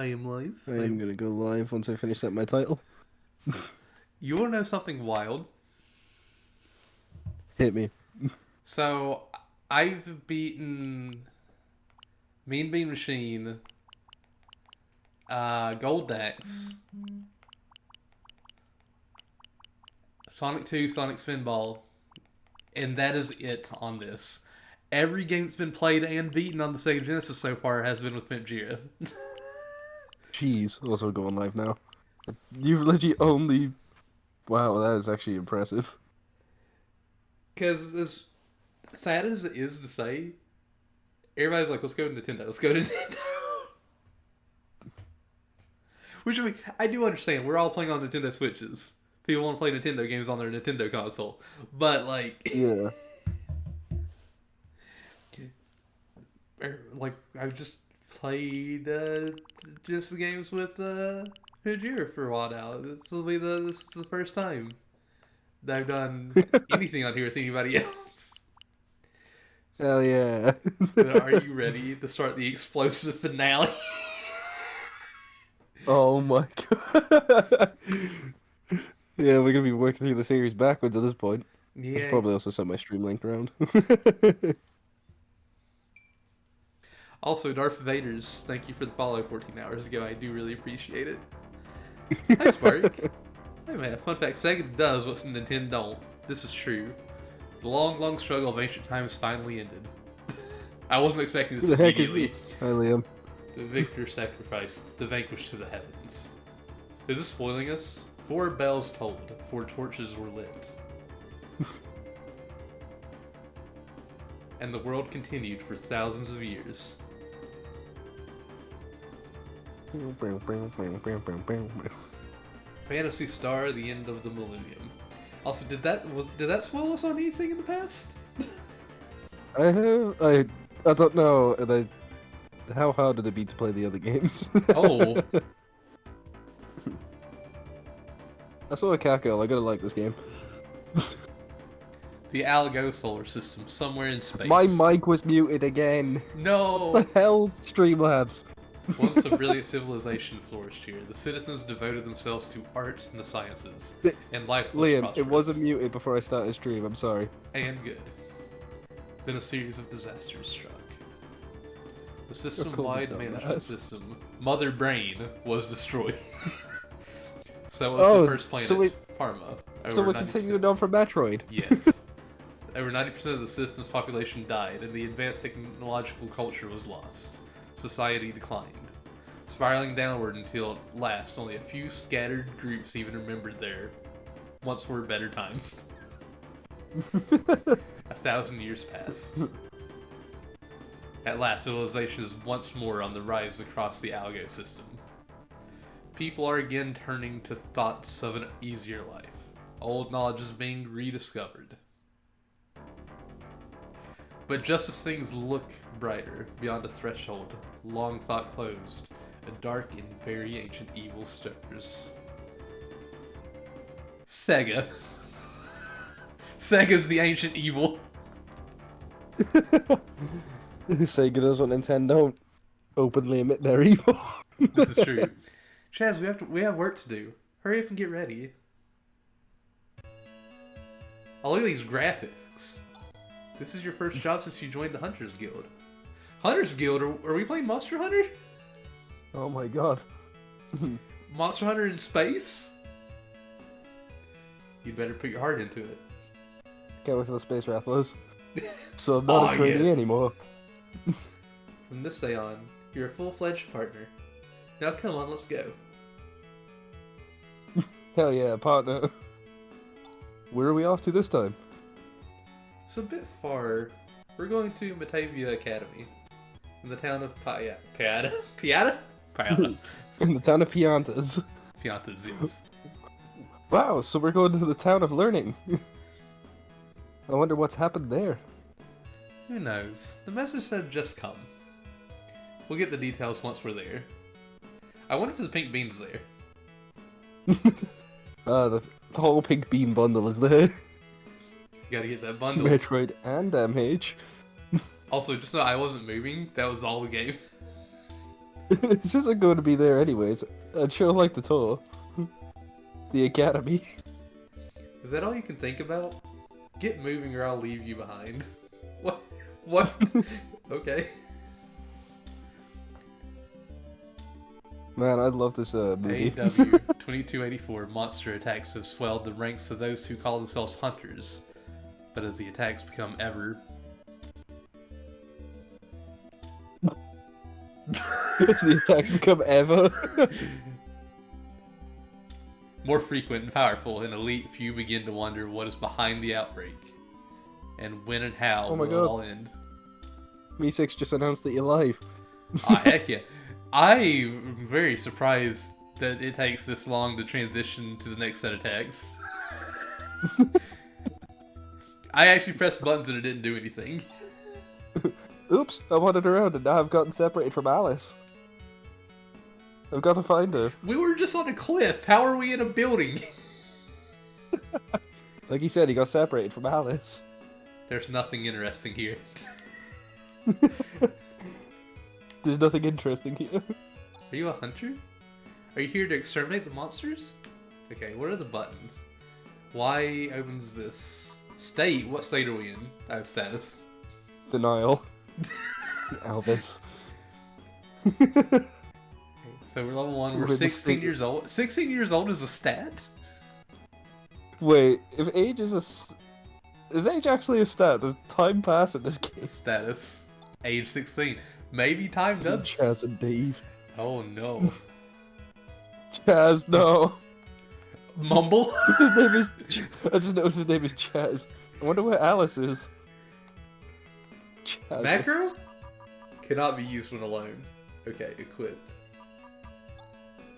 I am live. I am gonna go live once I finish up my title. You want to know something wild? Hit me. So, I've beaten Mean Bean Machine, Goldax, Sonic 2, Sonic Spinball, and that is it on this. Every game that's been played and beaten on the Sega Genesis so far has been with Pimp Gira. Jeez, also going live now. You've literally only. Wow, that is actually impressive. Because as sad as it is to say, everybody's like, let's go to Nintendo, let's go to Nintendo. Which, I mean, I do understand. We're all playing on Nintendo Switches. People want to play Nintendo games on their Nintendo console. But, like, Yeah. I've just played just the games with Hujira for a while now. This is the first time that I've done anything on here with anybody else. Hell yeah. Are you ready to start the explosive finale? Oh my god. Yeah, we're gonna be working through the series backwards at this point. I should Yeah. probably also set my stream link around. Also, Darth Vader's, thank you for the follow 14 hours ago. I do really appreciate it. Hi, Spark. Hey, man, fun fact, Sega does what Nintendo don't. This is true. The long, long struggle of ancient times finally ended. I wasn't expecting Who this the heck is immediately. this? Hi, Liam. The victor sacrificed, the vanquished to the heavens. Is this spoiling us? 4 bells tolled, 4 torches were lit. And the world continued for thousands of years. Phantasy Star, the end of the millennium. Also, did that spoil us on anything in the past? I don't know, and how hard would it be to play the other games? Oh. I saw a cackle, I gotta like this game. The Algo solar system, somewhere in space. My mic was muted again. No! What the hell, Streamlabs? Once a brilliant civilization flourished here, the citizens devoted themselves to art and the sciences, and life was Liam, prosperous. it wasn't muted before I started stream, I'm sorry. And good. Then a series of disasters struck. The You're system-wide cool, management dumbass. system, Mother Brain, was destroyed. So was the first planet, Parma. So we're continuing on from Metroid. Yes. Over 90% of the system's population died, and the advanced technological culture was lost. Society declined, spiraling downward until at last only a few scattered groups even remembered their once were better times. 1,000 years passed. At last, civilization is once more on the rise across the Algo system. People are again turning to thoughts of an easier life. Old knowledge is being rediscovered. But just as things look brighter, beyond a threshold, long thought closed, a dark and very ancient evil stirs. Sega. Sega's the ancient evil. Sega does what Nintendo don't openly admit they're evil. This is true. Chaz, we have work to do. Hurry up and get ready. Oh, look at these graphics. This is your first job since you joined the Hunters Guild. Hunters Guild? Are we playing Monster Hunter? Oh my god. Monster Hunter in space? You better put your heart into it. Can't wait for the Space Rattlers. So I'm not a trainee yes. anymore. From this day on, you're a full-fledged partner. Now come on, let's go. Hell yeah, partner. Where are we off to this time? It's a bit far. We're going to Batavia Academy. In the town of Piata? Piata? In the town of Piantas. Piantas, yes. Wow, so we're going to the town of learning. I wonder what's happened there. Who knows? The message said just come. We'll get the details once we're there. I wonder if the pink bean's there. The whole pink bean bundle is there. You gotta get that bundle. Metroid and MH. Also, just know I wasn't moving. That was all the game. This isn't going to be there anyways. I'd sure like the tour. The academy. Is that all you can think about? Get moving or I'll leave you behind. What? What? Okay. Man, I'd love this movie. AW 2284 monster attacks have swelled the ranks of those who call themselves hunters. But as the attacks become ever As the attacks become ever. more frequent and powerful, an elite few begin to wonder what is behind the outbreak. And when and how Oh my will God. it all end. Me6 just announced that you're live. Ah, heck yeah. I'm very surprised that it takes this long to transition to the next set of attacks. I actually pressed buttons and it didn't do anything. Oops, I wandered around and now I've gotten separated from Alice. I've got to find her. We were just on a cliff. How are we in a building? Like he said, he got separated from Alice. There's nothing interesting here. There's nothing interesting here. Are you a hunter? Are you here to exterminate the monsters? Okay, what are the buttons? Y opens this. State? What state are we in? I have status. Denial. Elvis. So we're level 1, we're We're in the 16 state- years old. 16 years old is a stat? Wait, if age is is age actually a stat? Does time pass in this game? Status. Age 16. Maybe time does. Chaz and Dave. Oh no. Chaz, no. Mumble? His name is. I just noticed his name is Chaz. I wonder where Alice is. Chaz. Macro? Cannot be used when alone. Okay, equip.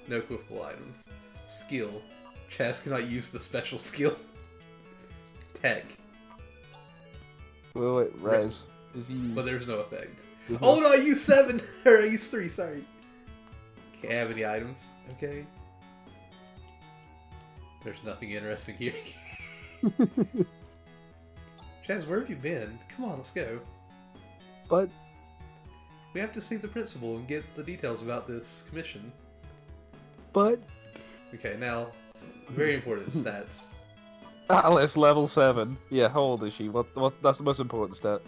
No equipable items. Skill. Chaz cannot use the special skill. Tech. Wait, Res. Is he? But there's no effect. There's Oh no- no, I used 7! Or I used 3, sorry. Can't have any items. Okay. There's nothing interesting here. Chaz, where have you been? Come on, let's go. But We have to see the principal and get the details about this commission. Okay, now, very important stats. Alice level 7. Yeah, how old is she? What? That's the most important stat.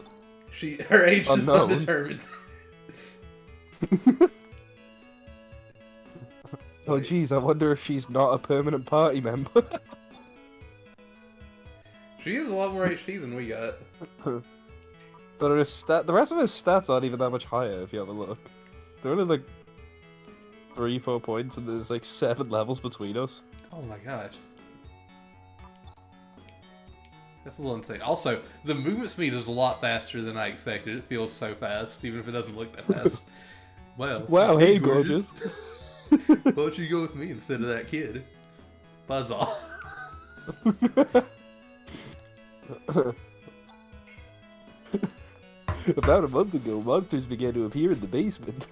Her age is Unknown. undetermined. Oh jeez, I wonder if she's not a permanent party member. She has a lot more HP than we got. But the rest of his stats aren't even that much higher if you have a look. They're only like 3-4 points, and there's like 7 levels between us. Oh my gosh. That's a little insane. Also, the movement speed is a lot faster than I expected. It feels so fast, even if it doesn't look that fast. Well, Wow, hey, gorgeous. Why don't you go with me instead of that kid? Buzz off. About a month ago, monsters began to appear in the basement.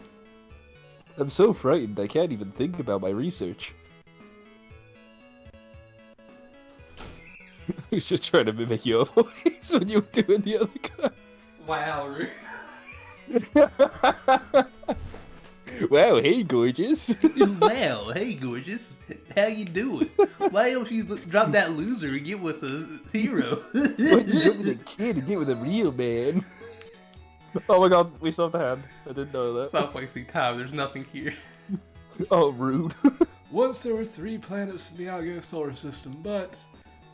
I'm so frightened I can't even think about my research. I was just trying to mimic your voice when you were doing the other guy. Wow. Wow, hey, gorgeous. Wow, hey gorgeous. How you doing? Why don't you drop that loser and get with a hero? Why don't you get with a kid and get with a real man? Oh my god, we still have the hand. I didn't know that. Stop wasting time, there's nothing here. Oh, rude. Once there were 3 planets in the outgoing solar system, but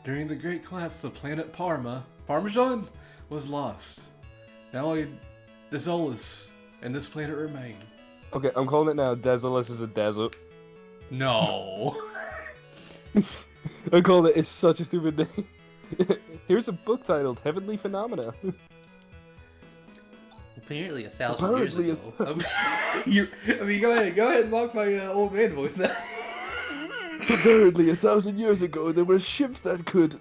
during the Great Collapse, the planet Parmesan, was lost. Now only Desolus and this planet remain. Okay, I'm calling it now. Desolus is a desert. No. I'm calling it. It's such a stupid name. Here's a book titled Heavenly Phenomena. Apparently 1,000 Apparently years ago. Go ahead and mock my old man voice now. Apparently, 1,000 years ago, there were ships that could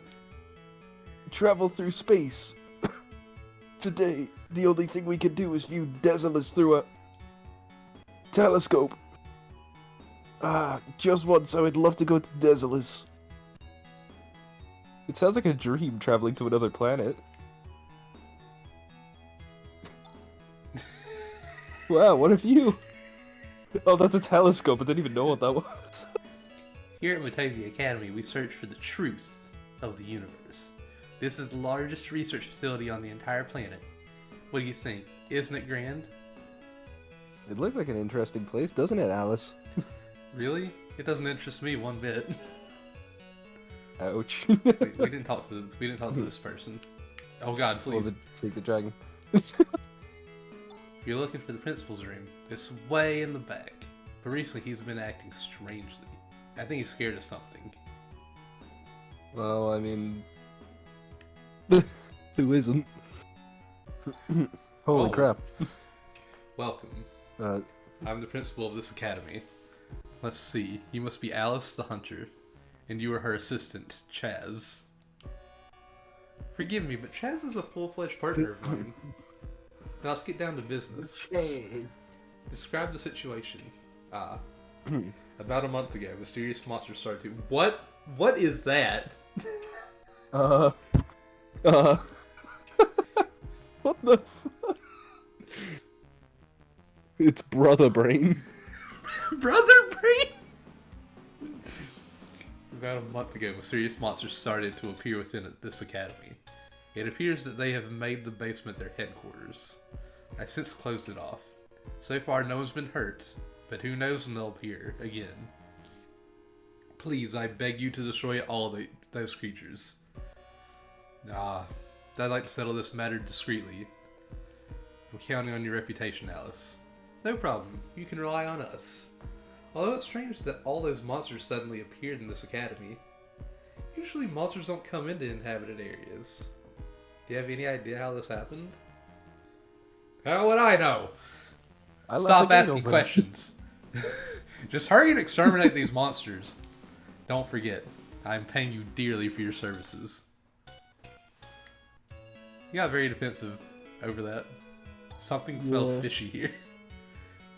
travel through space. Today, the only thing we can do is view Desolus through a telescope. Just once I would love to go to Desolus. It sounds like a dream traveling to another planet. Wow, what have you? Oh, that's a telescope. I didn't even know what that was. Here at Motavia Academy, we search for the truth of the universe. This is the largest research facility on the entire planet. What do you think? Isn't it grand? It looks like an interesting place, doesn't it, Alice? Really? It doesn't interest me one bit. Ouch. We didn't talk to this person. Oh God, Well, please. take the dragon. If you're looking for the principal's room, it's way in the back. But recently he's been acting strangely. I think he's scared of something. Well, I mean... Who isn't? Holy Oh. crap. Welcome. Uh, I'm the principal of this academy. Let's see. You must be Alice the Hunter. And you are her assistant, Chaz. Forgive me, but Chaz is a full-fledged partner of mine. Now let's get down to business. Describe the situation. About a month ago, mysterious monsters started to... What? What is that? what the fuck? It's Brother Brain. Brother Brain! About a month ago, mysterious monsters started to appear within this academy. It appears that they have made the basement their headquarters. I've since closed it off. So far, no one's been hurt, but who knows when they'll appear again. Please, I beg you to destroy all those creatures. I'd like to settle this matter discreetly. I'm counting on your reputation, Alice. No problem. You can rely on us. Although it's strange that all those monsters suddenly appeared in this academy. Usually monsters don't come into inhabited areas. Do you have any idea how this happened? How would I know? Stop asking questions. Just hurry and exterminate these monsters. Don't forget, I'm paying you dearly for your services. You got very defensive over that. Something smells fishy here.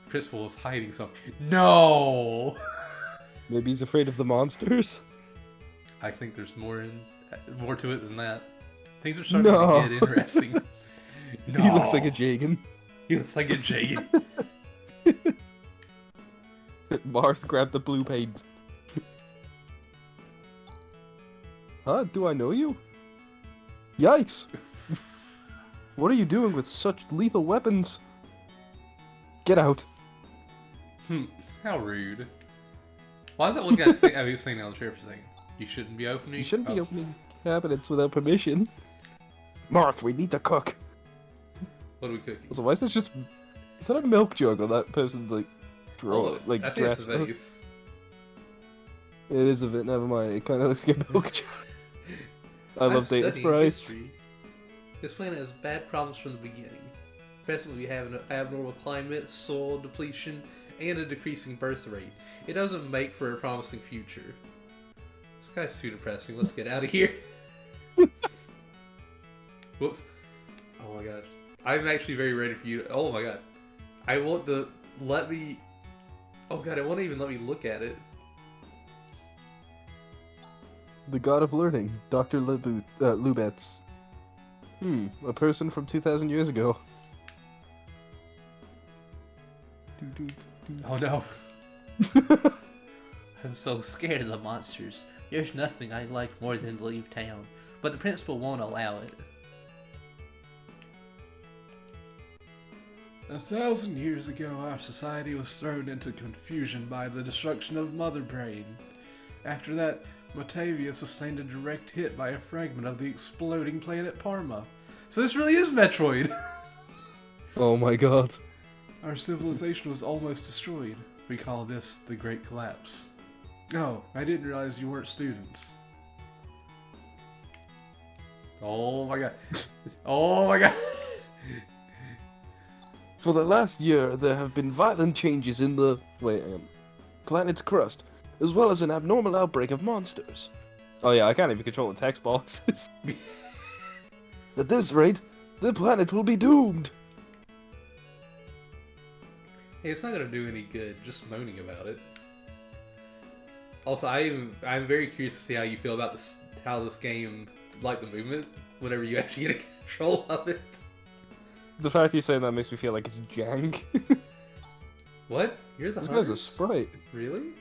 Principal is hiding something. No! Maybe he's afraid of the monsters? I think there's more to it than that. Things are starting to get interesting. No. He looks like a Jagan. He looks like a Jagan. Marth grabbed the blue paint. Huh? Do I know you? Yikes! What are you doing with such lethal weapons? Get out. How rude. Why is that one guy saying down the chair for saying, you shouldn't be opening... You shouldn't be opening cabinets without permission. Marth, we need to cook. What are we cooking? So why is that just... Is that a milk jug on that person's, like, drawer? Oh, like, I think it's a dress? vase. It is a bit, never mind. It kind of looks like a milk jug. I I'm love Dayton's studying price. history. This planet has bad problems from the beginning. Presently, we have an abnormal climate, soil depletion, and a decreasing birth rate. It doesn't make for a promising future. This guy's too depressing. Let's get out of here. Whoops. Oh my gosh. I'm actually very ready for you to... Oh my god. I want to... Let me... Oh god, it won't even let me look at it. The God of Learning, Dr. Lubetz. A person from 2,000 years ago. Oh no. I'm so scared of the monsters. There's nothing I'd like more than to leave town, but the principal won't allow it. 1,000 years ago, our society was thrown into confusion by the destruction of Mother Brain. After that, Motavia sustained a direct hit by a fragment of the exploding planet Parma. So this really is Metroid! Oh my god. Our civilization was almost destroyed. We call this the Great Collapse. Oh, I didn't realize you weren't students. Oh my god. Oh my god. For the last year, there have been violent changes in the planet's crust, as well as an abnormal outbreak of monsters. Oh yeah, I can't even control the text boxes. At this rate, the planet will be doomed. Hey, it's not gonna do any good just moaning about it. Also, I'm very curious to see how you feel about this, how this game, like the movement, whenever you actually get a control of it. The fact you're saying that makes me feel like it's jank. What? You're the This guy's a hunters? sprite. Really?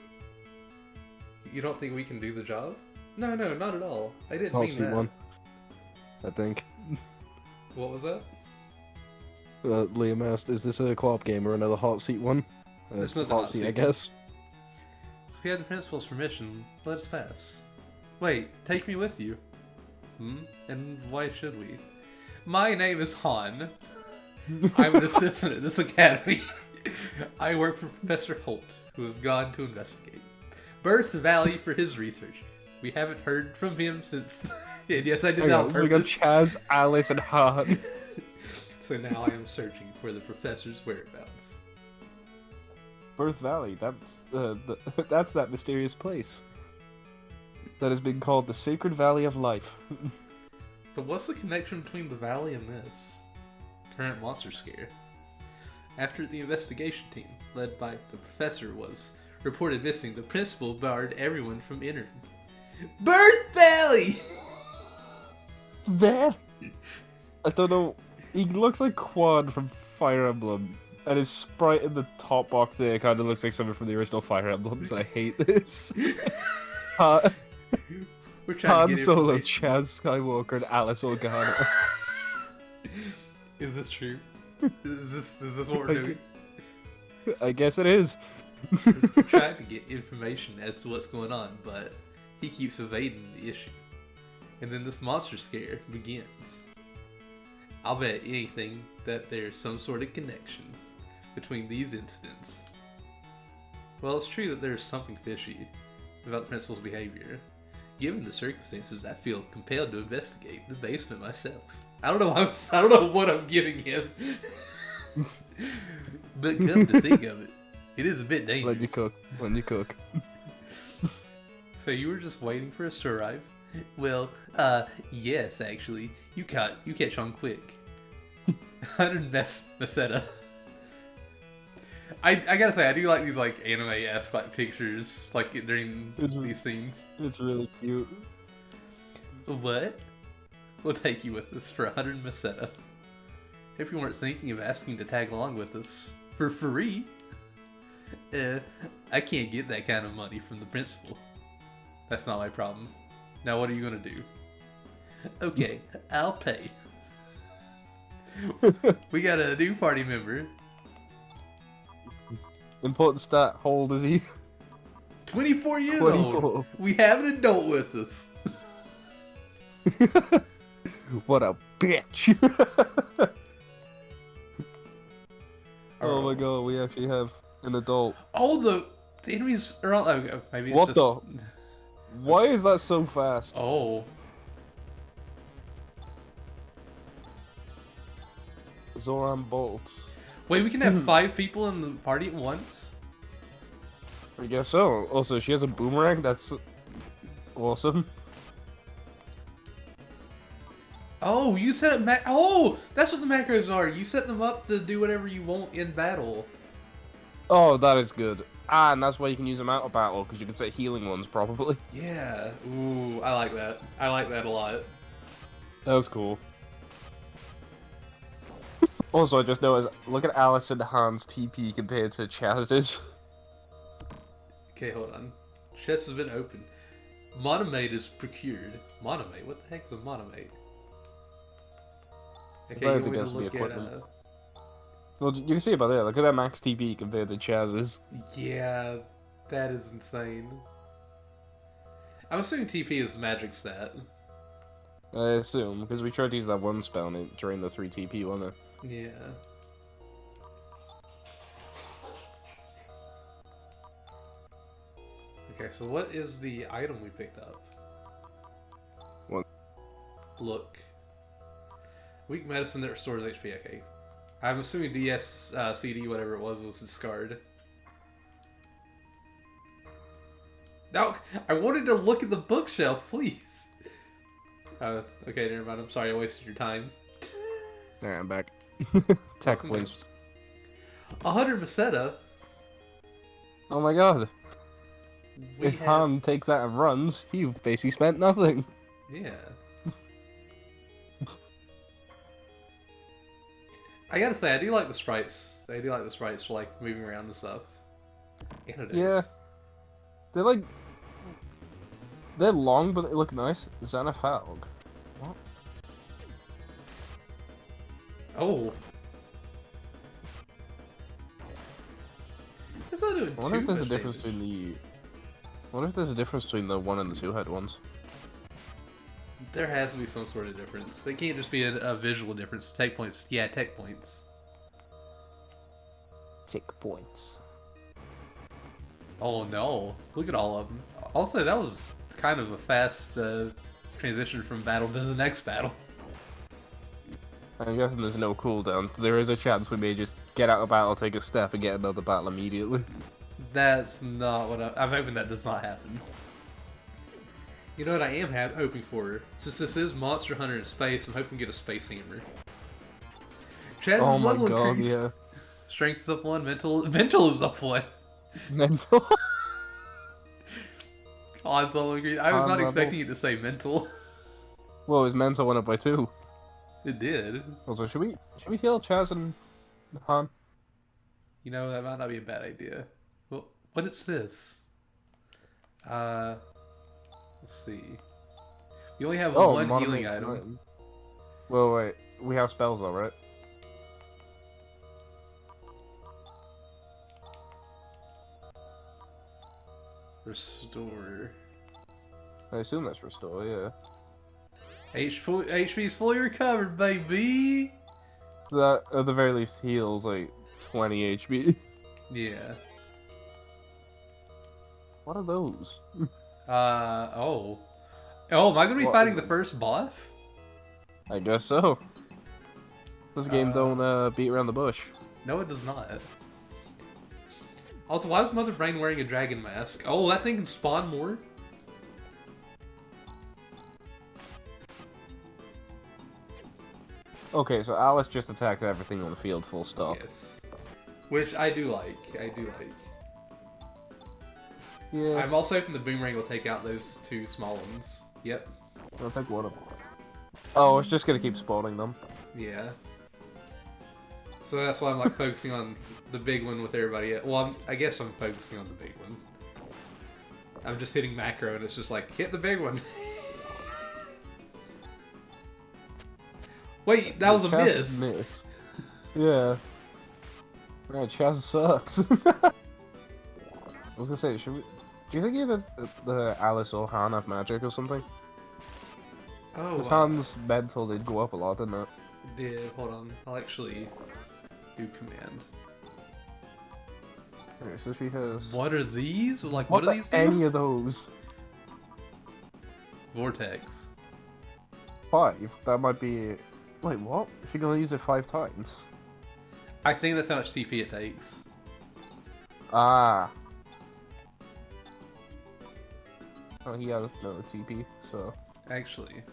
You don't think we can do the job? No, no, not at all. I didn't Hot mean seat that. one, I think. What was that? Liam asked, is this a co-op game or another hot seat one? It's not the hot hot seat, seat I one. guess. So if we have the principal's permission, let us pass. Wait, take me with you. And why should we? My name is Han. I'm an assistant at this academy. I work for Professor Holt, who has gone to investigate Birth Valley for his research. We haven't heard from him since. And yes, I did Hang that on, on so we got purpose. Chaz, Alice, and Han. So now I am searching for the professor's whereabouts. Birth Valley, that's that mysterious place. That has been called the Sacred Valley of Life. But what's the connection between the valley and this current monster scare? After the investigation team, led by the professor, was reported missing, the principal barred everyone from entering. Birth Valley! There? I don't know. He looks like Quan from Fire Emblem. And his sprite in the top box there kind of looks like someone from the original Fire Emblems. I hate this. We're trying Han to get Solo, information. Chaz Skywalker, and Alice Organa. Is this true? Is this what we're doing? I guess it is. We're trying to get information as to what's going on, but he keeps evading the issue. And then this monster scare begins. I'll bet anything that there's some sort of connection between these incidents. Well, it's true that there's something fishy about the principal's behavior. Given the circumstances, I feel compelled to investigate the basement myself. I don't know what I'm giving him. But come to think of it, it is a bit dangerous. When you cook. So you were just waiting for us to arrive? Well, yes, actually. You catch on quick. 100 Meseta. I gotta say, I do like these like anime-esque like pictures like during these scenes. It's really cute. What? We'll take you with us for 100 Meseta. If you weren't thinking of asking to tag along with us for free, I can't get that kind of money from the principal. That's not my problem. Now what are you gonna do? Okay, I'll pay. We got a new party member. Important stat, how old is he? 24 years 24. old. We have an adult with us. What a bitch! Oh my god, we actually have an adult. Oh, the enemies are on. Oh, maybe it's What just. the? Why is that so fast? Oh, Zoran Bolt. wait, we can have 5 people in the party at once? I guess so. Also, she has a boomerang, that's awesome. Oh, you set up oh, that's what the macros are. You set them up to do whatever you want in battle. Oh, that is good. Ah, and that's why you can use them out of battle, because you can set healing ones, probably. Yeah. Ooh, I like that. I like that a lot. That was cool. Also, I just noticed, look at Alice and Han's TP compared to Chaz's. Okay, hold on. Chest has been opened. Monomate is procured. Monomate? What the heck is a monomate? Okay, I you have to want me to guess the look at, equipment. Well, you can see about there, look at that max TP compared to Chaz's. yeah, that is insane. I'm assuming TP is magic stat. I assume, because we tried to use that one spell and it drained the 3 TP, wasn't it? Yeah. Okay, so what is the item we picked up? What? Look. Weak medicine that restores HP, okay. I'm assuming DS, CD, whatever it was discarded. Now, I wanted to look at the bookshelf, please. Okay, never mind. I'm sorry I wasted your time. Alright, I'm back. Tech Welcome points. 100 Meseta. Oh my god. We If have... Han takes that and runs, you've basically spent nothing. Yeah. I gotta say, I do like the sprites. I do like the sprites for like moving around and stuff. Antidote. Yeah. They're like... They're long, but they look nice. Xanafalg. What? Oh. It's not doing I wonder too if there's a much difference damage. between the... I wonder if there's a difference between the one and the two-head ones. There has to be some sort of difference. They can't just be a visual difference. Tech points. Yeah, tech points. Tick points. Oh no. Look at all of them. Also, that was kind of a fast transition from battle to the next battle. I'm guessing there's no cooldowns. There is a chance we may just get out of battle, take a step, and get another battle immediately. That's not what I'm hoping that does not happen. You know what I am hoping for? Since this is Monster Hunter in space, I'm hoping to get a space hammer. Chaz's Oh my level god, increased. yeah. Strength is up 1, mental is up 1. Mental. Odds level increased. I was On not level. expecting it to say mental. Well, his mental went up by 2. It did. Also, should we heal Chaz and Han? You know, that might not be a bad idea. Well, what is this? Let's see. We only have one healing item. Well, wait. We have spells though, right? Restore. I assume that's restore, yeah. HP's fully recovered, baby! That, at the very least, heals like 20 HP. Yeah. What are those? Oh. Oh, am I gonna be What fighting are the first boss? I guess so. This game don't beat around the bush. No, it does not. Also, why is Mother Brain wearing a dragon mask? Oh, that thing can spawn more? Okay, so Alice just attacked everything on the field, full stop. Yes. Which I do like. I do like. Yeah, I'm also hoping the boomerang will take out those two small ones. Yep. I'll take one of them. Oh, it's just gonna keep spawning them. Yeah. So that's why I'm like focusing on the big one with everybody. Well, I guess I'm focusing on the big one. I'm just hitting macro and it's just like, hit the big one. Wait, that was a Chaz miss. Yeah. Man, Chaz sucks. I was gonna say, should we... Do you think either the Alice or Han have magic or something? Oh, Because Han's mental did go up a lot, didn't it? did. Hold on. I'll actually do command. Okay, so she has... What are these? Like, what do the these do? any of those? Vortex. 5? That might be... Wait, what? She gonna use it 5 times? I think that's how much TP it takes. Ah. Oh, he has no TP, so... Actually,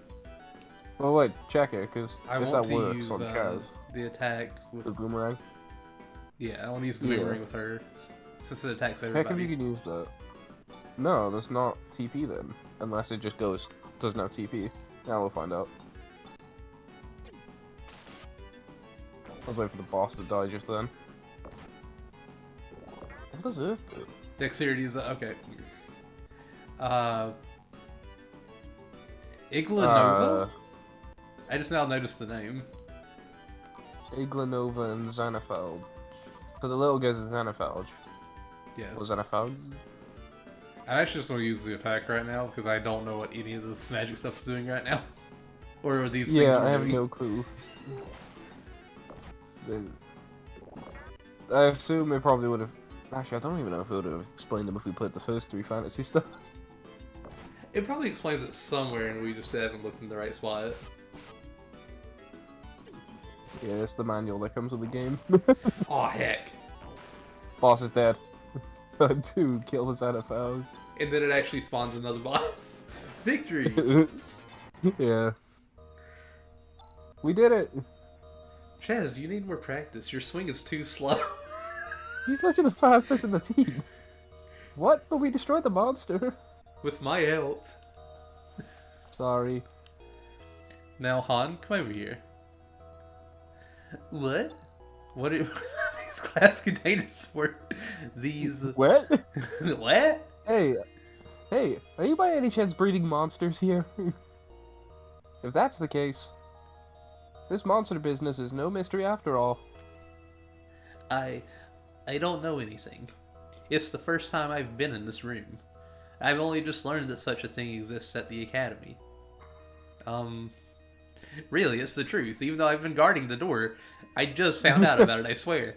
Well, wait, check it, because I if want that to works use on Chaz, the attack with... the boomerang. Yeah, I want to use the Yeah. boomerang with her, since it attacks Heck everybody. if you can use that. No, that's not TP then. Unless it just goes, doesn't have TP. Now we'll find out. I was waiting for the boss to die just then. What does Earth do? Dexterity is... okay. Igla Uh, Nova? I just now noticed the name. Iglanova and Xanafeld. So the little guy's Xanafeld. Yes. Was Xanafeld? I actually just want to use the attack right now, because I don't know what any of this magic stuff is doing right now. Or are these things Yeah, we're I have doing. no clue. I assume it probably would have... Actually, I don't even know if it would have explained them if we played the first 3 fantasy stuff. It probably explains it somewhere, and we just haven't looked in the right spot. Yeah, it's the manual that comes with the game. Aw, heck. Boss is dead. Time to kill the Xanafeld. And then it actually spawns another boss. Victory! Yeah. We did it! Chaz, you need more practice. Your swing is too slow. He's literally the fastest in the team. What? But we destroyed the monster. With my help. Sorry. Now, Han, come over here. What? What are these class containers for these. What? What? Hey, hey, are you by any chance breeding monsters here? If that's the case, this monster business is no mystery after all. I don't know anything. It's the first time I've been in this room. I've only just learned that such a thing exists at the academy. Really, it's the truth. Even though I've been guarding the door, I just found out about it, I swear.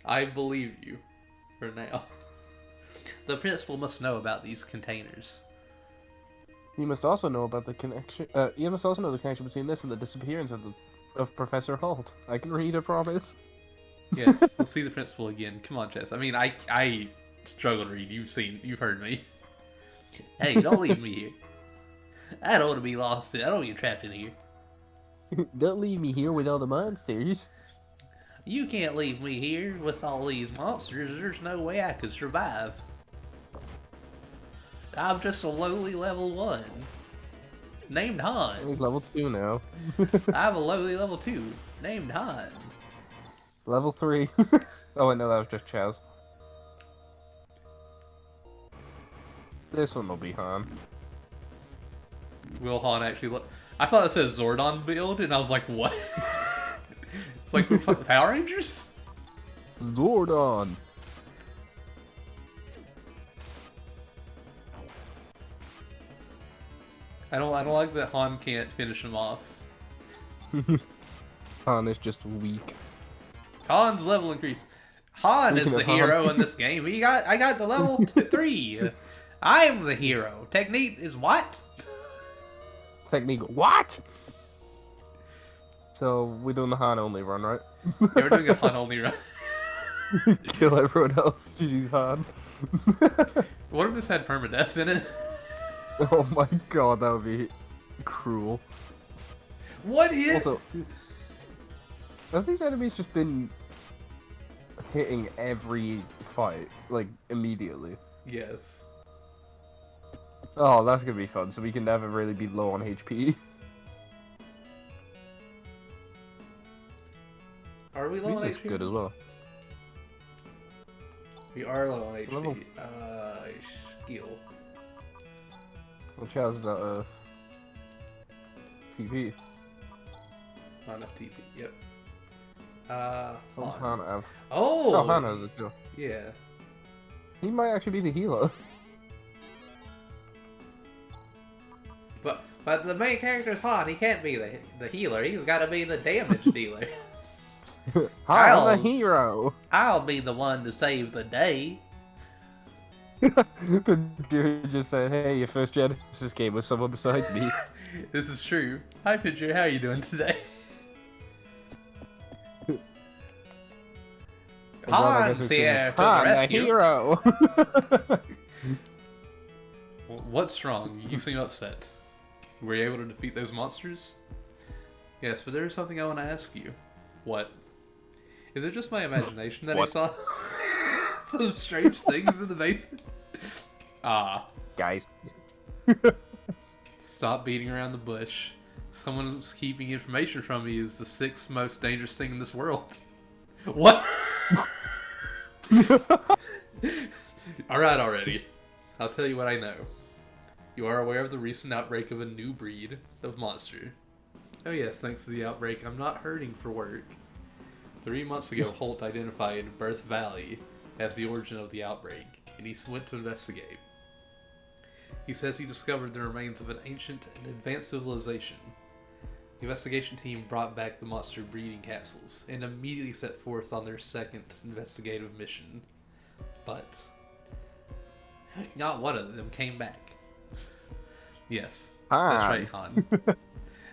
I believe you. For now. The principal must know about these containers. You must also know about the connection. You must also know the connection between this and the disappearance of Professor Holt. I can read, I promise. Yes, let's see the principal again. Come on, Jess. I mean, I struggle to read. You've heard me. Hey, don't leave me here. I don't want to be lost. I don't want to get trapped in here. Don't leave me here with all the monsters. You can't leave me here with all these monsters. There's no way I could survive. I'm just a lowly level 1. Named Han. He's level 2 now. I'm a lowly level 2. Named Han. Level 3. Oh, wait, no, that was just Chaz. This one will be Han. Will Han actually look? I thought it said Zordon build, and I was like, what? It's like we're fucking Power Rangers? Zordon! I don't like that Han can't finish him off. Han is just weak. Han's level increase. Han is the hero in this game. I got the level 3. I'm the hero. Technique is what? Technique, what? So, we're doing the Han only run, right? Yeah, we're doing a Han only run. Kill everyone else, GG's Han. What if this had permadeath in it? Oh my god, that would be cruel. What hit? Also, have these enemies just been hitting every fight, like, immediately? Yes. Oh, that's gonna be fun, so we can never really be low on HP. Are we low on Music's HP? good as well. We are low on HP. Level- Skill. Well, Chaz is out of TP. Not enough TP. Yep. What's Han. Han have? Oh! Oh, Han has it too. Yeah. He might actually be the healer. But the main character is Han. He can't be the healer. He's got to be the damage dealer. I'm the hero! I'll be the one to save the day. Pincher just said, hey, your first Genesis game with someone besides me. This is true. Hi, Pincher. How are you doing today? Han's here to the Han, the rescue. hero! What's wrong? You seem upset. Were you able to defeat those monsters? Yes, but there is something I want to ask you. What? Is it just my imagination that I What? saw some strange things in the basement? Ah. Guys. Stop beating around the bush. Someone's keeping information from me is the 6th most dangerous thing in this world. What? Alright already. I'll tell you what I know. You are aware of the recent outbreak of a new breed of monster. Oh yes, thanks to the outbreak, I'm not hurting for work. 3 months ago, Holt identified Birth Valley as the origin of the outbreak, and he went to investigate. He says he discovered the remains of an ancient and advanced civilization. The investigation team brought back the monster breeding capsules, and immediately set forth on their second investigative mission. But not one of them came back. Yes, that's right, Han.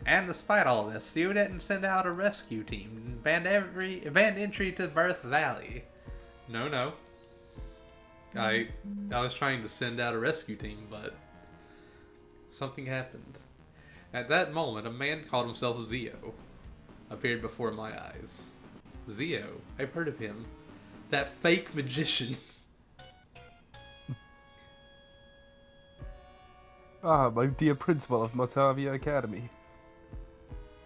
And despite all this, you didn't send out a rescue team. Banned entry to Birth Valley. No. I was trying to send out a rescue team, but something happened. At that moment, a man called himself Zeo appeared before my eyes. Zeo, I've heard of him. That fake magician. Ah, my dear principal of Motavia Academy.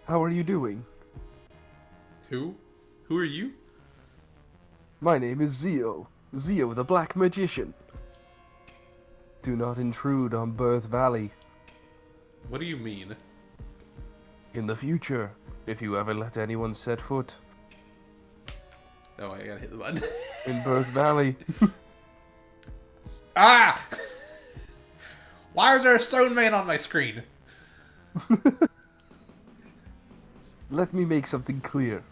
How are you doing? Who? Who are you? My name is Zio. Zio the Black Magician. Do not intrude on Birth Valley. What do you mean? In the future, if you ever let anyone set foot Oh, I gotta hit the button. in Birth Valley, Ah! Why is there a stone man on my screen? let me make something clear.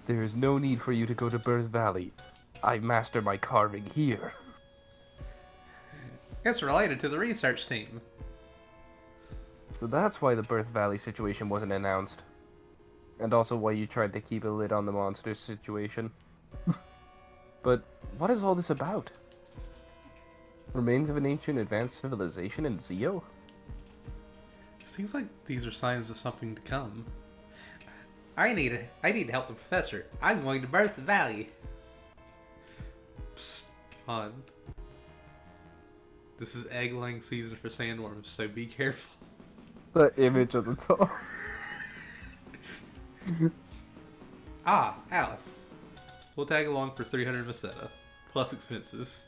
There is no need for you to go to Birth Valley. I master my carving here. It's related to the research team. So that's why the Birth Valley situation wasn't announced. And also why you tried to keep a lid on the monster situation. But what is all this about? Remains of an ancient advanced civilization in Zio? Seems like these are signs of something to come. I need to help the professor. I'm going to Birth Valley. Psst, hon. This is egg-laying season for sandworms, so be careful. The image at the top. Ah, Alice. We'll tag along for 300 Meseta, plus expenses.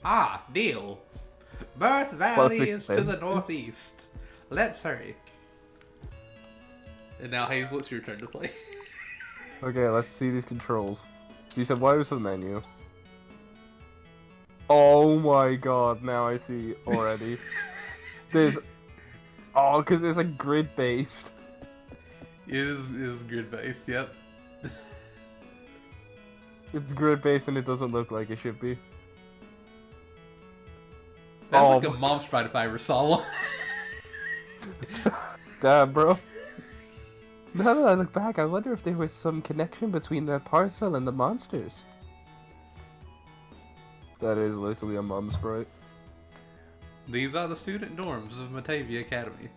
Ah, deal. Birth Valley is to the northeast. Let's hurry. And now, Hazel, it's your turn to play. Okay, let's see these controls. So you said wires to the menu. Oh my god, now I see already. There's... Oh, because it's like grid-based. It is grid-based, yep. It's grid-based and it doesn't look like it should be. That's like a mom sprite if I ever saw one. Damn, bro. Now that I look back, I wonder if there was some connection between that parcel and the monsters. That is literally a mom sprite. These are the student dorms of Matavia Academy.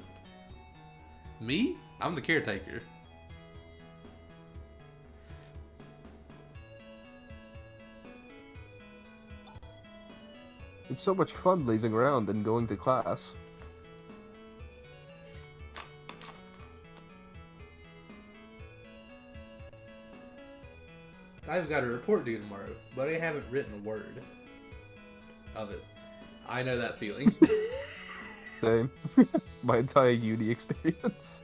Me? I'm the caretaker. It's so much fun lazing around and going to class. I've got a report due tomorrow, but I haven't written a word of it. I know that feeling. Same. My entire uni experience.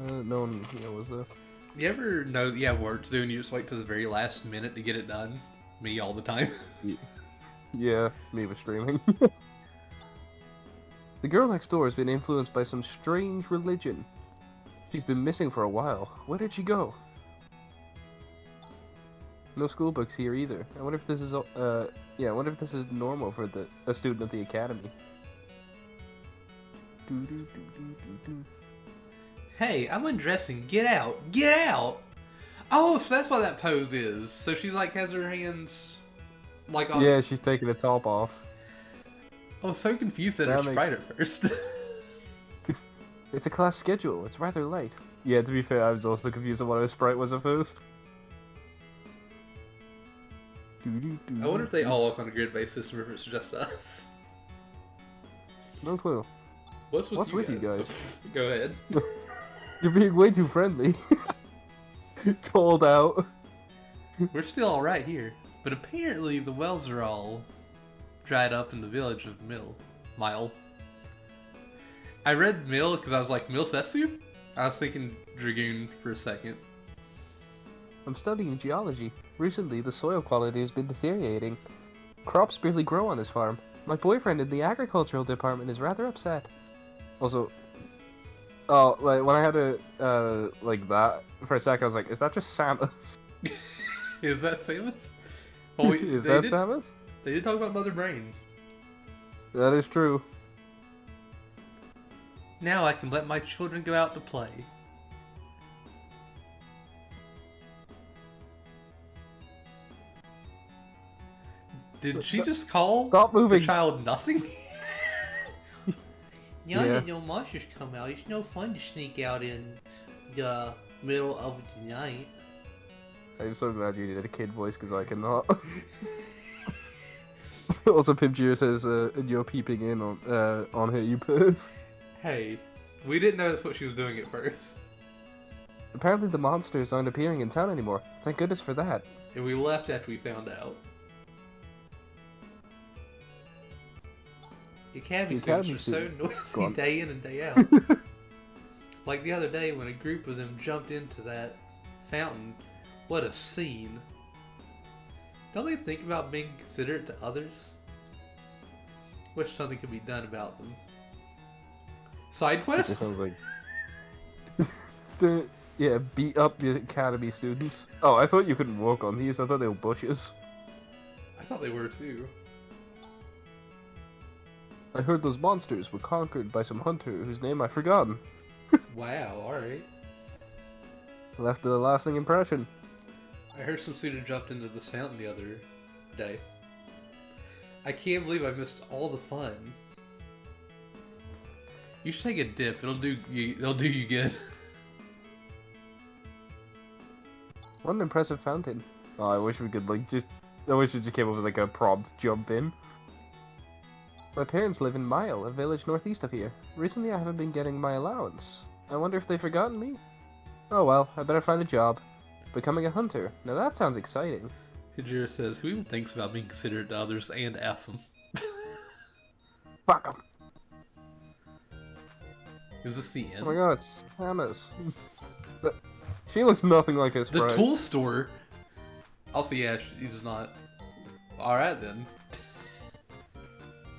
No one here was there. You ever know that you have work to do and you just wait to the very last minute to get it done? Me all the time. Yeah, me with streaming. The girl next door has been influenced by some strange religion. She's been missing for a while. Where did she go? No school books here either. I wonder if this is I wonder if this is normal for a student of the academy. Hey, I'm undressing. Get out. Get out! Oh, so that's what that pose is. So she's like has her hands like on... Yeah, she's taking the top off. I was so confused at her sprite at first. It's a class schedule. It's rather light. Yeah, to be fair, I was also confused on what her sprite was at first. I wonder if they all work on a grid-based system or if it's just us. No clue. What's with you guys? Go ahead. You're being way too friendly. Called out. We're still alright here, but apparently the wells are all dried up in the village of Mile. I read Mill because I was like, Milsetsu? I was thinking Dragoon for a second. I'm studying geology. Recently, the soil quality has been deteriorating. Crops barely grow on this farm. My boyfriend in the agricultural department is rather upset. Also, oh, like when I had to like that for a second, I was like, "Is that just Samus?" Is that Samus? Well, is that Samus? They did talk about Mother Brain. That is true. Now I can let my children go out to play. Did she just call Stop moving. the child nothing? Now that no monsters come out, it's no fun to sneak out in the middle of the night. I'm so glad you did a kid voice because I cannot. Also, Pimjira says, "You're peeping in on her, you perv." Hey, we didn't know that's what she was doing at first. Apparently the monsters aren't appearing in town anymore. Thank goodness for that. And we left after we found out. The Academy The students Academy are so students. Go noisy on. day in and day out. Like the other day when a group of them jumped into that fountain. What a scene. Don't they think about being considerate to others? Wish something could be done about them. Side It quest? just sounds like... Yeah, beat up the Academy students. Oh, I thought you couldn't walk on these. I thought they were bushes. I thought they were too. I heard those monsters were conquered by some hunter whose name I've forgotten. Wow, alright. Left a lasting impression. I heard some student jumped into this fountain the other day. I can't believe I missed all the fun. You should take a dip. It'll do you good. What an impressive fountain. Oh, I wish we could, I wish it just came up with, a prompt jump in. My parents live in Mile, a village northeast of here. Recently I haven't been getting my allowance. I wonder if they've forgotten me? Oh well, I better find a job. Becoming a hunter. Now that sounds exciting. Hijira says, who even thinks about being considerate to others and F them? Fuck 'em. Is this the end? Oh my god, it's Tama's. But she looks nothing like his The sprite. tool store? Also, yeah, she's not. Alright then.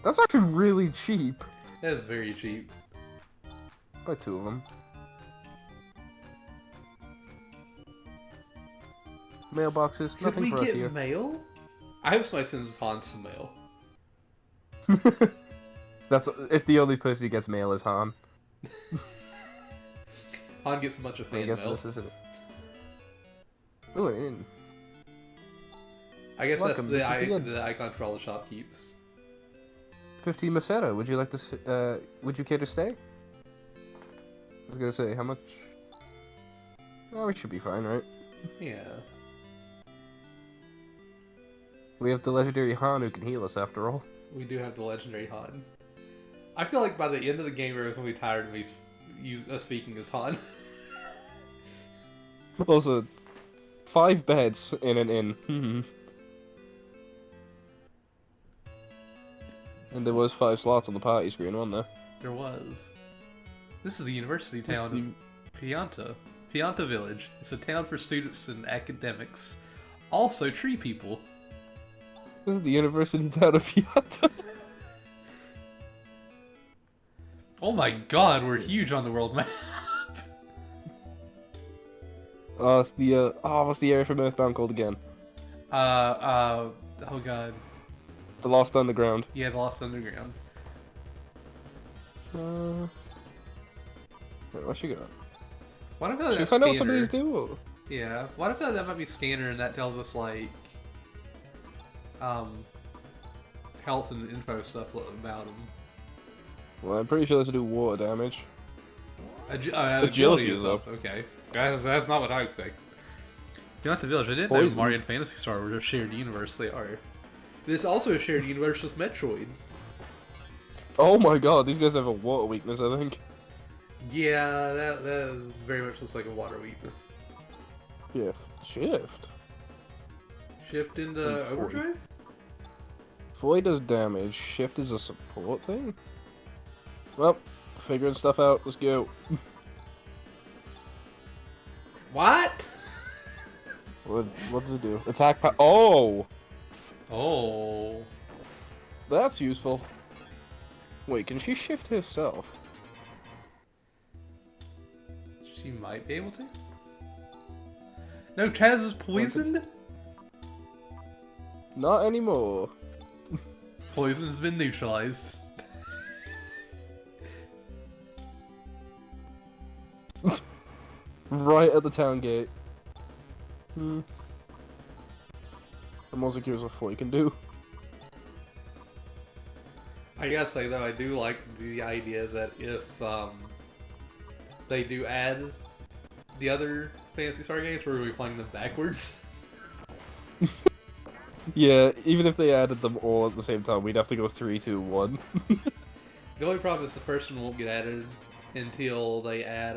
That's actually really cheap. That is very cheap. Buy two of them. Mailboxes, Could nothing we for us get here. mail? I hope somebody sends Han some mail. It's the only person who gets mail is Han. Han gets a bunch of I fan guess mail. this isn't. Ooh, an inn. I guess Welcome, that's this is the end. the icon for all the shopkeeps. 15 Macera. Would you like to? Would you care to stay? I was gonna say how much. Oh, we should be fine, right? Yeah. We have the legendary Han who can heal us after all. We do have the legendary Han. I feel like by the end of the game, everyone's gonna be tired of me speaking as Han. Also, 5 beds in an inn. And there was 5 slots on the party screen, wasn't there? There was. This is the university This town is of Pianta. Pianta Village. It's a town for students and academics. Also, tree people. This is the university town of Piata. Oh my god, we're huge on the world map. Oh, it's the what's the area from Earthbound called again? Oh god. The Lost Underground. Yeah, the Lost Underground. Wait, what she got? What if that Should we find out what scanner? somebody's doing? Yeah. What if that might be scanner and that tells us like health and info stuff about them. Well, I'm pretty sure that's to do water damage. Agility is is up. Okay. Guys, that's not what I expect. You're not the village. I didn't know Poison. Mario and Phantasy Star were a shared universe. They are. This is also a shared universe with Metroid. Oh my god, these guys have a water weakness, I think. Yeah, that very much looks like a water weakness. Yeah. Shift. Shift into And 40. overdrive? Void does damage. Shift is a support thing? Well, figuring stuff out. Let's go. What? What does it do? Attack Oh! Oh. That's useful. Wait, can she shift herself? She might be able to. No, Chaz is poisoned? Not anymore. Poison has been neutralized. Right at the town gate. I'm also curious what Foy can do. I gotta say though, I do like the idea that if they do add the other Phantasy Star games, we're gonna be playing them backwards. Yeah, even if they added them all at the same time, we'd have to go 3, 2, 1. The only problem is the first one won't get added until they add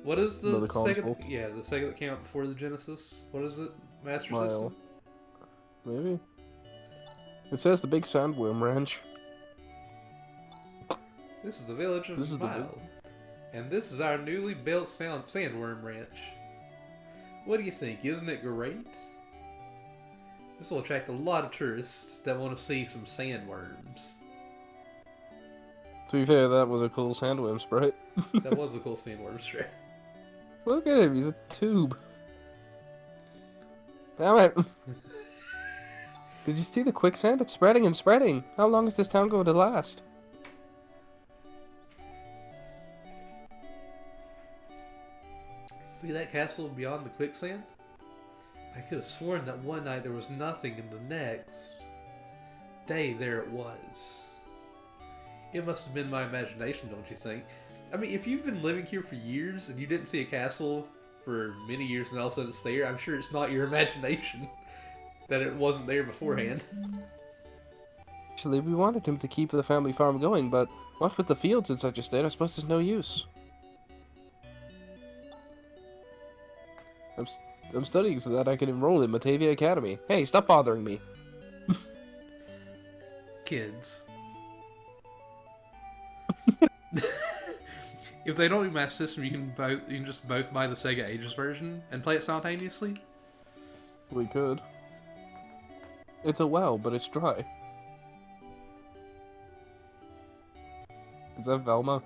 What is the Another Sega? console. Yeah, the Sega that came out before the Genesis. What is it? Master Mile. System. Maybe. It says the Big Sandworm Ranch. This is the village of This is the Mile, and this is our newly built sandworm ranch. What do you think? Isn't it great? This will attract a lot of tourists that want to see some sandworms. To be fair, that was a cool sandworm sprite. That was a cool sandworm strip. Look at him, he's a tube. Damn it. Did you see the quicksand? It's spreading and spreading. How long is this town going to last? See that castle beyond the quicksand? I could have sworn that one night there was nothing, and the next day there it was. It must have been my imagination, don't you think? I mean, if you've been living here for years and you didn't see a castle for many years and all of a sudden it's there, I'm sure it's not your imagination that it wasn't there beforehand. Actually, we wanted him to keep the family farm going, but what with the fields in such a state, I suppose there's no use. I'm studying so that I can enroll in Matavia Academy. Hey, stop bothering me. Kids. If they don't do Master System, you can just both buy the Sega Ages version and play it simultaneously. We could. It's a well, but it's dry. Is that Velma?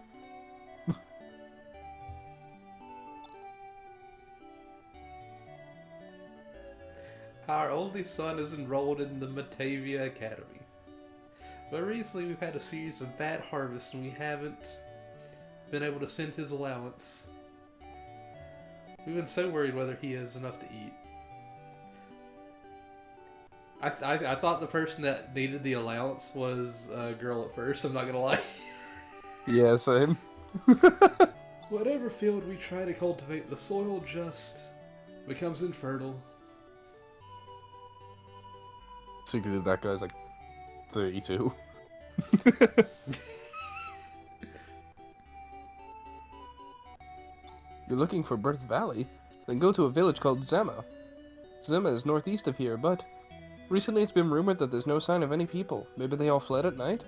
Our oldest son is enrolled in the Matavia Academy. But recently we've had a series of bad harvests and we haven't been able to send his allowance. We've been so worried whether he has enough to eat. I thought the person that needed the allowance was a girl at first, I'm not gonna lie. Yeah, same. Whatever field we try to cultivate, the soil just becomes infertile. Secretly, that guy's like 32. You're looking for Birth Valley? Then go to a village called Zema. Zema is northeast of here, but recently it's been rumored that there's no sign of any people. Maybe they all fled at night?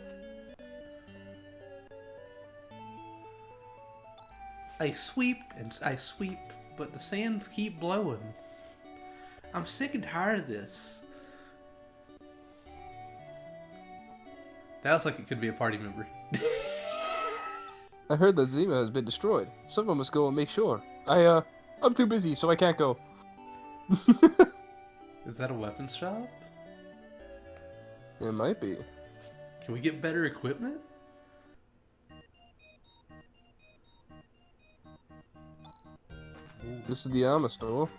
I sweep and I sweep, but the sands keep blowing. I'm sick and tired of this. That looks like it could be a party member. I heard that Zema has been destroyed. Someone must go and make sure. I'm too busy, so I can't go. Is that a weapons shop? It might be. Can we get better equipment? This is the armor store.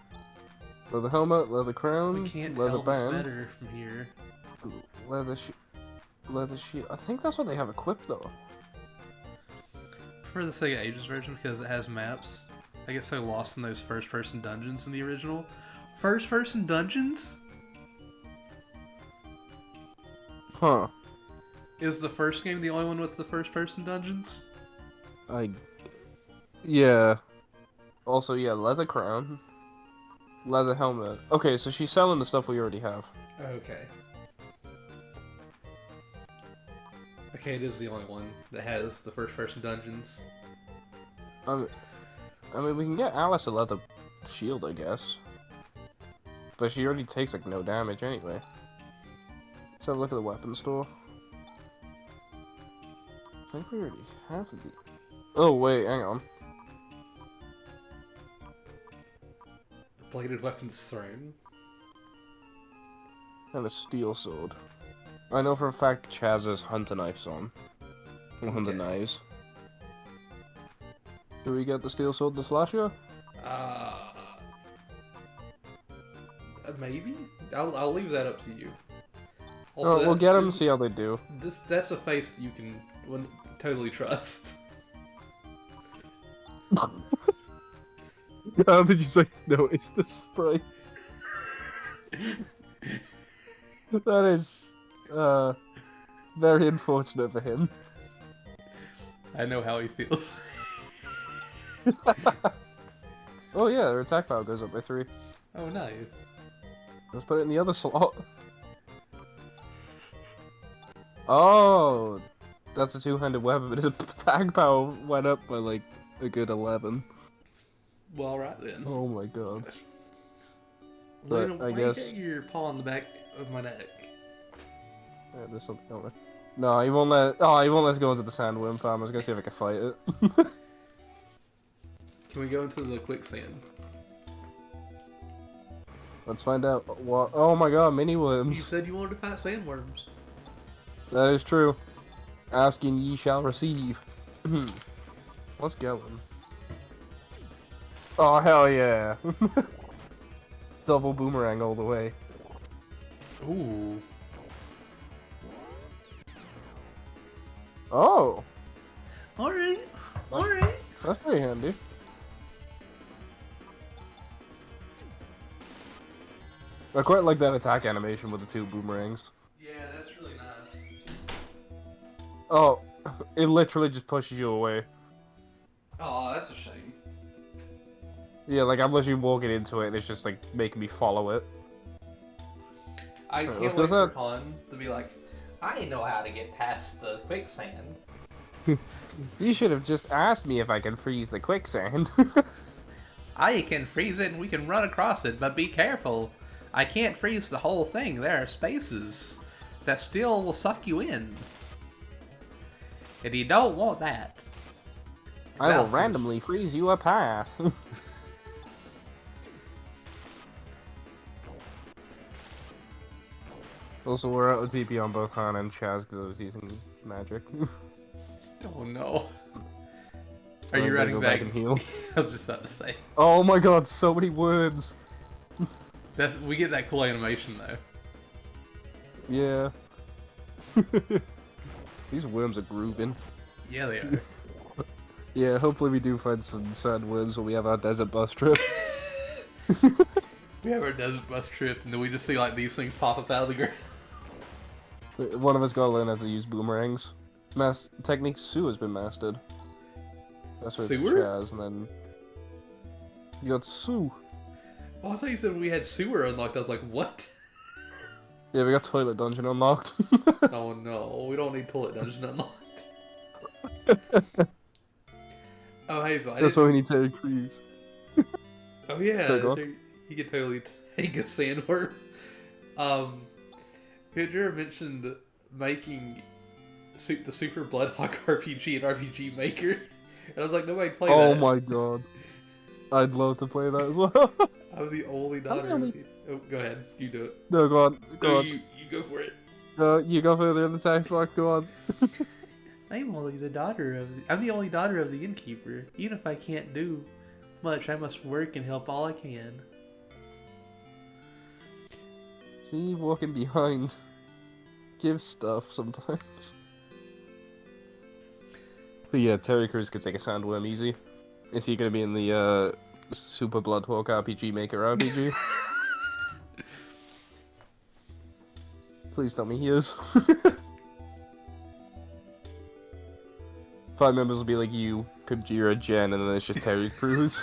Leather helmet, leather crown, We can't leather tell this band, better from here. leather shield. I think that's what they have equipped though. I prefer the Sega Ages version because it has maps. I get so lost in those first-person dungeons in the original. First-person dungeons? Huh. Is the first game the only one with the first-person dungeons? Yeah. Also, yeah, leather crown. Leather helmet. Okay, so she's selling the stuff we already have. Okay. Okay, it is the only one that has the first-person dungeons. I mean, we can get Alice a leather shield, I guess. But she already takes, like, no damage anyway. So look at the weapon store. I think we already have the... Oh, wait, hang on. Bladed weapons thrown. And a steel sword. I know for a fact Chaz has hunter knives on. Hunter Okay. knives. Do we get the steel sword to Slasher? Maybe? I'll leave that up to you. Oh, we'll get them and this- see how they do. That's a face that you can totally trust. How did you say no? It's the spray. That is, very unfortunate for him. I know how he feels. Oh yeah, their attack power goes up by 3. Oh, nice. Let's put it in the other slot. Oh, that's a two-handed weapon, but his attack power went up by like a good 11. Well, alright then. Oh my god. Luna, But I why you guess- got your paw on the back of my neck? Yeah, there's something over. No, he won't let. Oh, he won't let us go into the sandworm farm. I was gonna see if I could fight it. Can we go into the quicksand? Let's find out what. Oh my god, mini You worms. said you wanted to fight sandworms. That is true. Asking ye shall receive. What's going? Oh hell yeah! Double boomerang all the way. Ooh. Oh, Alright. Alright. that's pretty handy. I quite like that attack animation with the 2 boomerangs. Yeah, that's really nice. Oh, it literally just pushes you away. Oh, that's a shame. Yeah, like I'm literally walking into it and it's just like making me follow it. I Alright, can't let's wait go for Han to be like, I know how to get past the quicksand. You should have just asked me if I can freeze the quicksand. I can freeze it and we can run across it, but be careful. I can't freeze the whole thing. There are spaces that still will suck you in. And you don't want that. I will Exhausted. randomly freeze you a path. Also, we're out of TP on both Han and Chaz because I was using magic. Oh no. So Are you I'm gonna running go back? and heal? I was just about to say. Oh my god, so many worms! We get that cool animation though. Yeah. These worms are grooving. Yeah, they are. Yeah, hopefully we do find some sandworms when we have our desert bus trip. We have our desert bus trip and then we just see like these things pop up out of the ground. One of us gotta learn how to use boomerangs. Technique Sue has been mastered. That's with Sewer? Chaz, and then you got Sue. Oh, I thought you said we had sewer unlocked. I was like, what? Yeah, we got Toilet Dungeon unlocked. Oh no, we don't need toilet dungeon unlocked. Oh, Hazel, I That's didn't... why we need Terry Crews. Oh yeah, Sorry, go on. you could totally take a sandworm. Hydra mentioned making the Super Bloodhawk RPG and RPG Maker, and I was like, nobody play that. Oh my god. I'd love to play that as well. I'm the only daughter. only- Of the... Oh, go ahead, you do it. No, go on. Go No, on. you go for it. You go further in the text block, go on. I'm the only daughter of the innkeeper. Even if I can't do much, I must work and help all I can. See, walking behind. Give stuff sometimes. But yeah, Terry Crews could take a sandworm easy. Is he gonna be in the Super Bloodhawk RPG Maker RPG? Please tell me he is. 5 members will be like you, Kajira, Jen, and then it's just Terry Crews.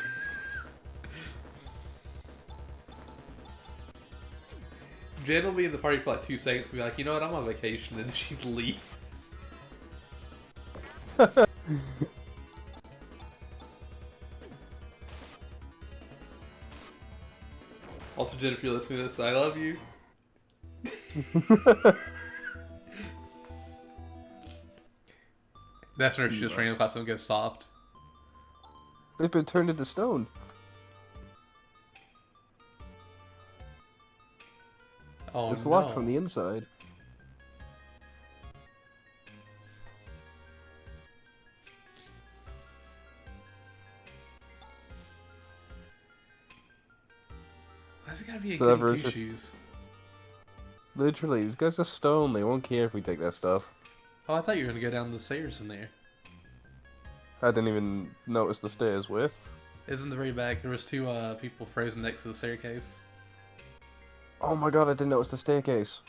Jen will be in the party for like 2 seconds and be like, you know what, I'm on vacation, and she'd leave. Also, Jen, if you're listening to this, I love you. That's when she just ran across and goes soft. They've been turned into stone. Oh, It's no. locked from the inside. Why's it gotta be a So that goody version- two-shoes? Literally, these guys are stone. They won't care if we take their stuff. Oh, I thought you were gonna go down the stairs in there. I didn't even notice the stairs were. Isn't the very back? There was 2 people frozen next to the staircase. Oh my god, I didn't notice the staircase.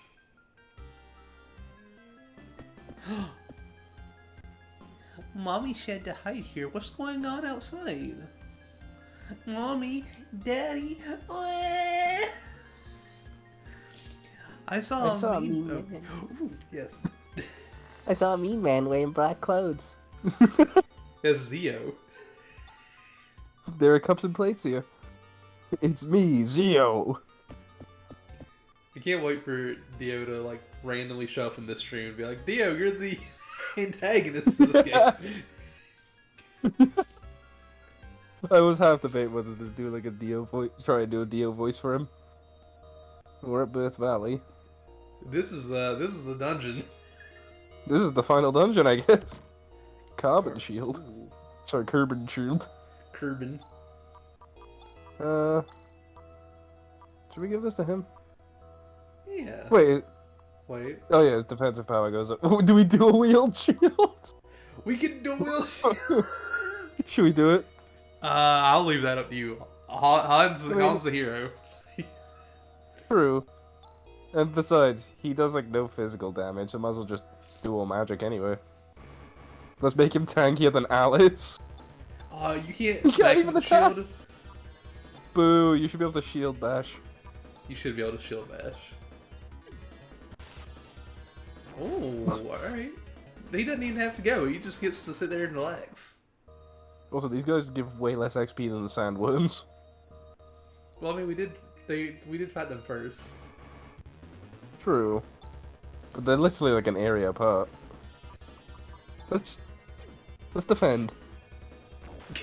Mommy said to hide here. What's going on outside? Mommy, Daddy. I saw a mean man. Ooh, yes. I saw a mean man wearing black clothes. That's Zio. There are cups and plates here. It's me, Zio. I can't wait for Dio to like randomly show up in this stream and be like, Dio, you're the antagonist of this game. I was half debating whether to do like a Dio voice, try to do a Dio voice for him. We're at Birth Valley. This is the dungeon. This is the final dungeon, I guess. Carbon shield. Sorry, carbon shield. Kerbin. Should we give this to him? Yeah. Wait. Wait. Oh yeah, his defensive power goes up. Oh, do we do a wheeled shield? We can do wheel. Should we do it? I'll leave that up to you. Han's the hero. True. And besides, he does like no physical damage, so might as well just do all magic anyway. Let's make him tankier than Alice. You can't can't smack even with the attack. shield. Boo, you should be able to shield bash. You should be able to shield bash. Oh, alright. He doesn't even have to go, he just gets to sit there and relax. Also, these guys give way less XP than the sandworms. Well, I mean, we did fight them first. True. But they're literally like an area apart. Let's defend.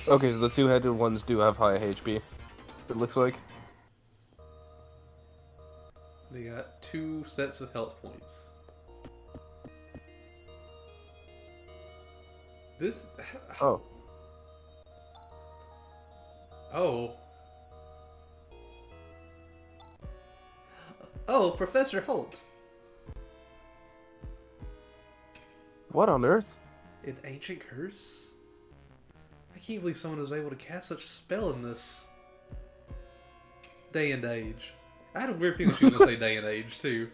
Okay, so the two-headed ones do have higher HP. It looks like. They got 2 sets of health points. This... Oh. Oh. Oh, Professor Holt. What on earth? An ancient curse? I can't believe someone was able to cast such a spell in this day and age. I had a weird feeling she was going to say day and age, too.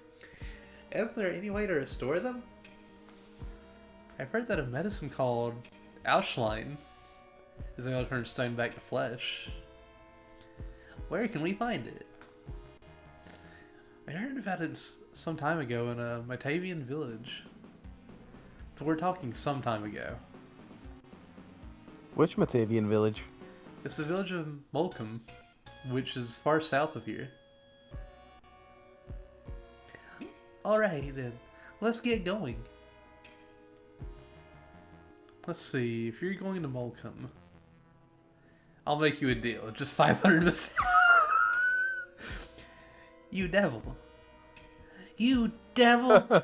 Isn't there any way to restore them? I've heard that a medicine called Auschlein is able to turn stone back to flesh. Where can we find it? I heard about it some time ago in a Matavian village. But we're talking some time ago. Which Matavian village? It's the village of Molcom, which is far south of here. Alright then, let's get going. Let's see, if you're going to Molcom, I'll make you a deal, just 500 mistakes. You devil. You devil!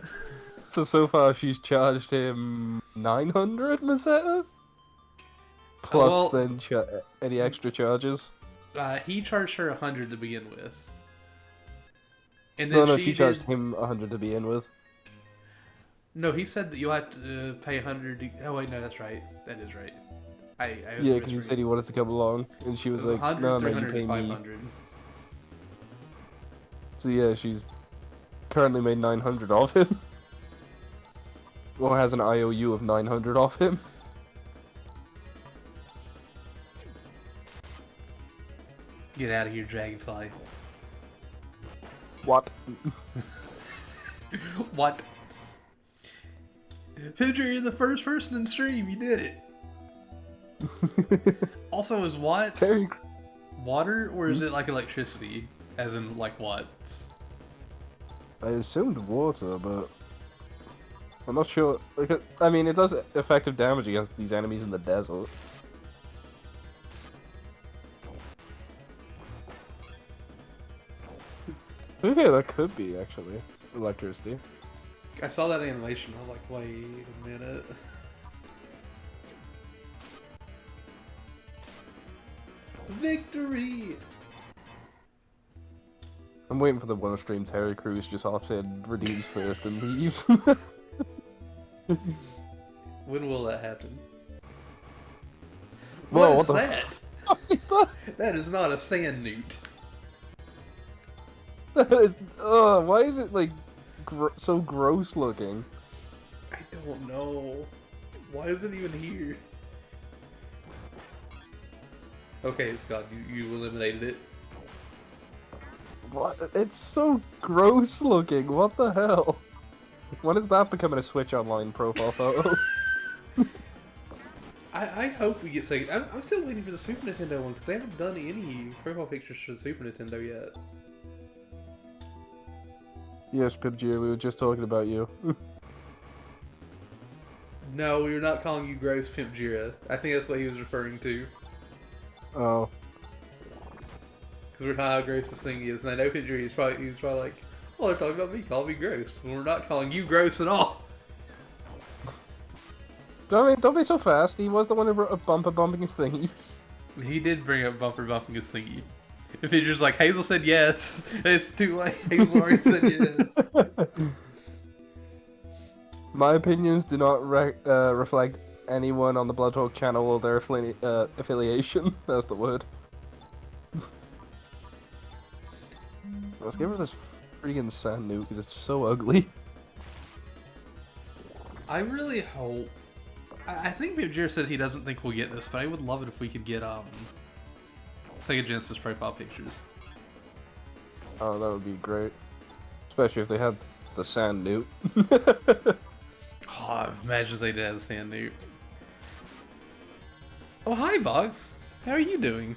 So far she's charged him 900 Meseta? Plus well- then any extra charges? He charged her 100 to begin with. And then No, she she charged did... him 100 to begin with. No, he said that you'll have to pay 100 to... Oh wait, no, that's right. That is right. I Yeah, because he said he wanted to come along, and she was like, 100, no, you 300, pay and me. 500. So yeah, she's currently made 900 off him. Or has an IOU of 900 off him. Get out of here, Dragonfly. What? What? Pedro, you're the first person in stream. You did it. Also, is what Terry, water or is it like electricity? As in, like what? I assumed water, but I'm not sure. Like, I mean, it does effective damage against these enemies in the desert. Okay, that could be actually electricity. I saw that animation. I was like, wait a minute. Victory! I'm waiting for the one stream Terry Crews just hops in, redeems first, and leaves. When will that happen? Whoa, what is what the that? fuck is that? That is not a sand newt. That is. Why is it like so gross looking? I don't know. Why is it even here? Okay, it's gone. You eliminated it. What? It's so gross looking. What the hell? When is that becoming a Switch Online profile photo? I hope we get Sega. I'm still waiting for the Super Nintendo one because they haven't done any profile pictures for the Super Nintendo yet. Yes, PibG, we were just talking about you. No, we were not calling you gross, Pimp Jira. I think that's what he was referring to. Oh. Because we're talking how gross this thing is, and I know Pimp Jira he was probably like, well, they're talking about me, call me gross. And we're not calling you gross at all. I mean, don't be so fast. He was the one who brought up bumper bumping his thingy. He did bring up bumper bumping his thingy. And Pimp Jira's like, Hazel said yes. It's too late. Hazel already said yes. My opinions do not reflect anyone on the Blood Hawk channel or their affiliation. That's the word. Let's get rid of this freaking sand nuke because it's so ugly. I really hope. I think Pimp Jira said he doesn't think we'll get this, but I would love it if we could get Sega Genesis profile pictures. Oh, that would be great. Especially if they had the sand nuke. Oh, imagine if they did have the sand nuke. Oh, hi, Boggs. How are you doing?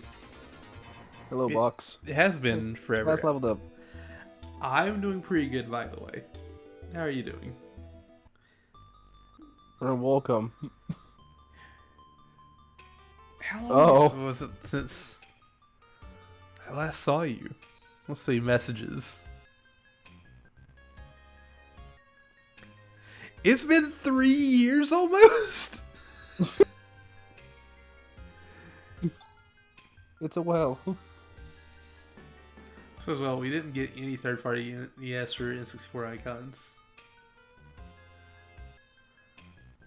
Hello, box. It has been forever. Last leveled up. I'm doing pretty good, by the way. How are you doing? Welcome. How long Oh. was it since I last saw you? Let's see, messages. It's been 3 years almost! It's a well. So as well, we didn't get any third-party NES or N64 icons.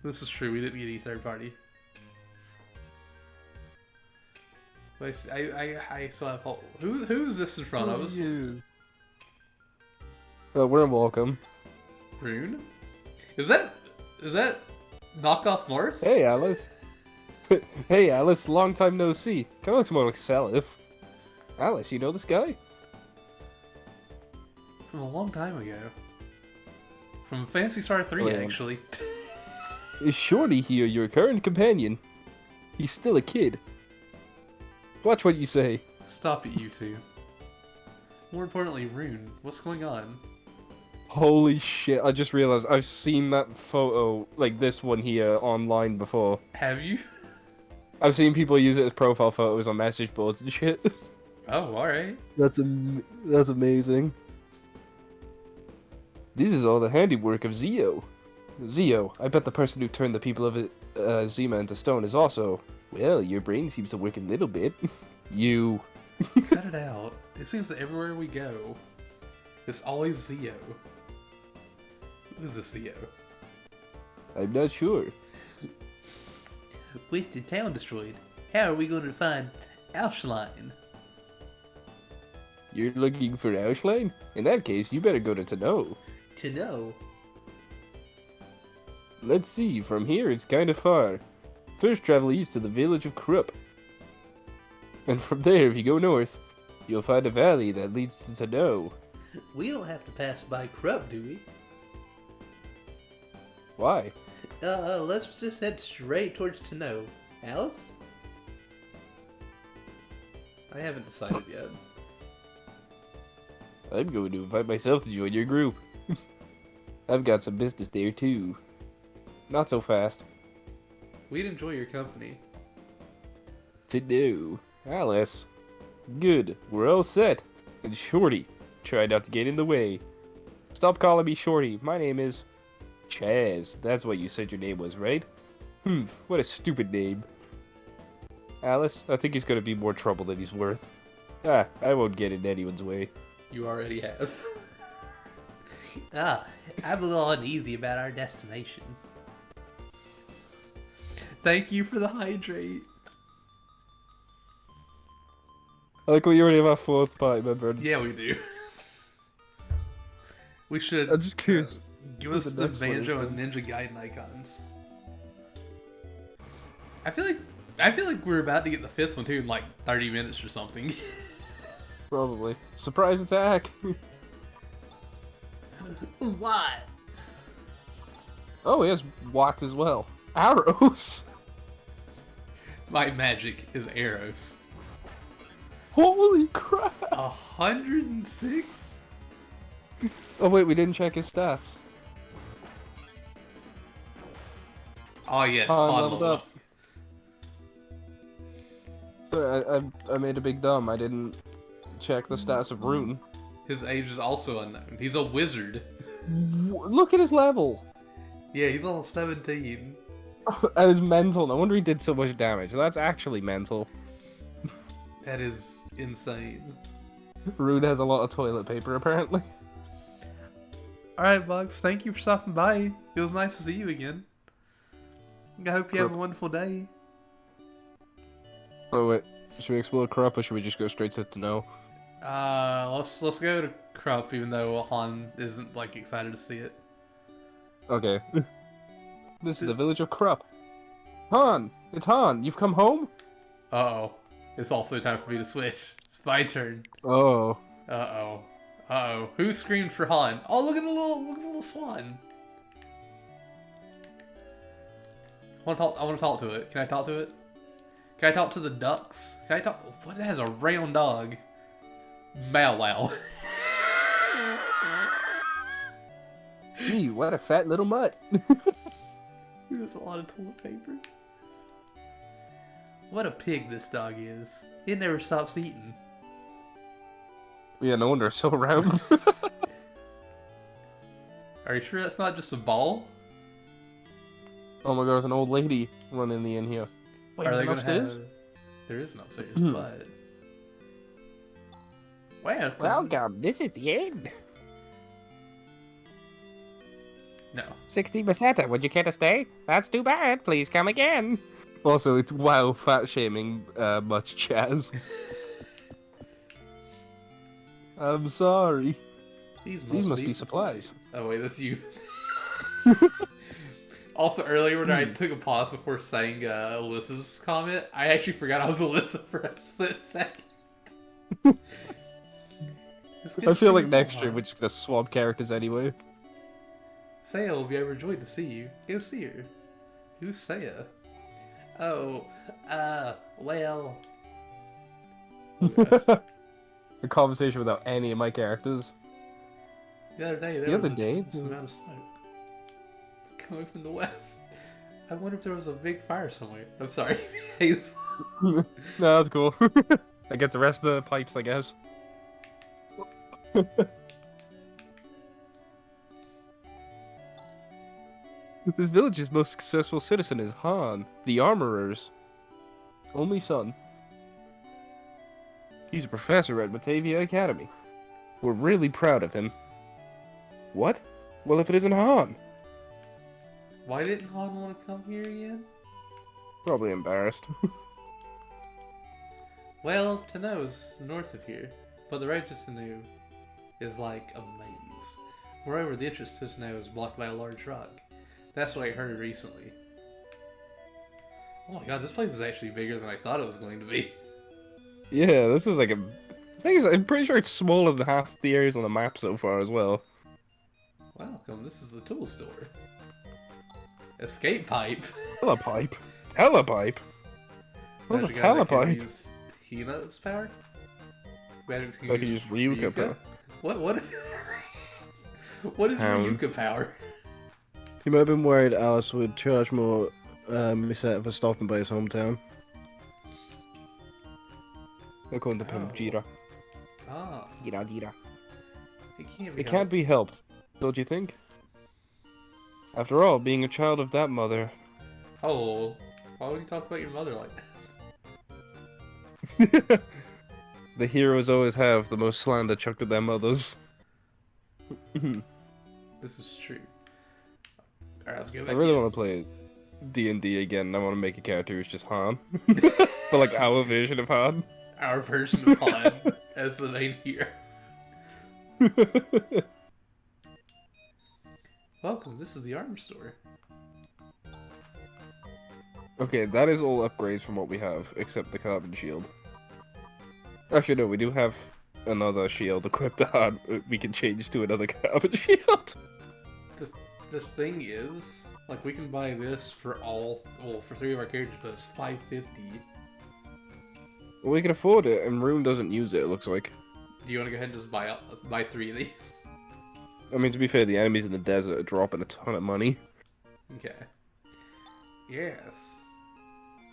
This is true, we didn't get any third-party. I still have hope. Who's this in front of us? We're welcome. Rune? Is that knockoff Marth? Hey, Alice. Hey, Alice. Long time no see. Kind of looks more like Salif. Alice, you know this guy? From a long time ago. From Phantasy Star 3, Oh, yeah. actually. Is Shorty here your current companion? He's still a kid. Watch what you say. Stop it, you two. More importantly, Rune, what's going on? Holy shit, I just realized I've seen that photo, like this one here, online before. Have you? I've seen people use it as profile photos on message boards and shit. Oh, alright. That's amazing. This is all the handiwork of Zio. Zio, I bet the person who turned the people of Zima into stone is also... Well, your brain seems to work a little bit. You... Cut it out. It seems that everywhere we go, it's always Zio. Who is this Zio? I'm not sure. With the town destroyed, how are we going to find Alshline? You're looking for Aushline? In that case, you better go to Tano. To know. Let's see, from here it's kind of far. First travel east to the village of Krupp. And from there, if you go north, you'll find a valley that leads to Tano. We don't have to pass by Krupp, do we? Why? Let's just head straight towards Tano. Alice? I haven't decided yet. I'm going to invite myself to join your group. I've got some business there too. Not so fast. We'd enjoy your company. To do. Alice. Good, we're all set. And Shorty, try not to get in the way. Stop calling me Shorty. My name is Chaz. That's what you said your name was, right? What a stupid name. Alice, I think he's gonna be more trouble than he's worth. I won't get in anyone's way. You already have. I'm a little uneasy about our destination. Thank you for the hydrate. I like we already have our fourth party member. Yeah, we do. We should I'm just curious. give what us the the next one is Banjo then. and Ninja Gaiden icons. I feel like I feel like we're about to get the 5th one too in like 30 minutes or something. Probably. Surprise attack! What? Oh, he has Watt as well. Arrows! My magic is arrows. Holy crap! 106? Oh wait, we didn't check his stats. Oh yes, Han Han leveled leveled up. Sorry, I made a big dumb. I didn't check the stats of Rune. His age is also unknown. He's a wizard. Look at his level! Yeah, he's level 17. And it's mental. No wonder he did so much damage. That's actually mental. That is insane. Rune has a lot of toilet paper, apparently. Alright, Bugs, thank you for stopping by. It was nice to see you again. I hope you have a wonderful day. Oh wait, should we explore Krupp or should we just go straight to no? Let's go to Krupp, even though Han isn't like excited to see it. Okay. This is the village of Krupp. Han! It's Han! You've come home? Uh-oh. It's also time for me to switch. It's my turn. Oh. Uh-oh. Uh-oh. Who screamed for Han? Oh, look at the little swan. I want to talk to it. Can I talk to it? Can I talk to the ducks? Can I talk? What? It has a round dog. Bow wow. Gee, what a fat little mutt. There's a lot of toilet paper. What a pig this dog is. It never stops eating. Yeah, no wonder it's so round. Are you sure that's not just a ball? Oh my god, there's an old lady running in here. Wait, Are is they it gonna upstairs? have... There is no upstairs, but... Wow. Welcome. This is the end. No. 60%. Would you care to stay? That's too bad. Please come again. Also, it's wow, fat shaming much Chaz. I'm sorry. These must be supplies. Oh wait, that's you. Also, earlier when I took a pause before saying Alyssa's comment, I actually forgot I was Alyssa for a split second. I feel like next year we're just gonna swap characters anyway. Saya will be overjoyed to see you. Go see her. Who's Saya? Oh, well. A conversation without any of my characters. The other day, The other was day? just amount of smoke coming from the west. I wonder if there was a big fire somewhere. I'm sorry. No, that's cool. That gets the rest of the pipes, I guess. This village's most successful citizen is Han, the Armorer's only son. He's a professor at Batavia Academy. We're really proud of him. What? Well, if it isn't Han? Why didn't Han want to come here again? Probably embarrassed. Well, Tano is north of here, but the road to Tanu is like a maze. Moreover, the entrance to Tano is blocked by a large rock. That's what I heard recently. Oh my god, this place is actually bigger than I thought it was going to be. Yeah, this is like a... I'm pretty sure it's smaller than half the areas on the map so far as well. Welcome, this is the tool store. Escape pipe. Telepipe? Telepipe? What's a Magic item that can telepipe? use Hina's power? Magic I can use Ryuka power. What? What is Town. Ryuka power? He might have been worried Alice would charge more Miseta for stopping by his hometown. According to Pimp Oh. Jira. Ah, Dira, dira. it can't be. It can't be helped, don't you think? After all, being a child of that mother... Oh, why would you talk about your mother like that? The heroes always have the most slander chucked at their mothers. This is true. Alright, let's go I back really in. want to play D&D again, and I want to make a character who's just Han. But like our version of Han. Our version of Han as the main hero. Welcome, this is the armor store. Okay, that is all upgrades from what we have, except the carbon shield. Actually, no, we do have another shield equipped on. We can change to another carbon shield. The thing is, like, we can buy this for for 3 of our characters, but it's $550. We can afford it, and Rune doesn't use it, it looks like. Do you want to go ahead and just buy 3 of these? I mean, to be fair, the enemies in the desert are dropping a ton of money. Okay. Yes.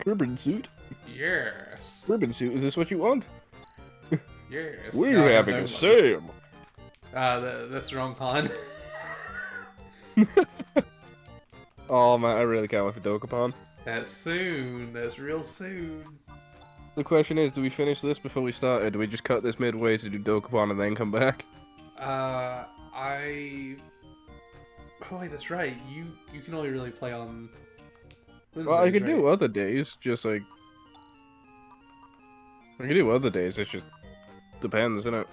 Ribbon suit? Yes. Ribbon suit, is this what you want? Yes. We're No, having no, a no. sale! That's the wrong con. Oh man, I really can't wait for Dokapon. That's soon. That's real soon. The question is, do we finish this before we start, or do we just cut this midway to do Dokapon and then come back? Oh wait, that's right. You can only really play on Wednesdays, Well, I could do right? other days, just like... I can do other days, it just depends, innit?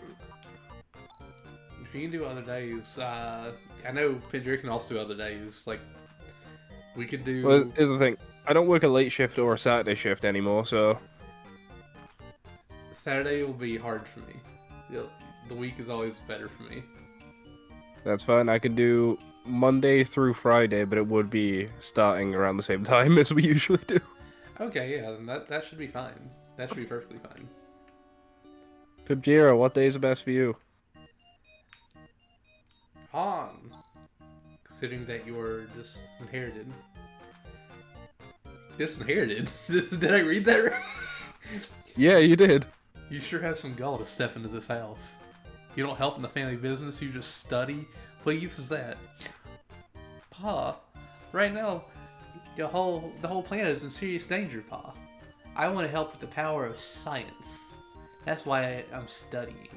If you can do other days, I know Pendrick can also do other days. Like, we could do... Well, here's the thing. I don't work a late shift or a Saturday shift anymore, so... Saturday will be hard for me. The week is always better for me. That's fine. I could do Monday through Friday, but it would be starting around the same time as we usually do. Okay, yeah, then that should be fine. That should be perfectly fine. Pibjiro, what days are best for you? Han! Considering that you were disinherited. Disinherited? Did I read that right? Yeah, you did. You sure have some gall to step into this house. You don't help in the family business, you just study? What use is that? Pa, right now, the whole planet is in serious danger, Pa. I want to help with the power of science. That's why I'm studying.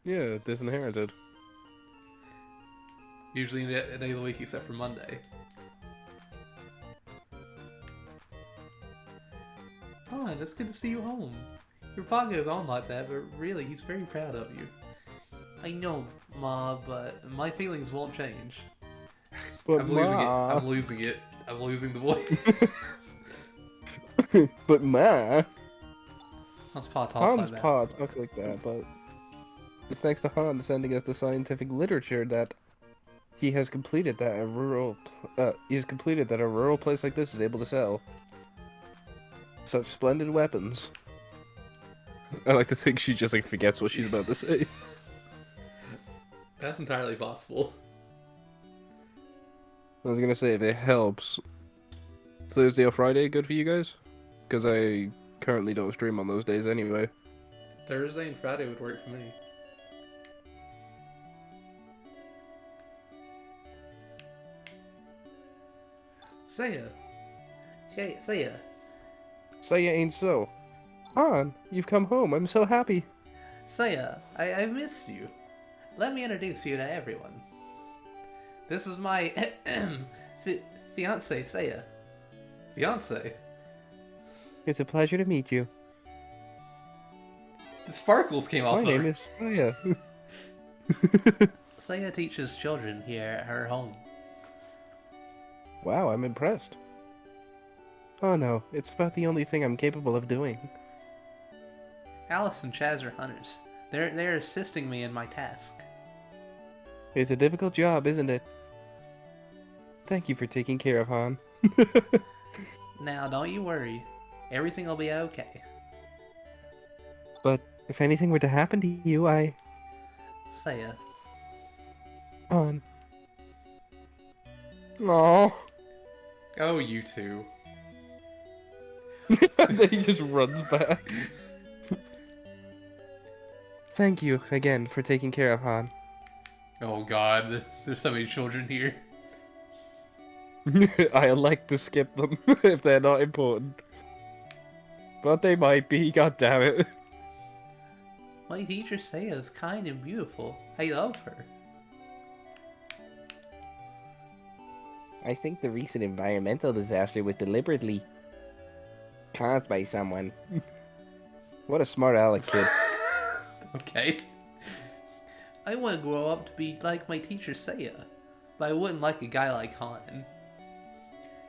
Yeah, disinherited. Usually a day of the week except for Monday. Oh, it's good to see you home. Your pa goes on like that, but really, he's very proud of you. I know, Ma, but my feelings won't change. But I'm losing it. Ma... I'm losing it. I'm losing the voice. But Ma... Hans Pa talks Han's like that. Pa talks like that, but... It's thanks to Han sending us the scientific literature that he has completed that a rural... he's completed that a rural place like this is able to sell such splendid weapons. I like to think she just, like, forgets what she's about to say. That's entirely possible. I was gonna say, if it helps, Thursday or Friday good for you guys? Because I currently don't stream on those days anyway. Thursday and Friday would work for me. Seiya! Hey, Seiya! Say it ain't so. Han, you've come home. I'm so happy. Seiya, I've missed you. Let me introduce you to everyone. This is my fiance, Seiya. Fiance? It's a pleasure to meet you. The sparkles came off My of name her. is Saya. Seiya teaches children here at her home. Wow, I'm impressed. Oh no, it's about the only thing I'm capable of doing. Alice and Chaz are hunters. They're assisting me in my task. It's a difficult job, isn't it? Thank you for taking care of Han. Now, don't you worry. Everything will be okay. But if anything were to happen to you, Seiya. Han. Aww. Oh, you two. And then he just runs back. Thank you again for taking care of Han. Oh god, there's so many children here. I like to skip them if they're not important. But they might be, god damn it. My teacher Seiya is kind and beautiful. I love her. I think the recent environmental disaster was deliberately caused by someone. What a smart aleck kid. Okay. I want to grow up to be like my teacher Seiya. but I wouldn't like a guy like Han.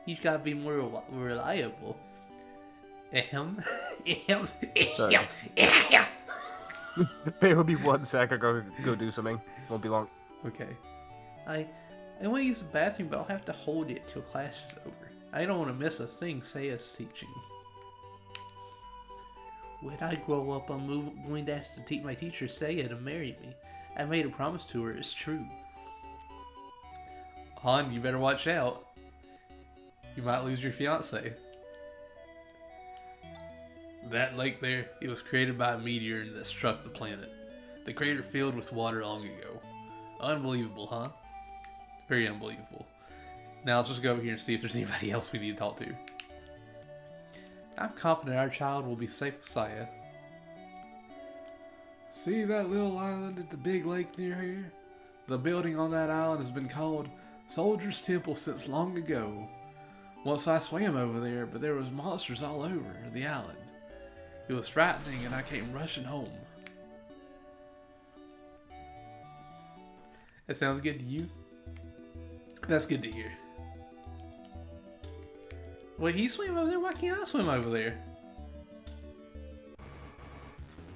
He's gotta be more reliable. Ahem. Ahem. Sorry. Ahem. Ahem. Bear with me 1 sec. I go do something. Won't be long. Okay. I want to use the bathroom, but I'll have to hold it till class is over. I don't want to miss a thing Saya's teaching. When I grow up, I'm going to ask my teacher Saya to marry me. I made a promise to her. It's true. Han, you better watch out. You might lose your fiance. That lake there, it was created by a meteor that struck the planet. The crater filled with water long ago. Unbelievable, huh? Very unbelievable. Now let's just go over here and see if there's anybody else we need to talk to. I'm confident our child will be safe with Saya. See that little island at the big lake near here? The building on that island has been called Soldier's Temple since long ago. Once I swam over there, but there was monsters all over the island. It was frightening and I came rushing home. That sounds good to you? That's good to hear. Wait, he swam over there? Why can't I swim over there?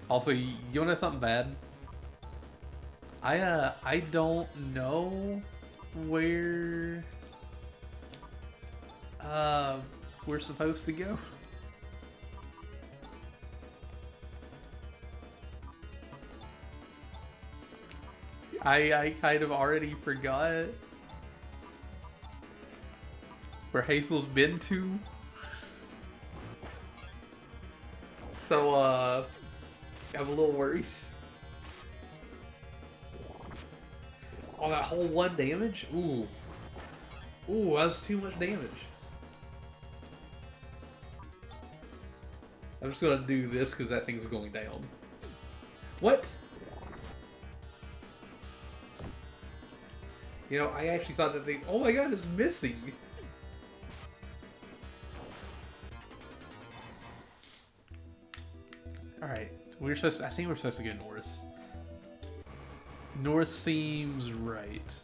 Also, you wanna know something bad? I don't know where we're supposed to go. I kind of already forgot where Hazel's been to. So, I'm a little worried. Oh, that whole 1 damage? Ooh. Ooh, that was too much damage. I'm just gonna do this because that thing's going down. What? You know, I actually thought that thing. Oh my god, it's missing! Alright, I think we're supposed to go north. North seems right.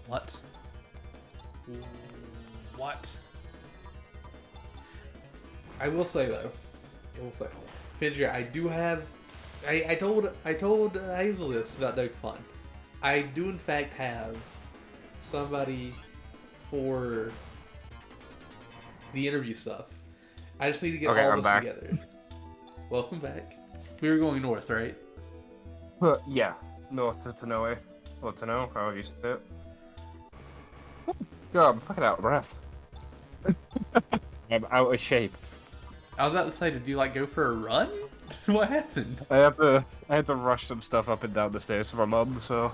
What? What? I will say though, Fidget, I do have. I told Hazel this about Dokapon. I do in fact have somebody for the interview stuff. I just need to get all of us together. Welcome back. We were going north, right? Yeah, north to Tanoe. Or Tano, however you say it. God, I'm fucking out of breath. I'm out of shape. I was about to say, did you like go for a run? What happened? I had to rush some stuff up and down the stairs for my mum, so.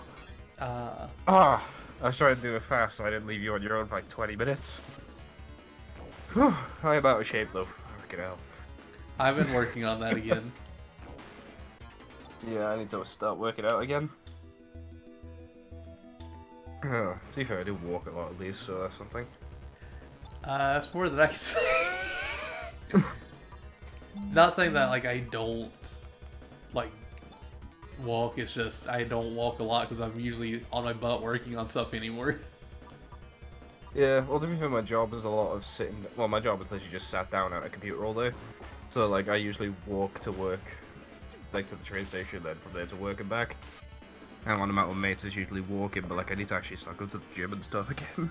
I was trying to do it fast, so I didn't leave you on your own for like 20 minutes. Whew, I'm out of shape though. Fucking hell. I've been working on that again. Yeah, I need to start working out again. To be fair, I do walk a lot at least, so that's something. That's more than I can say. Not saying that like I don't like walk. It's just I don't walk a lot because I'm usually on my butt working on stuff anymore. Yeah, well, to be fair, my job is a lot of sitting. Well, my job is literally just sat down at a computer all day. So like, I usually walk to work, like to the train station, then from there to work and back. And when I'm out with mates, it's usually walking. But like, I need to actually start going to the gym and stuff again.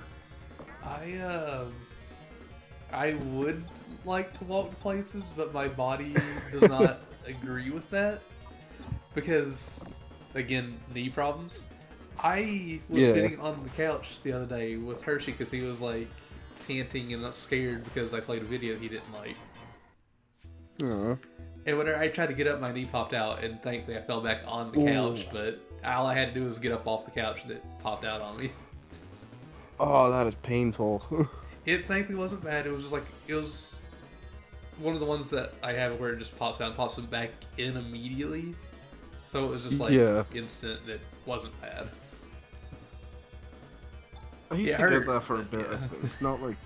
I would like to walk places, but my body does not agree with that because, again, knee problems. I was sitting on the couch the other day with Hershey because he was like panting and scared because I played a video he didn't like. Aww. And whenever I tried to get up, my knee popped out, and thankfully I fell back on the couch. But all I had to do was get up off the couch, and it popped out on me. Oh, that is painful. It thankfully wasn't bad. It was just like, it was one of the ones that I have where it just pops out and pops them back in immediately. So it was just like instant that wasn't bad. I used to get that for a bit. Yeah. Not like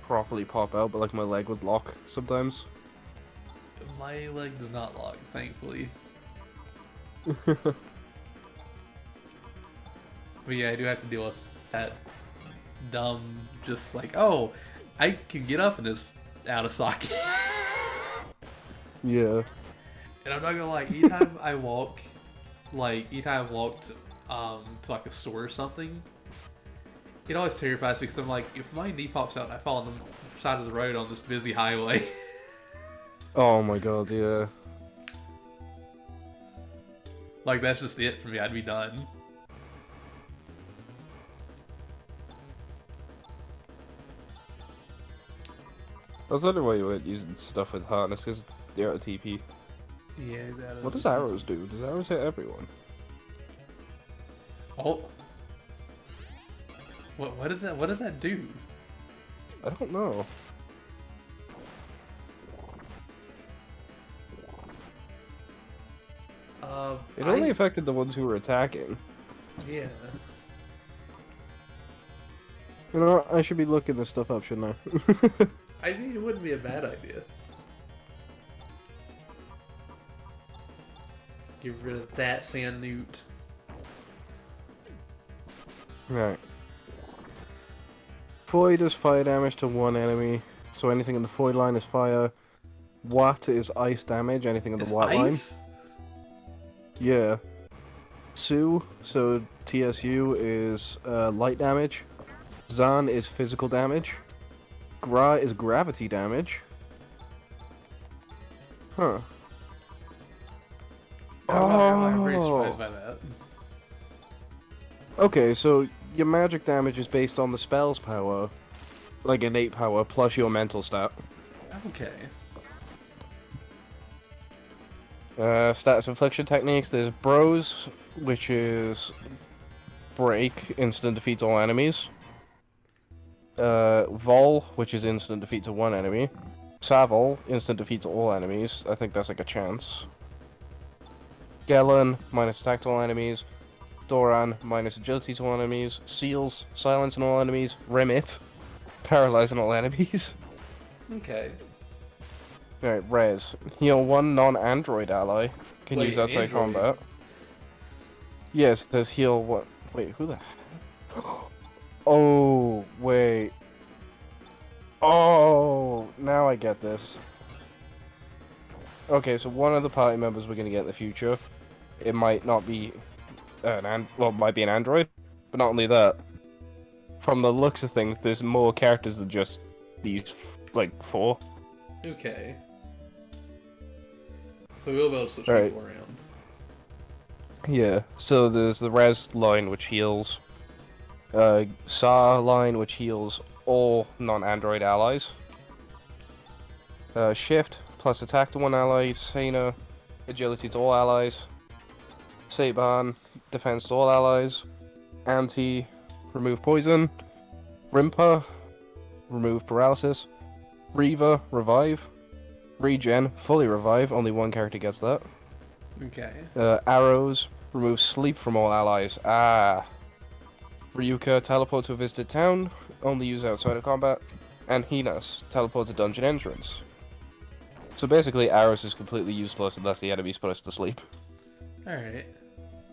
properly pop out, but like my leg would lock sometimes. My leg does not lock, thankfully. But yeah, I do have to deal with that dumb, just like, oh, I can get up in this out of socket. Yeah. And I'm not gonna lie, anytime I walk, anytime I've walked to like a store or something, it always terrifies me because I'm like, if my knee pops out and I fall on the side of the road on this busy highway. Oh my god, yeah. Like, that's just it for me. I'd be done. I was wondering why you weren't using stuff with harnesses. They're out of TP. Yeah, What does arrows do? Does arrows hit everyone? Oh. What did that do? I don't know. It only affected the ones who were attacking. Yeah. You know what? I should be looking this stuff up, shouldn't I? I mean, it wouldn't be a bad idea. Get rid of that sand newt. Right. Foy does fire damage to one enemy, so anything in the Foy line is fire. Watt is ice damage, anything in the It's Watt line. ice? Yeah. Su, so TSU is light damage. Zan is physical damage. Gra is gravity damage. Huh. I'm very surprised by that. Okay, so your magic damage is based on the spell's power, like innate power, plus your mental stat. Okay. Status infliction techniques, there's Bros, which is break, instant defeat to all enemies. Vol, which is instant defeat to one enemy. Savol, instant defeat to all enemies. I think that's like a chance. Gelen, minus attack to all enemies. Doran, minus agility to all enemies. Seals, silence on all enemies. Remit, paralyze on all enemies. Okay. Alright, Rez. Heal one non-android ally. Can Wait, use outside androids? combat. Yes, there's heal what? Wait, who the? Oh, wait. Oh, now I get this. Okay, so one of the party members we're gonna get in the future, it might not be well, it might be an android, but not only that. From the looks of things, there's more characters than just these, like, 4. Okay. So we'll be able to switch Right. people around. Yeah, so there's the Res line, which heals. Sa line, which heals all non-android allies. Shift, plus attack to one ally. Sena, agility to all allies. Saban, defense to all allies. Anti, remove poison. Rimpa, remove paralysis. Reva, revive. Regen, fully revive. Only one character gets that. Okay. Arrows, remove sleep from all allies. Ah. Ryuka, teleport to a visited town, only use outside of combat. And Hinas, teleport to dungeon entrance. So basically, Arrows is completely useless unless the enemy's put us to sleep. Alright.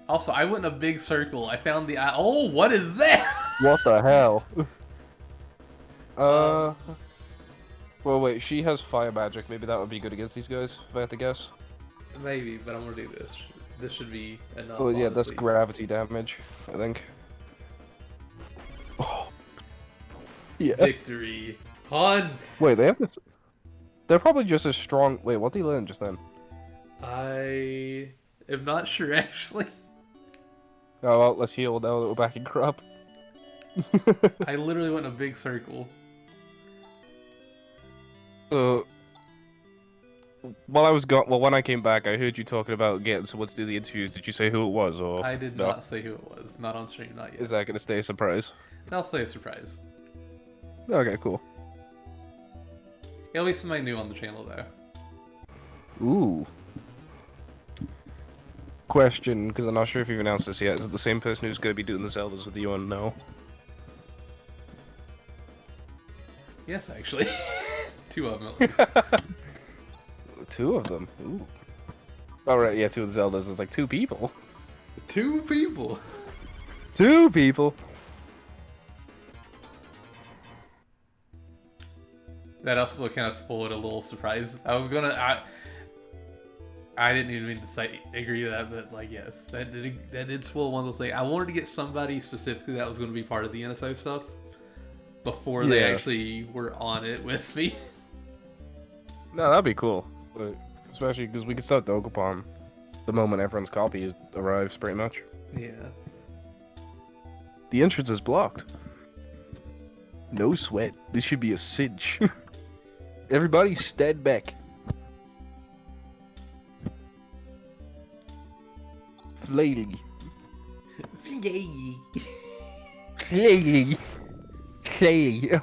Also, I went in a big circle. I found the... Oh, what is that? What the hell? Well, wait, she has fire magic. Maybe that would be good against these guys, if I had to guess. Maybe, but I'm gonna do this. This should be enough, Oh, yeah, that's honestly. gravity damage, I think. Oh. Yeah. Victory. Han! Wait, they have this. They're probably just as strong. Wait, what did he learn just then? I am not sure, actually. Oh, well, let's heal now that we're back in crop. I literally went in a big circle. When I came back, I heard you talking about getting someone to do the interviews. Did you say who it was, or I did no? not say who it was. Not on stream, not yet. Is that gonna stay a surprise? I'll say a surprise. Okay, cool. It'll be somebody new on the channel, though. Ooh. Question, because I'm not sure if you've announced this yet. Is it the same person who's gonna be doing the Zeldas with you and no? Yes, actually. 2 of them, at least. 2 of them. Ooh. Oh right, yeah, 2 of the Zeldas. It's like 2 people. 2 people. 2 people. That also kind of spoiled a little surprise. I didn't even mean to say agree to that, but like yes, that did spoil one little thing. I wanted to get somebody specifically that was going to be part of the NSO stuff before they Yeah. actually were on it with me. No, that'd be cool. But especially because we can start Dokapon the moment everyone's copy arrives, pretty much. Yeah. The entrance is blocked. No sweat. This should be a cinch. Everybody stand back. Flaily. Yay. Clearly. Clearly.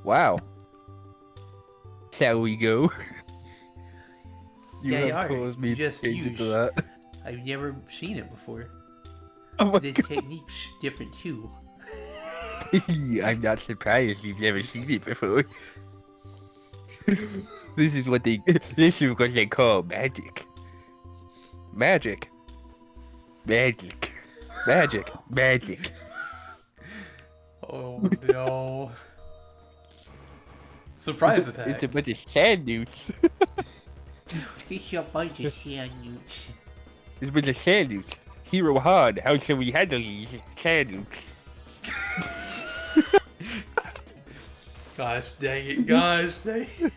Wow. Shall we go? You Yeah, you have are. caused me You to just change it to use- that. I've never seen it before. Oh my The god. technique's different too. I'm not surprised you've never seen it before. This is what they call magic. Magic. Magic. Magic. Magic. Oh no. Surprise attack. It's a bunch of sand newts. It's a bunch of sand newts. It's a bunch of sand newts. Hero Han, how shall we handle these sand newts? Gosh dang it, gosh dang it.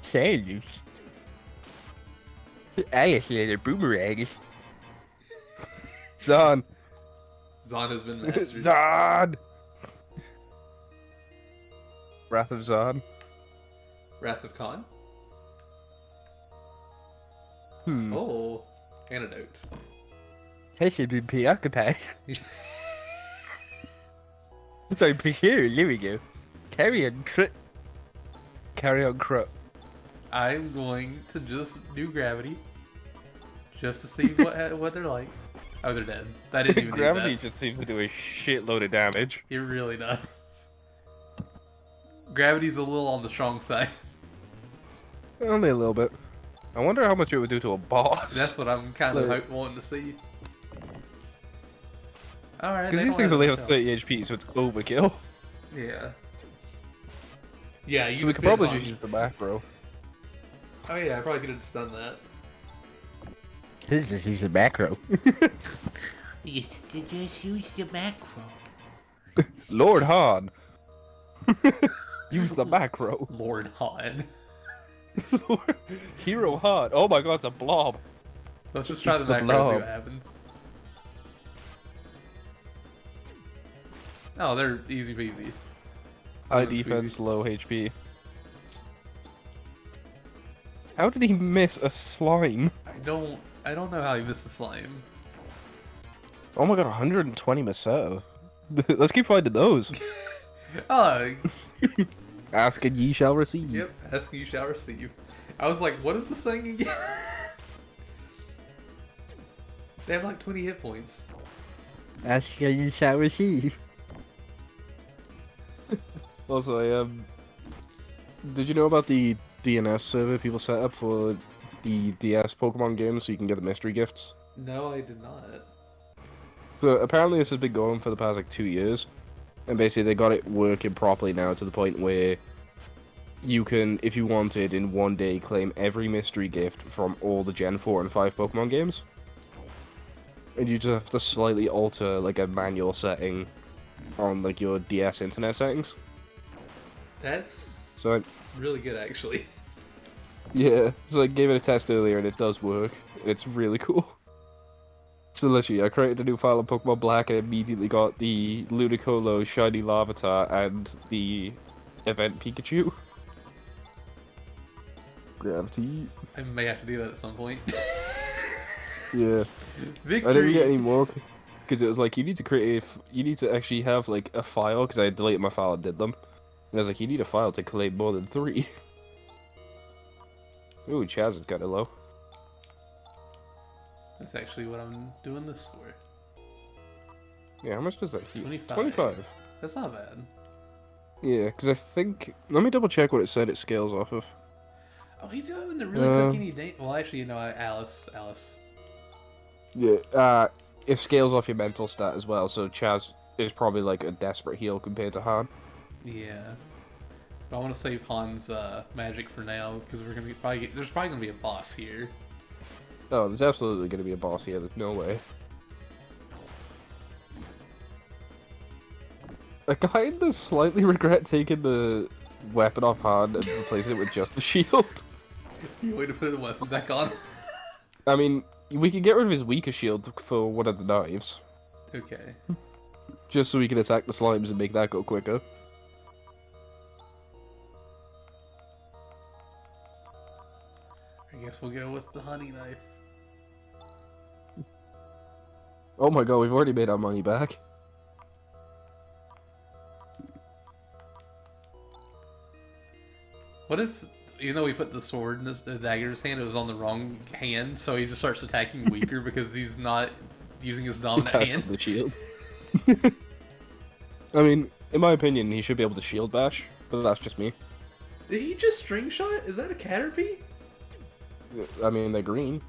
Sand newts. Alice and her boomerangs. Zahn. Zahn has been mastered. Zahn. Wrath of Zahn. Wrath of Khan. Hmm. Oh, antidote. I should be preoccupied. Sorry, here, there we go. Carry on, Carry on, Crut. I'm going to just do gravity, just to see what they're like. Oh, they're dead. I didn't even Gravity need that. just seems to do a shitload of damage. It really does. Gravity's a little on the strong side. Only a little bit. I wonder how much it would do to a boss. That's what I'm kind of Look. wanting to see. All right. Because they these don't things only have much 30 HP, so it's overkill. health. Yeah. Yeah, you So we could fit probably on- just use the macro. Oh yeah, I probably could have just done that. This is just a macro. You just use the macro. Lord Han. Use the macro. Lord Han. Hero Han. Oh my god, it's a blob. Let's just try It's the the macro, see blob. what happens. Oh, they're easy peasy. High That's defense, low HP. How did he miss a slime? I don't know how he missed the slime. Oh my god, 120 Masato. Let's keep finding those. Oh, Ask and ye shall receive. yep. Ask and you shall receive. I was like, what is the thing again? They have like 20 hit points. Ask and you shall receive. Also, did you know about the DNS server people set up for the DS Pokemon games so you can get the mystery gifts? No, I did not. So apparently this has been going for the past like 2 years, and basically they got it working properly now to the point where you can, if you wanted, in one day claim every mystery gift from all the Gen 4 and 5 Pokemon games. And you just have to slightly alter like a manual setting on like your DS internet settings. That's So really good, actually. yeah, so I gave it a test earlier and it does work. It's really cool. So literally, I created a new file on Pokemon Black and immediately got the Ludicolo Shiny Larvitar and the Event Pikachu. Gravity. I may have to do that at some point. Yeah. Victory. I didn't get any more because it was like you need to create you need to actually have like a file because I deleted my file and did them. And I was like, you need a file to collate more than 3. Ooh, Chaz is kinda low. That's actually what I'm doing this for. Yeah, how much does that heal? 25. 25. That's not bad. Yeah, because I think... Let me double check what it said it scales off of. Oh, he's the one that really took any date. Well, actually, you know, Alice. Yeah, it scales off your mental stat as well, so Chaz is probably like a desperate heal compared to Han. Yeah. But I want to save Han's magic for now because we're gonna be there's probably gonna be a boss here. Oh, there's absolutely going to be a boss here, there's no way. I kinda slightly regret taking the weapon off Han and replacing it with just a shield. You way to put the weapon back on. I mean, we could get rid of his weaker shield for one of the knives. Okay. Just so we can attack the slimes and make that go quicker. I guess we'll go with the honey knife. Oh my god, we've already made our money back. What if, even though we put the sword in the dagger in his hand, it was on the wrong hand, so he just starts attacking weaker because he's not using his dominant Attack hand? with the shield. I mean, in my opinion, he should be able to shield bash, but that's just me. Did he just string shot? Is that a Caterpie? I mean, they're green.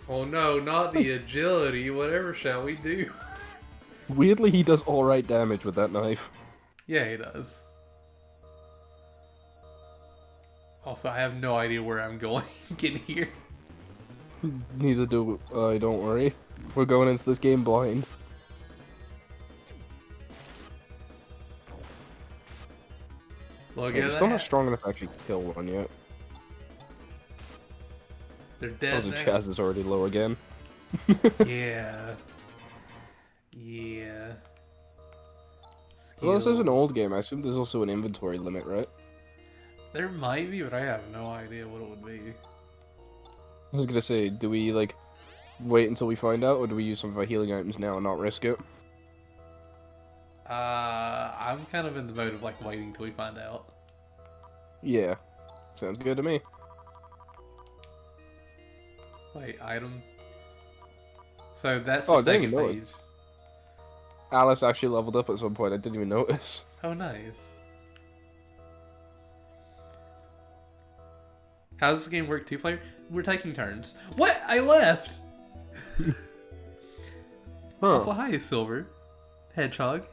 Oh no, not the agility. Whatever shall we do? Weirdly, he does alright damage with that knife. Yeah, he does. Also, I have no idea where I'm going in here. Neither do I, don't worry. We're going into this game blind. Look Yeah, at we're still not that. strong enough to actually kill one yet. They're dead Also, now. Chaz is already low again. Yeah. Yeah. Well, this is an Skill. old game. I assume there's also an inventory limit, right? There might be, but I have no idea what it would be. I was gonna say, do we, like, wait until we find out, or do we use some of our healing items now and not risk it? I'm kind of in the mode of like waiting till we find out. Yeah. Sounds good to me. Wait, item. So that's Oh, the I didn't second know it. page. Alice actually leveled up at some point. I didn't even notice. Oh, nice. How does this game work? 2-player? We're taking turns. What? I left. Huh. Also, hi, Silver. Hedgehog.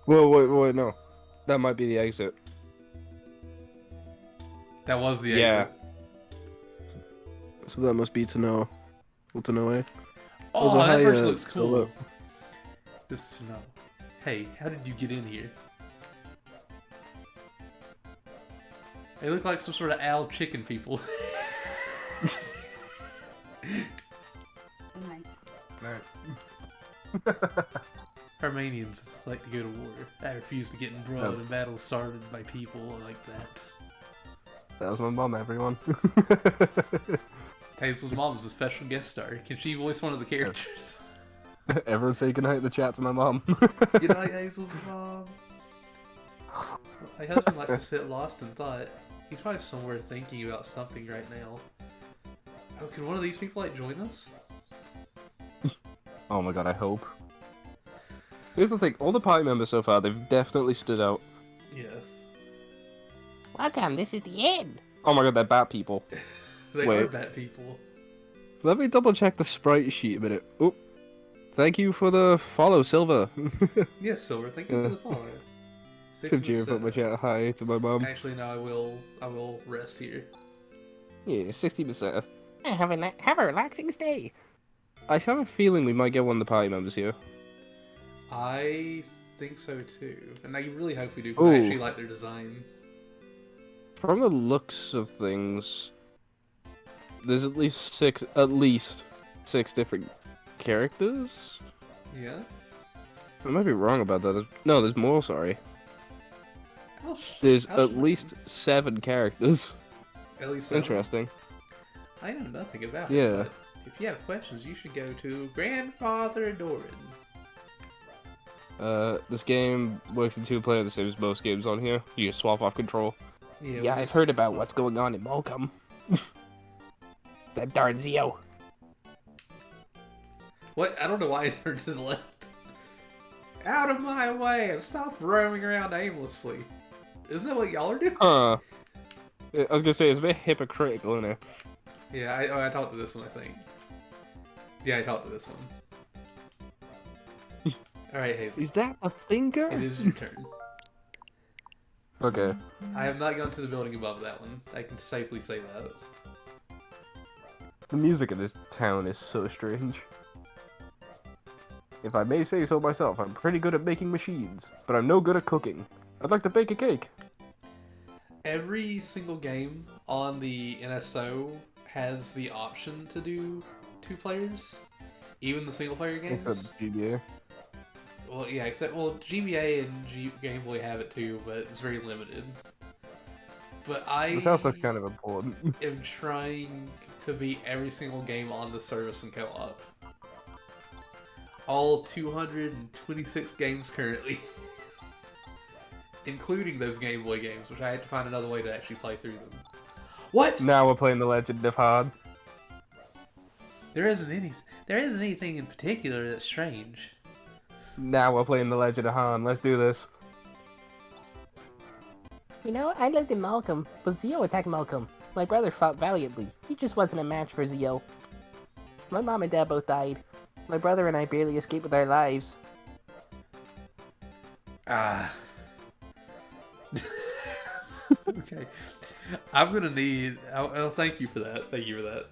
Whoa, wait, no. That might be the exit. That was the Yeah. exit. So that must be to know. Well, to know, eh? Oh, Also, that hi, first looks cool. Silver. This is no. Hey, how did you get in here? They look like some sort of owl chicken people. Armenians like to go to war. I refuse to get embroiled in battles started by people like that. That was my mom, everyone. Hazel's mom is a special guest star. Can she voice one of the characters? Everyone say goodnight in the chat to my mom. Good night, Hazel's mom. My husband likes to sit lost in thought. He's probably somewhere thinking about something right now. Oh, can one of these people like join us? Oh my god, I hope. Here's the thing, all the party members so far, they've definitely stood out. Yes. Welcome, this is the end. Oh my god, they're bat people. They are Wait. bat people. Let me double check the sprite sheet a minute. Oh, thank you for the follow, Silver. Yes, Silver, thank you for the follow. 50 put my chat hi to my mom. Actually, no, I will rest here. Yeah, 60%. Have a relaxing stay. I have a feeling we might get one of the party members here. I think so too. And I really hope we do, because I Ooh. actually like their design. From the looks of things, there's at least six different characters. Yeah? I might be wrong about that. No, there's more. Sorry, Ouch. there's Ouch. at least 7 characters. At least seven. Interesting. I know nothing about Yeah. it, but if you have questions, you should go to Grandfather Doran. This game works in 2-player, the same as most games on here. You just swap off control. Yeah, I've heard about what's going on in Malcolm. That darn Zio. What? I don't know why I turned to the left. Out of my way and stop roaming around aimlessly. Isn't that what y'all are doing? Huh. I was gonna say, it's a bit hypocritical, isn't it? Yeah, I talked to this one, I think. Yeah, I talked to this one. Alright, Hazel. Is that a finger? It is your turn. Okay. I have not gone to the building above that one. I can safely say that. The music in this town is so strange. If I may say so myself, I'm pretty good at making machines, but I'm no good at cooking. I'd like to bake a cake. Every single game on the NSO has the option to do 2 players. Even the single player games. Except GBA. Well, yeah, well, GBA and Game Boy have it too, but it's very limited. But I This house looks kind of important. am trying to beat every single game on the service and co-op. All 226 games currently. Including those Game Boy games, which I had to find another way to actually play through them. What? Now we're playing The Legend of Han. There isn't anything in particular that's strange. Now we're playing The Legend of Han. Let's do this. You know, I lived in Malcolm, but Zio attacked Malcolm. My brother fought valiantly. He just wasn't a match for Zio. My mom and dad both died. My brother and I barely escaped with our lives. Ah. Okay. I'm gonna need. I'll thank you for that. Thank you for that.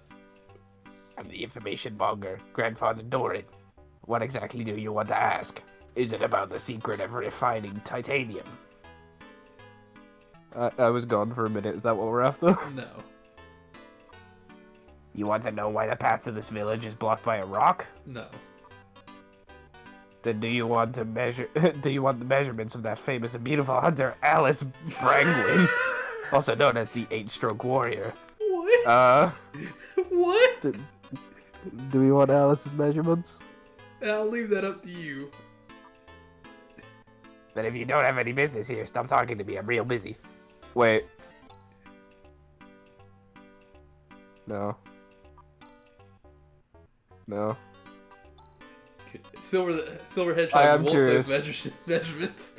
I'm the information monger, Grandfather Doran. What exactly do you want to ask? Is it about the secret of refining titanium? I was gone for a minute. Is that what we're after? No. You want to know why the path to this village is blocked by a rock? No. Then do you want to measure? Do you want the measurements of that famous and beautiful hunter, Alice Brangwyn, also known as the 8-Stroke Warrior? What? What? Do we want Alice's measurements? I'll leave that up to you. But if you don't have any business here, stop talking to me. I'm real busy. Wait. No. No. Silver I Hedgehog am wants curious. those measurements.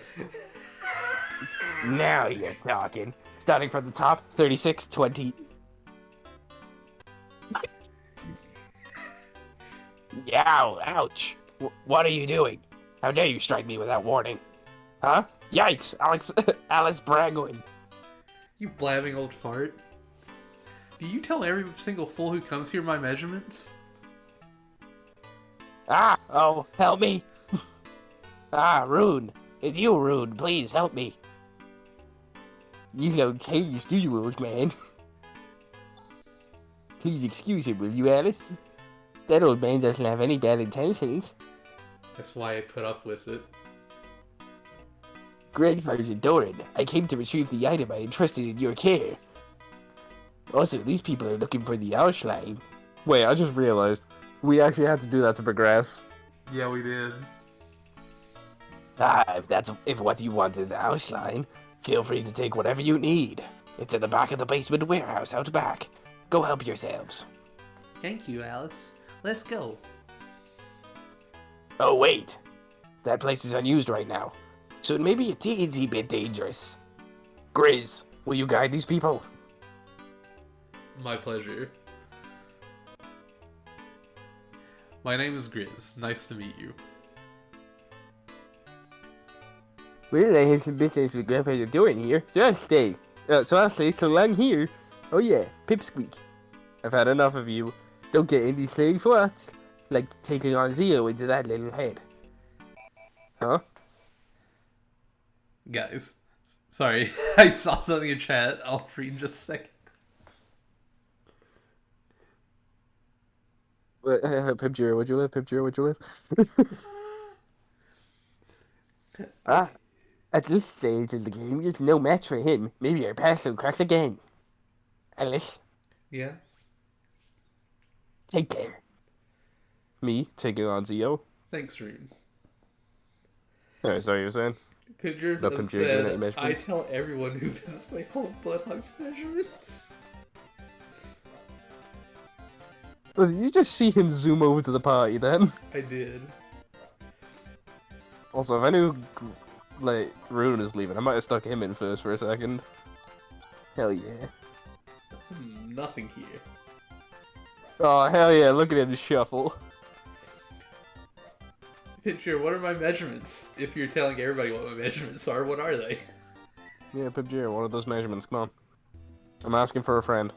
Now you're talking. Starting from the top, 36, 20. Yow, ouch. What are you doing? How dare you strike me without warning? Huh? Yikes, Alice Brangwyn. You blabbing old fart. Do you tell every single fool who comes here my measurements? Ah, oh, help me. Ah, Rune. It's you, Rune. Please, help me. You don't change, do you, old man? Please excuse him, will you, Alice? That old man doesn't have any bad intentions. That's why I put up with it. Grandfather Doran, I came to retrieve the item I entrusted in your care. Also, these people are looking for the Ausschline. Wait, I just realized. We actually had to do that to progress. Yeah, we did. Ah, if what you want is Ausschline, feel free to take whatever you need. It's in the back of the basement warehouse out back. Go help yourselves. Thank you, Alice. Let's go. Oh, wait. That place is unused right now, so it may be a teensy bit dangerous. Grizz, will you guide these people? My pleasure. My name is Grizz. Nice to meet you. Well, I have some business with Grandfather Doran here, so I'll stay. So I'll stay so long here. Oh yeah, Pipsqueak. I've had enough of you. Don't get any silly thoughts, like taking on Zio into that little head. Huh? Guys. Sorry, I saw something in chat. I'll read in just a second. Pipjira, would you live? Pipjira, would you live? At this stage of the game, there's no match for him. Maybe our paths will cross again. Alice, Yeah? take care. Me taking on Zio. Thanks, Rune. Alright, so you were saying? Pictures The of Pimp Jig and said, measurements? I tell everyone who visits my home Bloodhog's measurements. Listen, you just see him zoom over to the party then. I did. Also, if I knew, like, Rune is leaving, I might have stuck him in first for a second. Hell yeah. Nothing here. Oh, hell yeah, look at him shuffle. Picture, what are my measurements? If you're telling everybody what my measurements are, what are they? Yeah, Pipjir, what are those measurements? Come on. I'm asking for a friend.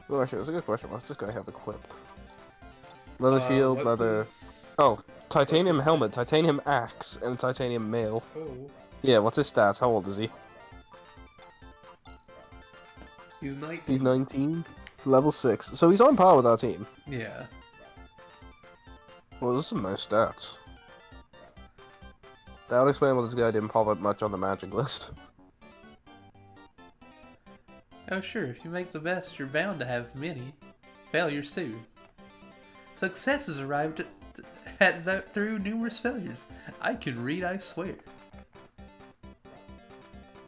Oh, actually, that's a good question. What's this guy have equipped? Leather shield, What's leather... his- Oh, titanium his helmet, stats? titanium axe, and a titanium mail. Oh, Yeah, what's his stats? How old is he? he's 19. He's 19. Level 6. So he's on par with our team. Yeah. Well, those are some nice stats. That would explain why this guy didn't pop up much on the magic list. Oh, sure, if you make the best, you're bound to have many failures too. Successes arrived through numerous failures. I can read, I swear.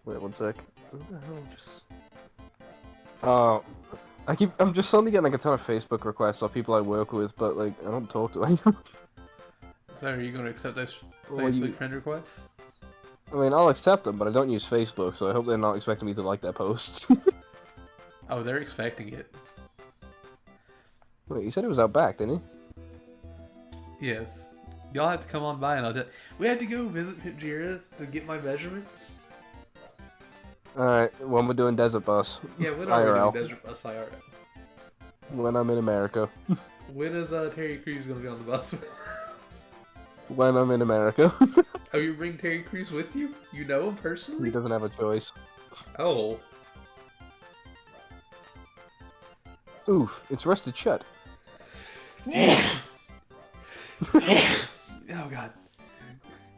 Wait, one sec. Who the hell just... Oh, I'm just suddenly getting like a ton of Facebook requests of people I work with, but like, I don't talk to anyone. So are you going to accept those Well, Facebook you- friend requests? I mean, I'll accept them, but I don't use Facebook, so I hope they're not expecting me to like their posts. Oh, they're expecting it. Wait, he said he was out back, didn't Yes. Y'all have to come on by and I'll tell. We have to go visit Pipjira to get my measurements. he? Alright, when we're doing Desert Bus. Yeah, when are we IRL. doing Desert Bus IRL? When I'm in America. When is Terry Crews going to be on the bus with us? When I'm in America. Oh, you bring Terry Crews with you? You know him He personally? doesn't have a choice. Oh. Oof, it's rusted shut. Oh god.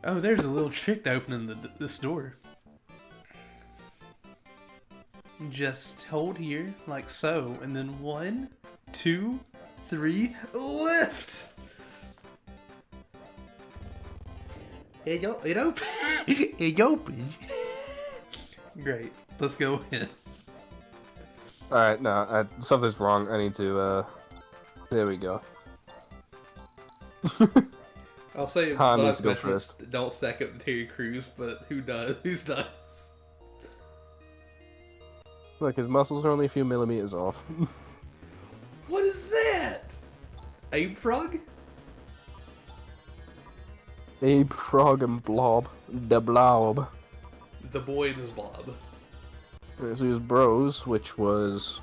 Oh, there's a little trick to opening this door. Just hold here, like so, and then 1, 2, 3, lift! It opens. It opens. Great. Let's go in. Alright, no, something's wrong. I need to, there we go. I'll say Han Buzz needs to go measurements don't stack up to Terry Crews, but who does? Whose does? Look, his muscles are only a few millimeters off. What is that? Abe Frog? Abe, Frog, and Blob. The Blob. The boy and his blob. Alright, so he was Bros, which was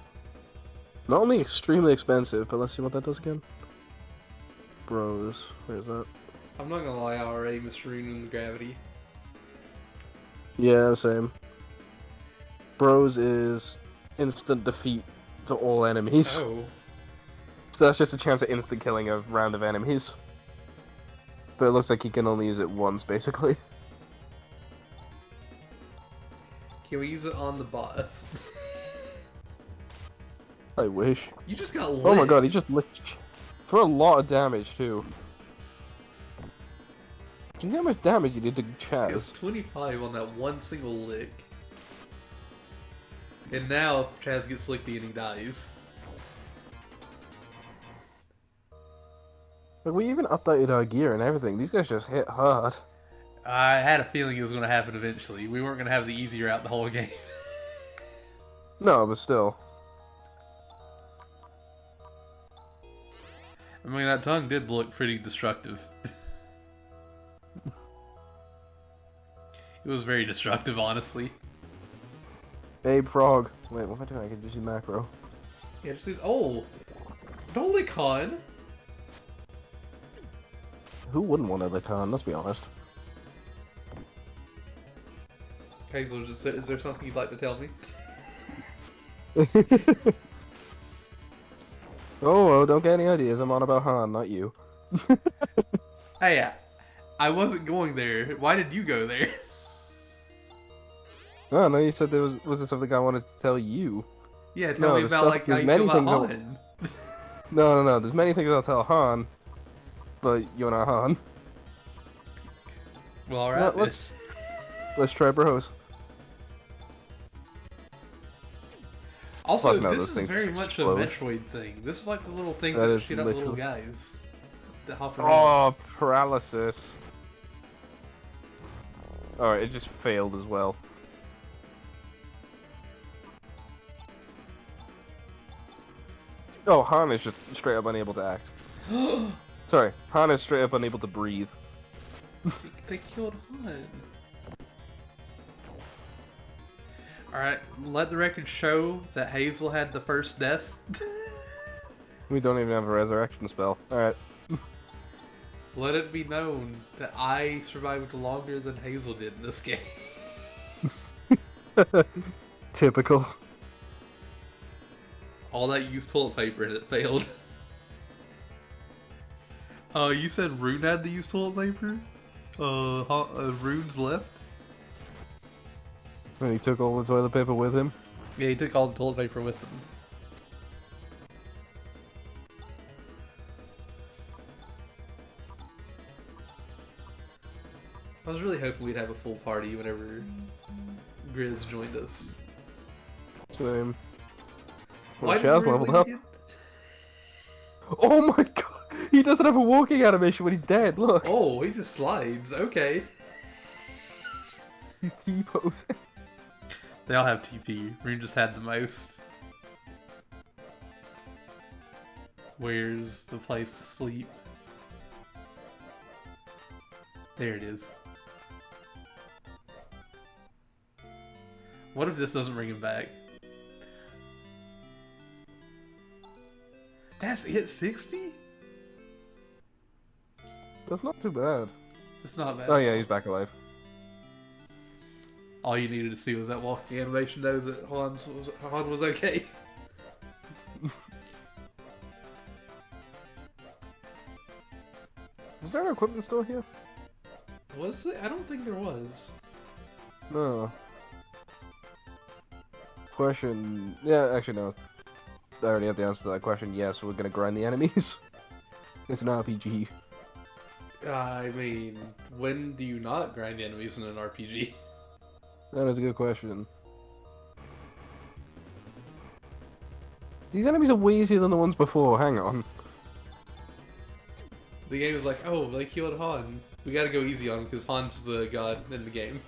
not only extremely expensive, but let's see what that does again. Bros, where's that? I'm not gonna lie, I already misreading gravity. Yeah, same. Bros is instant defeat to all enemies. Oh. So that's just a chance at instant killing a round of enemies. But it looks like he can only use it once, basically. Can we use it on the boss? I wish. You just got lit. Oh my god, he just licked for a lot of damage, too. Do you know how much damage he did to It was Chaz? 25 on that one single lick. And now if Chaz gets licked and he dies. Like, we even updated our gear and everything. These guys just hit hard. I had a feeling it was gonna happen eventually. We weren't gonna have the easy route the whole game. No, but still. I mean, that tongue did look pretty destructive. It was very destructive, honestly. Abe Frog. Wait, what am I doing? I can just use macro. Yeah, just oh, don't lick Han. Who wouldn't want to lick Han? Let's be honest. Hazel, is there something you'd like to tell me? Oh, don't get any ideas. I'm on about Han, not you. Hey, I wasn't going there. Why did you go there? Oh, no, you said there was there something I wanted to tell you. Yeah, tell No, me the about stuff- like how there's you many feel about things Han. No. There's many things I'll tell Han, but you're not Han. Well, alright. No, let's try Bros. Also, Fuck no, this those is things very just much explode. a Metroid thing. This is like the little things That that is shoot out little literally- guys that hop around. Oh, paralysis. Alright, it just failed as well. Oh, Han is just straight up unable to act. Sorry, Han is straight up unable to breathe. They killed Han. Alright, let the record show that Hazel had the first death. We don't even have a resurrection spell. Alright. Let it be known that I survived longer than Hazel did in this game. Typical. All that used toilet paper and it failed. You said Rune had to use toilet paper? Rune's left? And he took all the toilet paper with him. Yeah, he took all the toilet paper with him. I was really hoping we'd have a full party whenever Grizz joined us. Same. Why Well, did Chaz we leveled leave up. again? Oh my god! He doesn't have a walking animation when he's dead, look! Oh, he just slides. Okay. He's T-posing. They all have TP. Rune just had the most. Where's the place to sleep? There it is. What if this doesn't bring him back? That's it, 60? That's not too bad. It's not bad. Oh yeah, he's back alive. All you needed to see was that walking animation, though, that Han was okay. Was there an equipment store here? Was it? I don't think there was. No. Question... Yeah, actually no. I already have the answer to that question. Yes, we're gonna grind the enemies. It's an RPG. I mean, when do you not grind enemies in an RPG? That is a good question. These enemies are way easier than the ones before, hang on. The game is like, oh, they killed Han. We gotta go easy on him because Han's the god in the game.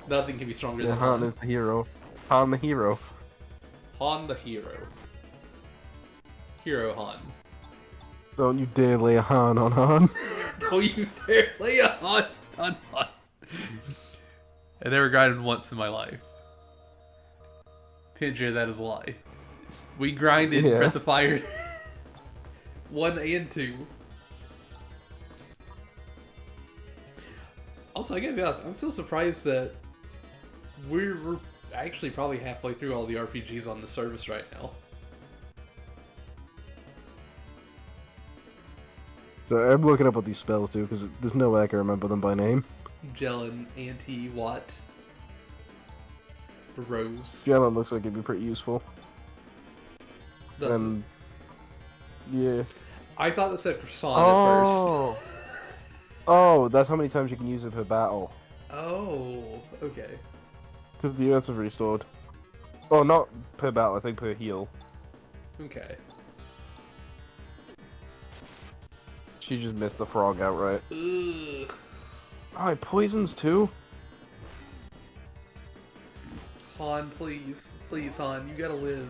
Nothing can be stronger Yeah, than Han Han. is the hero. Han the hero. Han the hero. Hero Han. Don't you dare lay a Han on Han. Don't you dare lay a Han on Han. I never grinded once in my life. Pincher, that is a lie. We grinded Yeah. Breath of Fire 1 and 2. Also, I gotta be honest, I'm still surprised that we're actually probably halfway through all the RPGs on the service right now. So I'm looking up what these spells do, because there's no way I can remember them by name. Jellin, Anti, Watt, Rose. Gemma looks like it'd be pretty useful. Doesn't. Yeah. I thought that said Croissant at first. Oh, that's how many times you can use it per battle. Oh, okay. Because the Earths have restored. Oh, not per battle, I think per heal. Okay. She just missed the frog outright. Ugh. Oh, it poisons too? Han, please. Please, Han, you gotta live.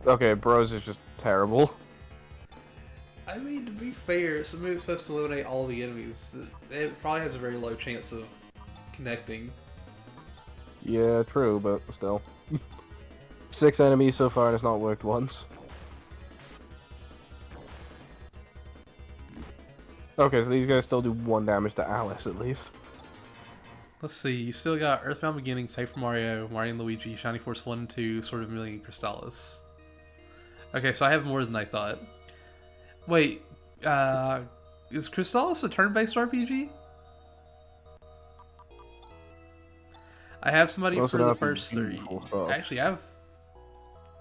Okay, Bros is just terrible. I mean, to be fair, it's supposed to eliminate all the enemies. It probably has a very low chance of connecting. Yeah, true, but still. 6 enemies so far and it's not worked once. Okay, so these guys still do 1 damage to Alice at least. Let's see, you still got Earthbound Beginnings, Paper Mario, Mario and Luigi, Shining Force 1 and 2, Sword of a Million Crystallis. Okay, so I have more than I thought. Wait, is Crystallis a turn-based RPG? I have somebody Well, it's for an the RPG, first 3. full stop. Actually, I have...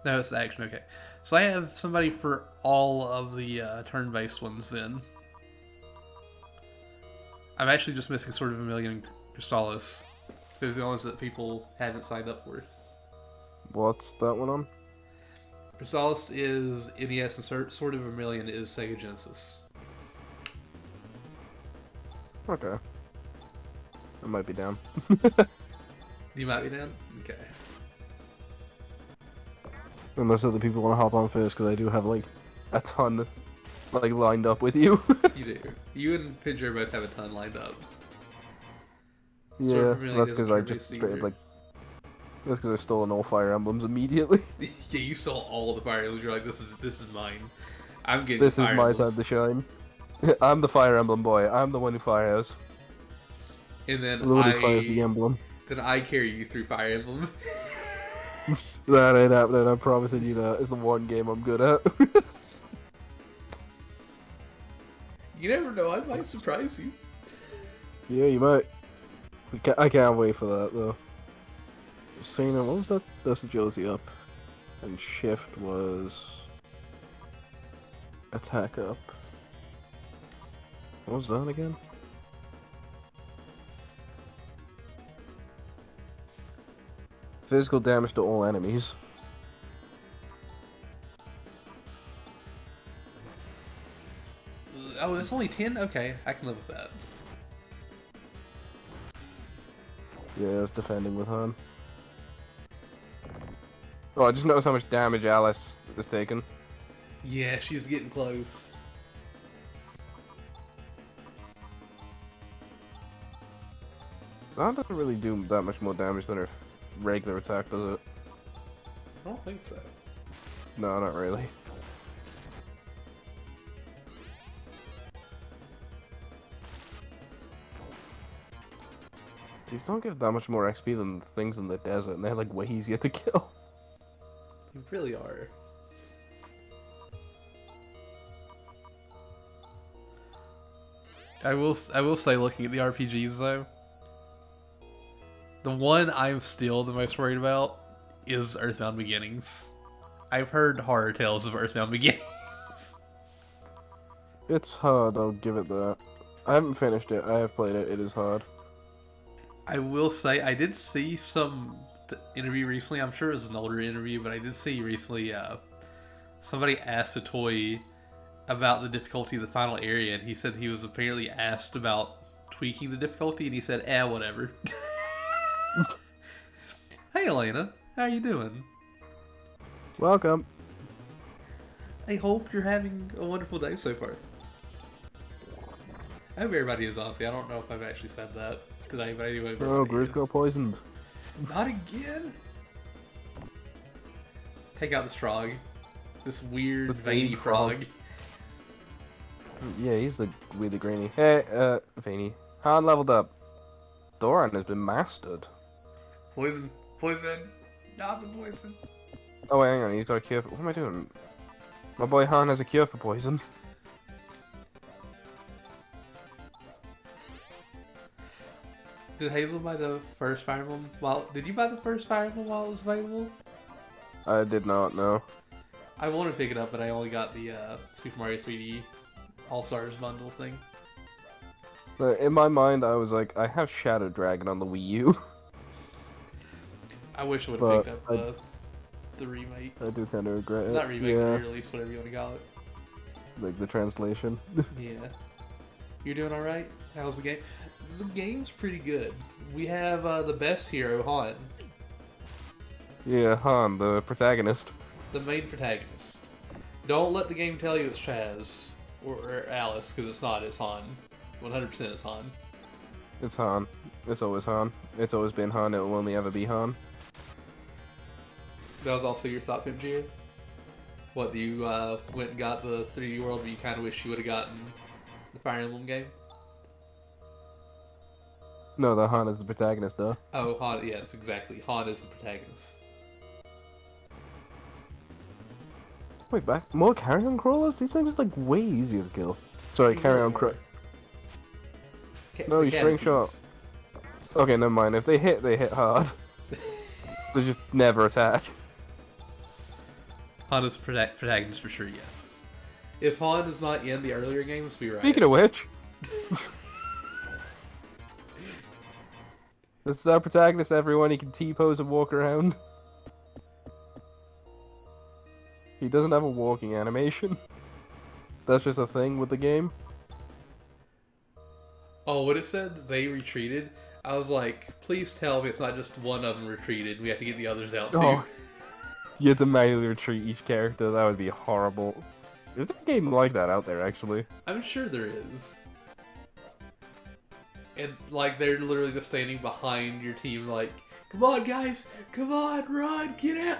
No, it's action, okay. So I have somebody for all of the turn-based ones then. I'm actually just missing Sword of a Million Crystallis. Those are the ones that people haven't signed up for. What's that one on? Chrysalis is NES and Sword of Vermilion is Sega Genesis. Okay. I might be down. You might be down? Okay. Unless other people want to hop on first, because I do have, like, a ton, like, lined up with you. You do. You and Pidger both have a ton lined up. Yeah, Vermilion that's is because I Kirby just straight up, Secret. like... That's because I've stolen all Fire Emblems immediately. Yeah, you stole all the Fire Emblems. You're like, this is mine. I'm getting This is Fire my Emblems. time to shine. I'm the Fire Emblem boy. I'm the one who fires. And then The one who fires the emblem. Then I carry you through Fire Emblem. That ain't happening, I'm promising you that. It's the one game I'm good at. You never know, I might surprise you. Yeah, you might. I can't wait for that, though. Cena, what was that? That's agility up. And shift was... attack up. What was that again? Physical damage to all enemies. Oh, it's only 10? Okay, I can live with that. Yeah, I was defending with Han. Oh, I just noticed how much damage Alice is taking. Yeah, she's getting close. Zan doesn't really do that much more damage than her regular attack, does it? I don't think so. No, not really. These don't give that much more XP than things in the desert, and they're like way easier to kill. You really are. I will say, looking at the RPGs though, the one I'm still the most worried about is Earthbound Beginnings. I've heard horror tales of Earthbound Beginnings. It's hard, I'll give it that. I haven't finished it, I have played it, it is hard. I will say, I did see some interview recently. I'm sure it was an older interview, but I did see recently somebody asked a toy about the difficulty of the final area, and he said he was apparently asked about tweaking the difficulty, and he said, whatever. Hey, Elena. How you doing? Welcome. I hope you're having a wonderful day so far. I hope everybody is, honestly. I don't know if I've actually said that today, but anyway. Oh, everybody Grizz is. got poisoned. Not again! Take out this frog. This weird, This veiny green frog. frog. Yeah, he's the really grainy. Hey, Veiny. Han leveled up. Doran has been mastered. Poison. Poison. Not the poison. Oh, wait, hang on, he's got a cure for... What am I doing? My boy Han has a cure for poison. Did Hazel buy the first Fire Emblem? Did you buy the first Fire Emblem while it was available? I did not know. I wanted to pick it up, but I only got the Super Mario 3D All-Stars bundle thing. But in my mind, I was like, I have Shadow Dragon on the Wii U. I wish I would But have picked up the remake. I do kind of regret it. Not remake, yeah, re-release, whatever you want to call it. like the translation. Yeah. You're doing alright? How's the game? The game's pretty good. We have the best hero, Han, Yeah, Han, the protagonist. the main protagonist. Don't let the game tell you it's Chaz or Alice, because it's not. It's Han. 100% it's Han. It's Han. It's always Han. It's always been Han. It will only ever be Han. That was also your thought, Pimjir? What, you went and got the 3D World, but you kind of wish you would have gotten the Fire Emblem game? No, the Han is the protagonist, though. Oh, Han, yes, exactly. Han is the protagonist. Wait, back more carry-on crawlers? These things are like way easier to kill. Sorry, carry-on crawl. No, you string shot. Okay, never mind. If they hit hard. They just never attack. Han is protagonist for sure, yes. If Han is not in the earlier games, be right. Speaking of which, this is our protagonist, everyone. He can T-pose and walk around. He doesn't have a walking animation. That's just a thing with the game. Oh, when it said they retreated, I was like, please tell me it's not just one of them retreated. We have to get the others out too. Oh. You have to manually retreat each character. That would be horrible. Is there a game like that out there, actually? I'm sure there is. And, like, they're literally just standing behind your team, like, come on, guys! Come on, run! Get out!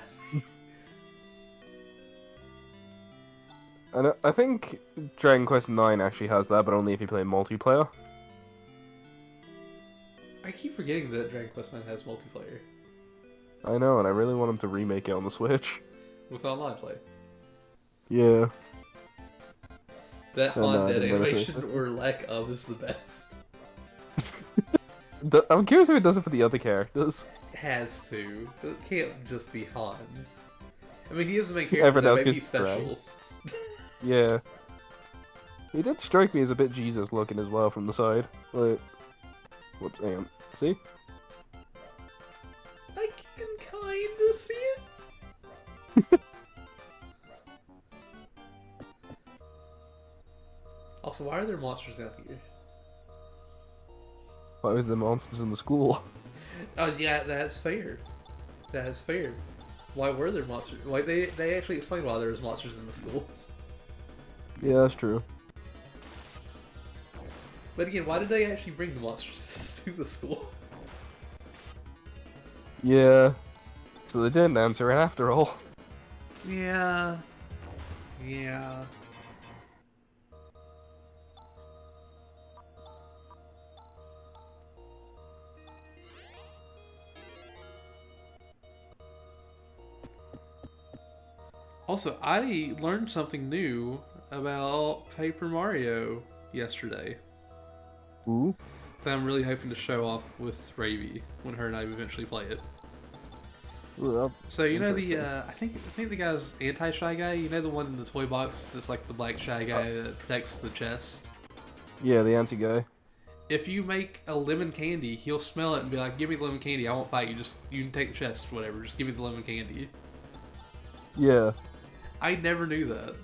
And I think Dragon Quest IX actually has that, but only if you play multiplayer. I keep forgetting that Dragon Quest IX has multiplayer I know, and I really want them to remake it on the Switch. with online play. Yeah. That Oh, no, Han I dead didn't notice animation it. or lack of is the best. I'm curious if it does it for the other characters. It has to. It can't just be Han. I mean, he is the main character, Everyone that else may be gets special. Yeah. He did strike me as a bit Jesus looking as well from the side. Like, whoops, hang on. See? I can kinda see it. Also, why are there monsters out here? Why was the monsters in the school? Oh yeah, that's fair. That's fair. Why were there monsters? Like they actually explained why there was monsters in the school. Yeah, that's true. But again, why did they actually bring the monsters to the school? Yeah. So they didn't answer it after all. Yeah. Yeah. Also, I learned something new about Paper Mario yesterday Ooh. that I'm really hoping to show off with Ravy when her and I eventually play it. Ooh, So you know the Interesting. I think the guy's anti-shy guy. You know the one in the toy box, just like the black shy guy that protects the chest. yeah, the anti-guy. If you make a lemon candy, he'll smell it and be like, "Give me the lemon candy. I won't fight you. Just you can take the chest, whatever. Just give me the lemon candy." Yeah. I never knew that.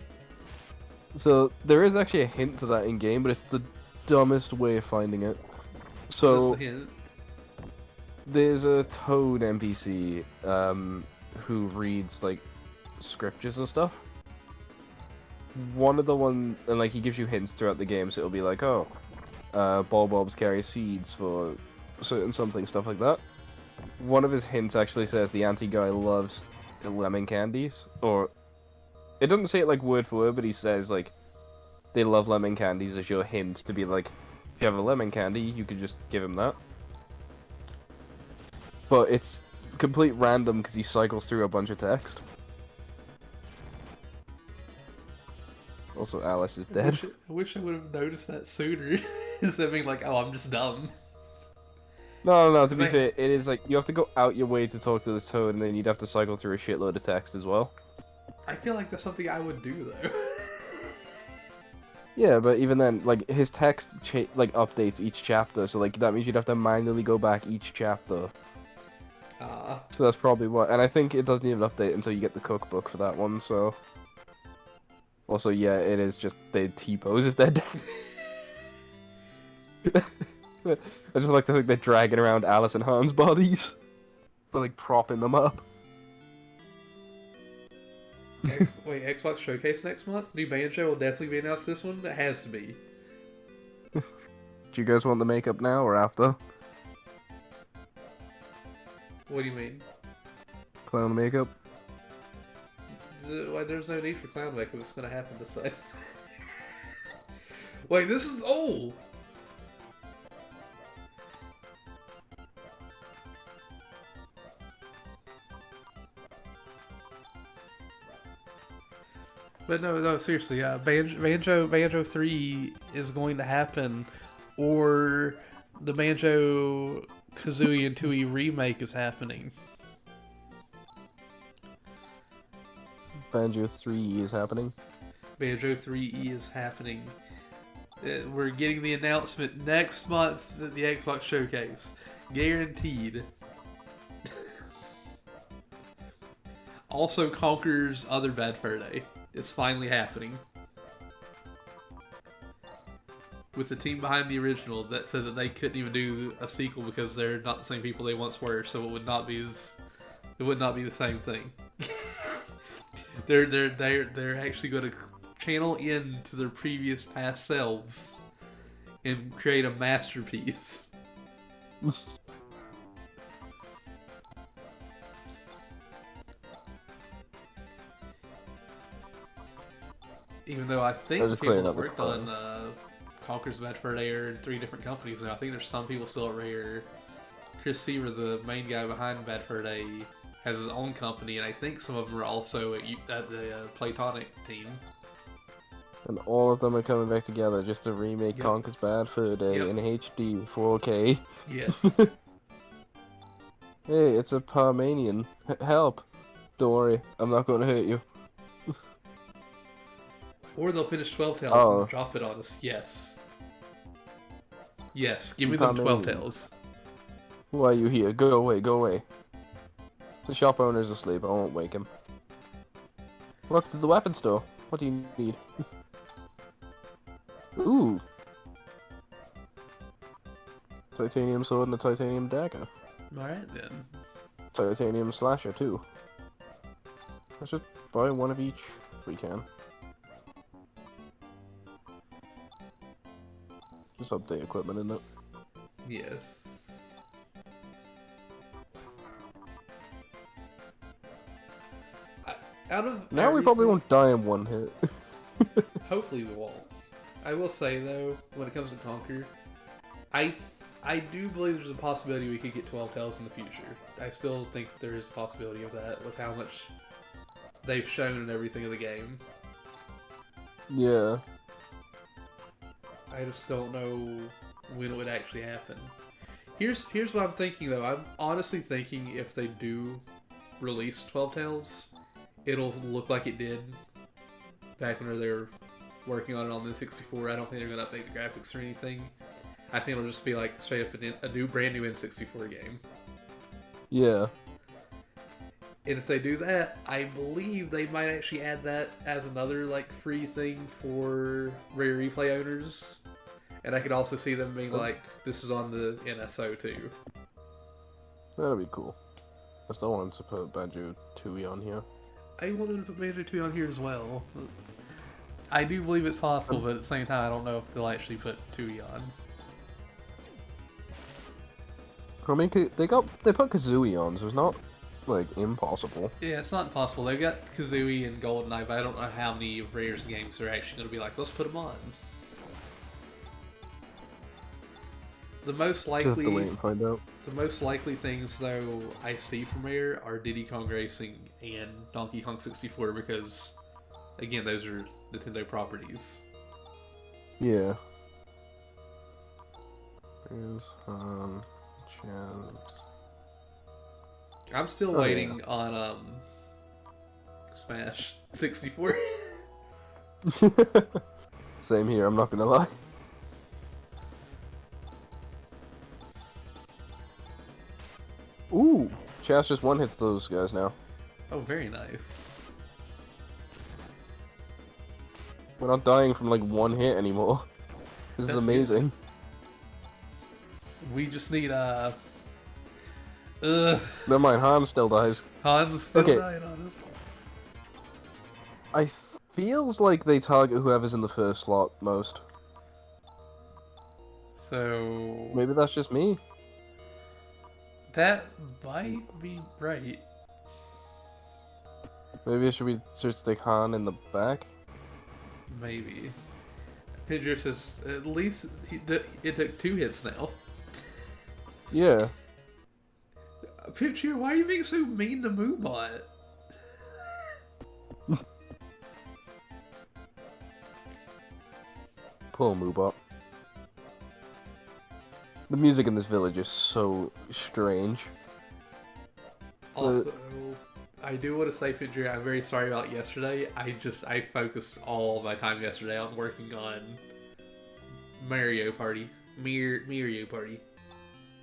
So there is actually a hint to that in game, but it's the dumbest way of finding it. So What's the hint? there's a Toad NPC who reads like scriptures and stuff. One of the one and like he gives you hints throughout the game, so it'll be like, oh, ball bulbs carry seeds for certain something, stuff like that. One of his hints actually says the anti-guy loves lemon candies, or it doesn't say it like word for word, but he says like they love lemon candies as your hint to be like, if you have a lemon candy, you could just give him that. But it's complete random because he cycles through a bunch of text. Also, Alice is dead. I wish I would have noticed that sooner. Instead of being like, "Oh, I'm just dumb." No, to be Like- fair, it is like, you have to go out your way to talk to this toad, and then you'd have to cycle through a shitload of text as well. I feel like that's something I would do though. Yeah, but even then, like, his text, like, updates each chapter, so, like, that means you'd have to manually go back each chapter. So that's probably what, and I think it doesn't even update until you get the cookbook for that one, so... Also, yeah, it is just, they T-pose if they're dead. I just like to think they're dragging around Alice and Han's bodies. They're, like, propping them up. Wait, Xbox Showcase next month? New Banjo will definitely be announced this one? It has to be. Do you guys want the makeup now or after? What do you mean? Clown makeup? Why, there's no need for clown makeup. It's gonna happen this time. Wait, this is old! But no, seriously, Banjo 3 is going to happen, or the Banjo Kazooie and Tooie remake is happening. Banjo 3 is happening. Banjo 3E is happening. We're getting the announcement next month at the Xbox Showcase. Guaranteed. also conquers other Bad Fur Day. It's finally happening. With the team behind the original that said that they couldn't even do a sequel because they're not the same people they once were, so it would not be the same thing. they're actually going to channel into their previous past selves and create a masterpiece. Even though I think the people that worked on Conquer's Bad Fur Day are in 3 different companies now. I think there's some people still at Rare. Chris Seaver, the main guy behind Bad Fur Day, has his own company, and I think some of them are also at the Playtonic team. And all of them are coming back together just to remake Conker's Bad Fur Day in HD 4K. Yes. Hey, it's a Parmanian. Help! Don't worry, I'm not going to hurt you. Or they'll finish 12 Tales and drop it on us. Yes. Yes, give me them 12 Tales. Why are you here? Go away, go away. The shop owner's asleep, I won't wake him. Welcome to the weapon store. What do you need? Ooh! Titanium sword and a titanium dagger. Alright then. Titanium slasher too. Let's just buy one of each if we can. Just update equipment in it. Yes. Out of now we probably won't die in one hit. Hopefully we won't. I will say though, when it comes to Conquer, I do believe there's a possibility we could get 12 Tales in the future. I still think there is a possibility of that with how much they've shown in everything of the game. Yeah. I just don't know when it would actually happen. Here's what I'm thinking though. I'm honestly thinking if they do release 12 Tales, it'll look like it did back when they were working on it on the 64. I don't think they're gonna update the graphics or anything. I think it'll just be like straight up a brand new N64 game. Yeah. And if they do that, I believe they might actually add that as another like free thing for Rare Replay owners. And I could also see them being like, this is on the NSO too. That'd be cool. I still want to put Banjo-Tooie on here. I want them to put Banjo-Tooie on here as well. I do believe it's possible, but at the same time, I don't know if they'll actually put Tooie on. I mean, they put Kazooie on, so it's not like impossible. Yeah, it's not impossible. They've got Kazooie and GoldenEye, but I don't know how many of Rare's games are actually going to be like, let's put them on. The most likely, Just have to wait and find out. The most likely things though I see from Rare are Diddy Kong Racing and Donkey Kong 64 because, again, those are Nintendo properties. Yeah. There's chance. I'm still waiting on Smash 64. Same here, I'm not gonna lie. Ooh! Chance just one-hits those guys now. Oh, very nice. We're not dying from like one hit anymore. This is amazing. We just need Never mind, Han still dies. Han's still dying on us. Feels like they target whoever's in the first slot most. So Maybe that's just me. that might be right. Maybe should stick Han in the back? Maybe. Pedro says at least it took 2 hits now. Yeah. Picture, why are you being so mean to Moobot? Poor Moobot. The music in this village is so strange. Also, I do want to say, Picture, I'm very sorry about yesterday. I focused all my time yesterday on working on Mario Party. Mario Party.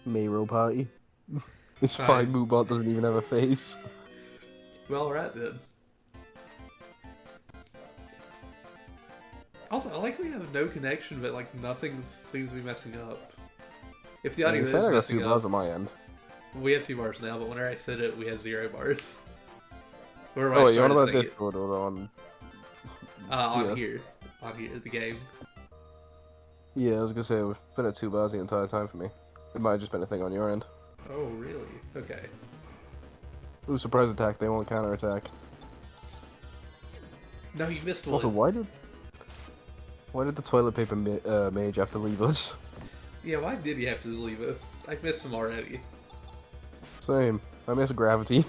Mario Party. It's fine, Moobot doesn't even have a face. Well, alright then. Also, I like we have no connection, but like nothing seems to be messing up. If the audio is I got messing 2 up, bars on my end. we have 2 bars now, but whenever I said it, we had 0 bars. Or Oh, I wait, you want started about saying it. Discord or on? On Yeah. here, the game. Yeah, I was gonna say it's been at 2 bars the entire time for me. It might have just been a thing on your end. Oh, really? Okay. Ooh, surprise attack. They won't counter attack. No, you missed one. Also, why did the toilet paper mage have to leave us? Yeah, why did he have to leave us? I missed him already. Same. I miss gravity.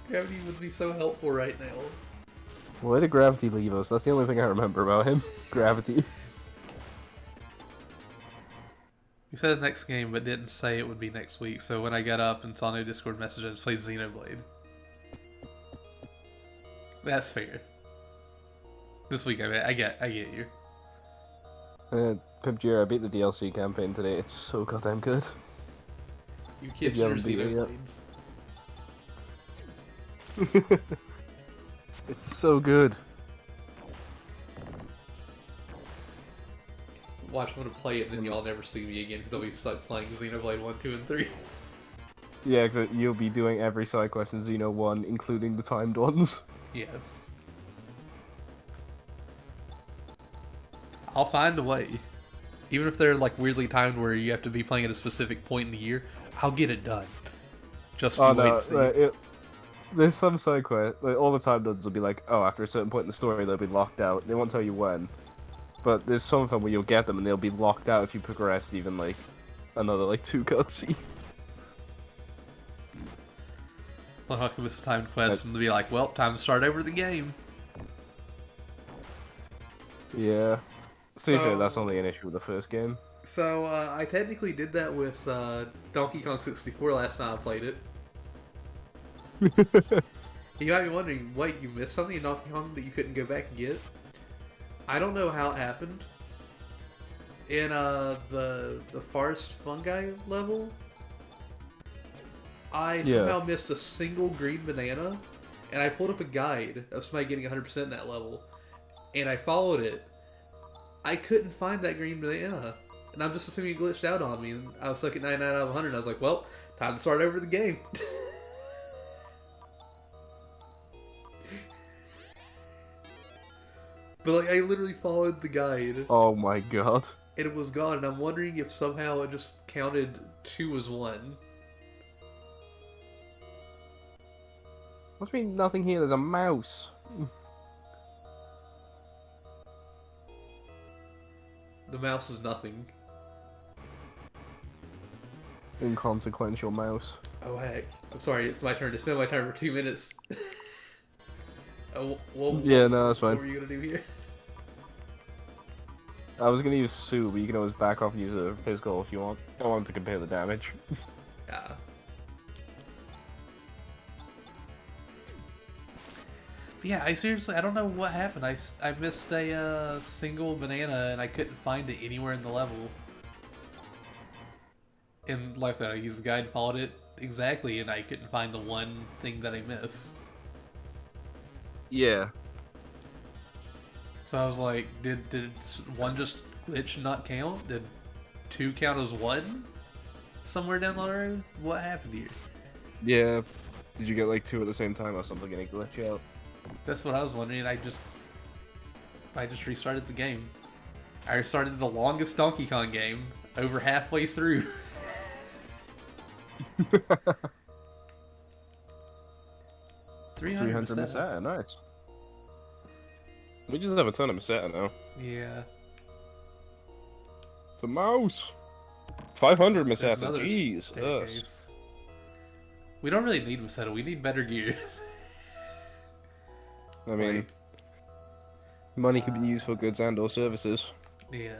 Gravity would be so helpful right now. Why did gravity leave us? That's the only thing I remember about him. Gravity. You said next game, but didn't say it would be next week. So when I got up and saw no Discord message, I just played Xenoblade. That's fair. This week, I get you. Pimp Jira, I beat the DLC campaign today. It's so goddamn good. You kids you are haven't beat it yet. Xenoblades. It's so good. Watch, I'm gonna play it, and then y'all never see me again because I'll be stuck playing Xenoblade 1, 2, and 3. Yeah, because you'll be doing every side quest in Xeno 1, including the timed ones. Yes. I'll find a way. Even if they're like weirdly timed where you have to be playing at a specific point in the year, I'll get it done. Just Oh you wait no, and see. there's some side quest. Like, all the timed ones will be like, oh, after a certain point in the story, they'll be locked out. They won't tell you when. But there's some of them where you'll get them and they'll be locked out if you progress even like another like 2 cutscenes. I'll hook with a timed quest and they'll be like, well, time to start over the game. Yeah. To be fair, So- that's only an issue with the first game. So, I technically did that with Donkey Kong 64 last time I played it. You might be wondering, wait, you missed something in Donkey Kong that you couldn't go back and get? I don't know how it happened. In the forest fungi level, I Yeah. somehow missed a single green banana, and I pulled up a guide of somebody getting 100% in that level, and I followed it. I couldn't find that green banana, and I'm just assuming it glitched out on me, and I was stuck at 99 out of 100, and I was like, well, time to start over the game. But like, I literally followed the guide, Oh my god. and it was gone, and I'm wondering if somehow it just counted 2 as 1. Must be nothing here, there's a mouse. The mouse is nothing. Inconsequential mouse. Oh heck. I'm sorry, it's my turn. It's been my turn for 2 minutes. Oh, well, Yeah, no, that's what fine. were you gonna do here? I was gonna use Sue, but you can always back off and use a physical if you want. I want to compare the damage. Yeah. But yeah, I seriously, I don't know what happened. I missed a single banana and I couldn't find it anywhere in the level. And like I said, I used the guide and followed it exactly, and I couldn't find the one thing that I missed. Yeah. So I was like, did 1 just glitch and not count? Did 2 count as 1? Somewhere down the road? What happened here? Yeah. Did you get like 2 at the same time or something and it glitch out? That's what I was wondering. I just restarted the game. I restarted the longest Donkey Kong game over halfway through. 300 300 Meseta, nice. We just have a ton of Meseta now. Yeah. The mouse! 500 There's Meseta, another jeez. Us. staircase. We don't really need Meseta. We need better gear. I mean, Like, money could be used for goods and or services. yeah.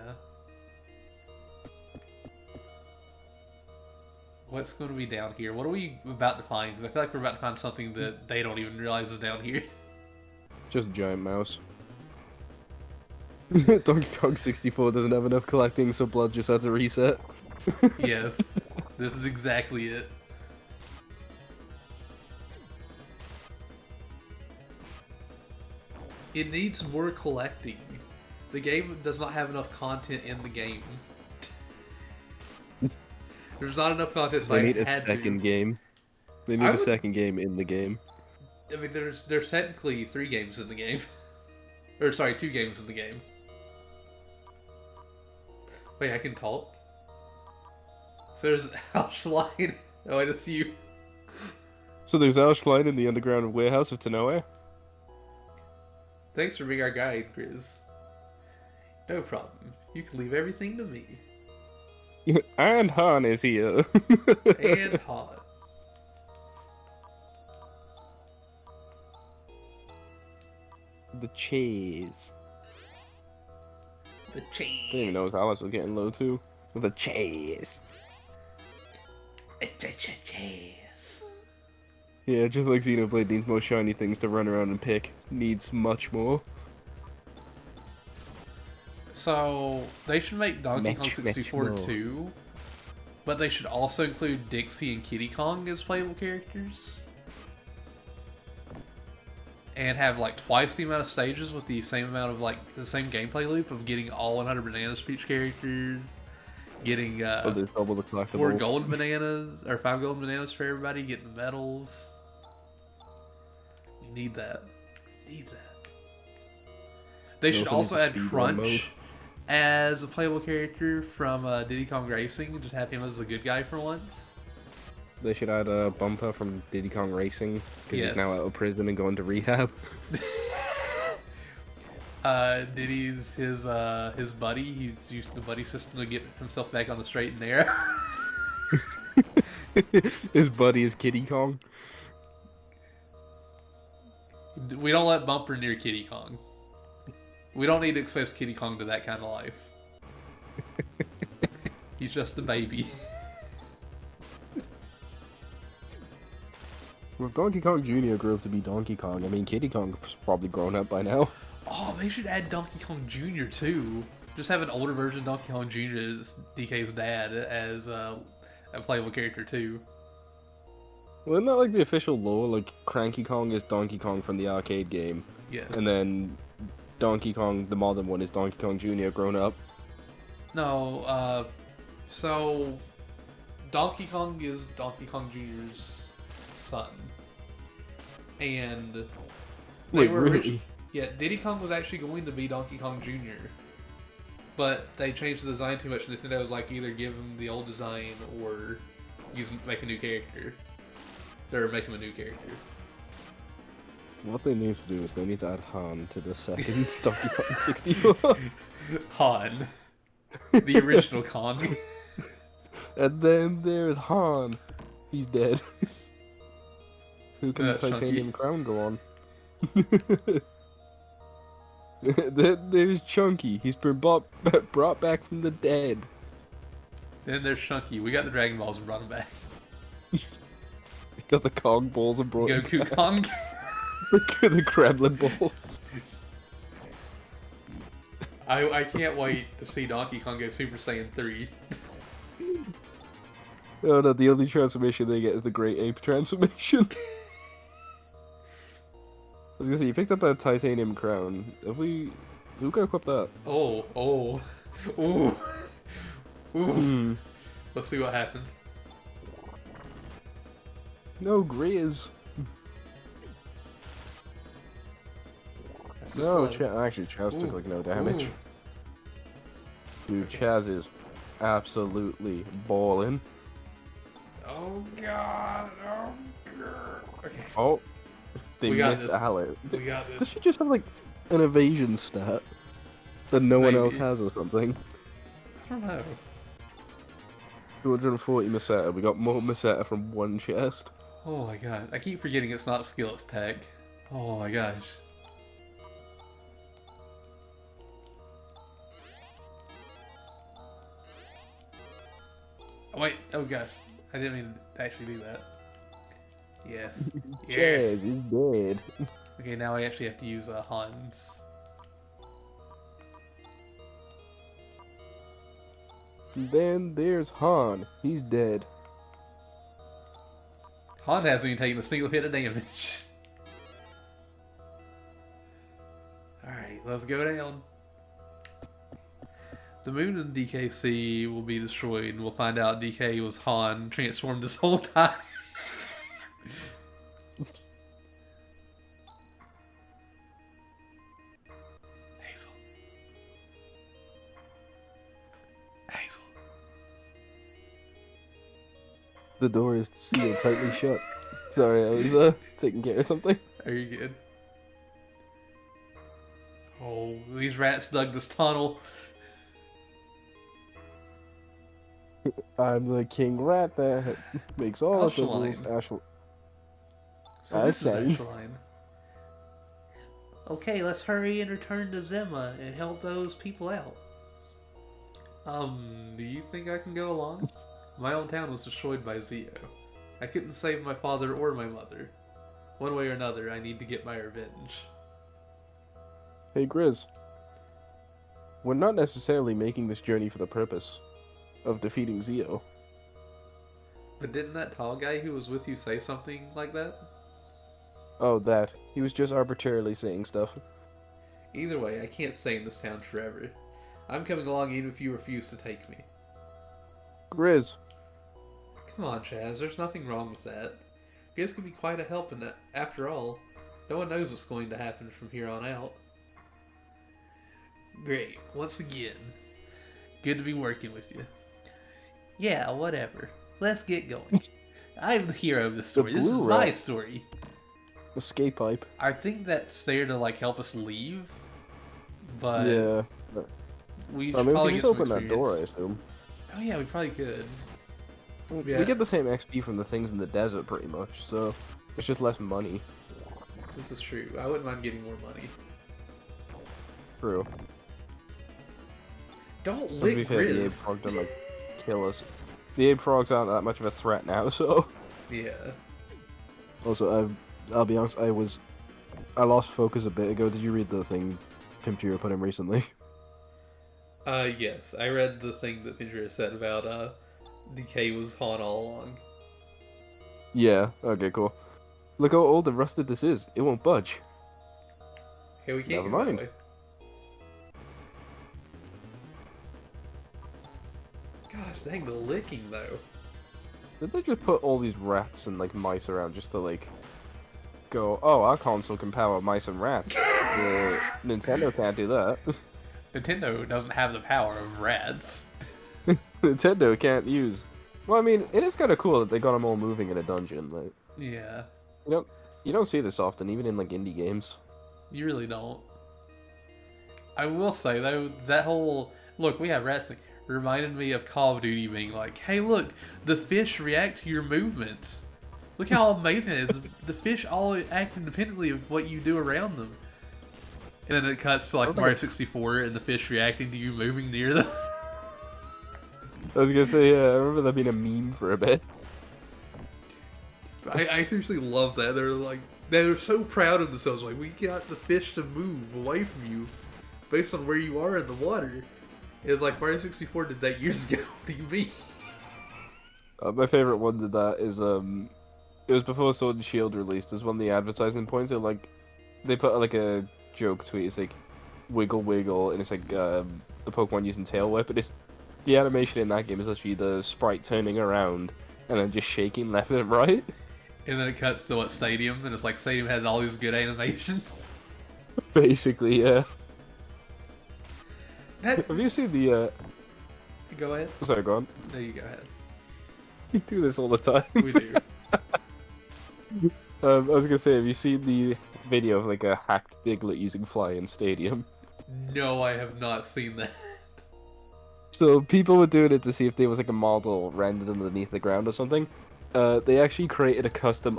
What's going to be down here? What are we about to find? Because I feel like we're about to find something that they don't even realize is down here. Just a giant mouse. Donkey Kong 64 doesn't have enough collecting, so Blood just had to reset. Yes. This is exactly it. It needs more collecting. The game does not have enough content in the game. There's not enough content, so They I need a had second to. game. They need I a would- second game in the game. I mean, there's technically 3 games in the game. Or, sorry, 2 games in the game. Wait, I can talk? So there's Outline. Oh, wait, that's you. So there's Ashline in the underground warehouse of Tanoa. Thanks for being our guide, Grizz. No problem. You can leave everything to me. And Han is here. And Han. The cheese. The cheese. Didn't even know Alice was getting low too. The cheese. Cheese. Yeah, just like Xenoblade needs more shiny things to run around and pick. Needs much more. So, they should make Donkey Kong Much 64 more. too, but they should also include Dixie and Kiddy Kong as playable characters. And have like twice the amount of stages with the same amount of like the same gameplay loop of getting all 100 bananas for each character, getting Oh, there's double the 4 collectibles. golden bananas or 5 golden bananas for everybody, getting the medals. You need that. Need that. They They should also also need the add speedrun Crunch mode. as a playable character from Diddy Kong Racing and just have him as the good guy for once. They should add a Bumper from Diddy Kong Racing because Yes. he's now out of prison and going to rehab. Diddy's his buddy. He's used the buddy system to get himself back on the straight and narrow. His buddy is Kiddy Kong. We don't let Bumper near Kiddy Kong. We don't need to expose Kiddy Kong to that kind of life. He's just a baby. Well, if Donkey Kong Jr. grew up to be Donkey Kong, I mean, Kiddy Kong's probably grown up by now. Oh, they should add Donkey Kong Jr. too. Just have an older version of Donkey Kong Jr. as DK's dad as a playable character too. Well, isn't that like the official lore? Like, Cranky Kong is Donkey Kong from the arcade game, Yes. and then Donkey Kong, the modern one, is Donkey Kong Jr. grown up. No, so Donkey Kong is Donkey Kong Jr.'s son. And they Wait, were really? yeah, Diddy Kong was actually going to be Donkey Kong Jr. But they changed the design too much, and Nintendo was like, either give him the old design or make a new character. Or make him a new character. What they need to do is they need to add Han to the second Donkey Kong 64. Han. The original Kong. And then there's Han. He's dead. Who can the That's chunky. titanium crown go on? There's Chunky. He's been brought back from the dead. Then there's Chunky. We got the Dragon Balls and brought him back. Got the Kong balls and brought Goku Kong. the Kremlin balls. I can't wait to see Donkey Kong go Super Saiyan 3. Oh no, the only transformation they get is the Great Ape transformation. I was gonna say, you picked up a titanium crown. Who can equip that? Oh, ooh. Hmm. Let's see what happens. No, Grizz. That's just No, slow. actually, Chaz took Ooh, like no damage. ooh. Dude, Chaz is absolutely balling. Oh god. Oh god. Okay, Oh, they We got missed this. Alex. we got this. Does she just have like an evasion stat that no one else Maybe. has or something? I don't know. 240 Meseta. We got more Meseta from one chest. Oh my god. I keep forgetting it's not skill, it's tech. Oh my gosh. Oh, wait. Oh gosh. I didn't mean to actually do that. Yes. Chaz Yes. is dead. Okay, now I actually have to use Hans. Then there's Han. He's dead. Han hasn't even taken a single hit of damage. let's go down. The moon in DKC will be destroyed, and we'll find out DK was Han transformed this whole time. Hazel. Hazel. The door is sealed tightly shut. Sorry, I was taking care of something. Are you good? Oh, these rats dug this tunnel. I'm the king rat that makes all of the Asheline. rules. So I this is say. Asheline. Okay, let's hurry and return to Zema and help those people out. Do you think I can go along? My own town was destroyed by Zio. I couldn't save my father or my mother. One way or another, I need to get my revenge. Hey, Grizz. We're not necessarily making this journey for the purpose of defeating Zio. But didn't that tall guy who was with you say something like that? Oh, that. He was just arbitrarily saying stuff. Either way, I can't stay in this town forever. I'm coming along even if you refuse to take me. Grizz. Come on, Chaz, there's nothing wrong with that. Grizz can be quite a help in that. After all, no one knows what's going to happen from here on out. Great, once again. Good to be working with you. Yeah, whatever. Let's get going. I'm the hero of this story. This is blue my rat. story. Escape pipe. I think that's there to like help us leave, but Yeah. we I should mean, we probably can get just some open that door, I experience. assume. Oh yeah, we probably could. Yeah. We get the same XP from the things in the desert, pretty much, so it's just less money. This is true. I wouldn't mind getting more money. True. Don't To be lick fair, the ape Grizz. frog don't, like, kill us. The ape frogs aren't that much of a threat now, so... Yeah. Also, I'll be honest, I lost focus a bit ago. Did you read the thing Pimchira put in recently? Yes. I read the thing that Pinterest said about, DK was Han all along. Yeah, okay, cool. Look how old and rusted this is. It won't budge. Okay, we can't Never go that mind. way. Gosh, dang the licking, though. Did they just put all these rats and, like, mice around just to, like, go, oh, our console can power mice and rats. Nintendo can't do that. Nintendo doesn't have the power of rats. Nintendo can't use... Well, I mean, it is kind of cool that they got them all moving in a dungeon. Like, Yeah, you don't see this often, even in, like, indie games. you really don't. I will say, though, that whole... Look, we have rats thing. Reminded me of Call of Duty being like, hey, look, the fish react to your movements. Look how amazing it is. The fish all act independently of what you do around them. And then it cuts to, like, Okay. Mario 64 and the fish reacting to you moving near them. I was gonna say, yeah, I remember that being a meme for a bit. I seriously love that. They're so proud of themselves. Like, we got the fish to move away from you based on where you are in the water. It's like Mario 64 did that years ago. What do you mean? My favorite one to that is, it was before Sword and Shield released, is one of the advertising points, they put, like, a joke tweet, it's like, wiggle wiggle, and it's like, the Pokemon using Tail Whip, but the animation in that game is actually the sprite turning around, and then just shaking left and right. And then it cuts to Stadium, and it's like Stadium has all these good animations. Basically, yeah. That... Have you seen the, Go ahead. sorry, go on. No, you go ahead. You do this all the time. We do. I was gonna say, have you seen the video of, like, a hacked Diglett using Fly in Stadium? No, I have not seen that. So people were doing it to see if there was, like, a model rendered underneath the ground or something. They actually created a custom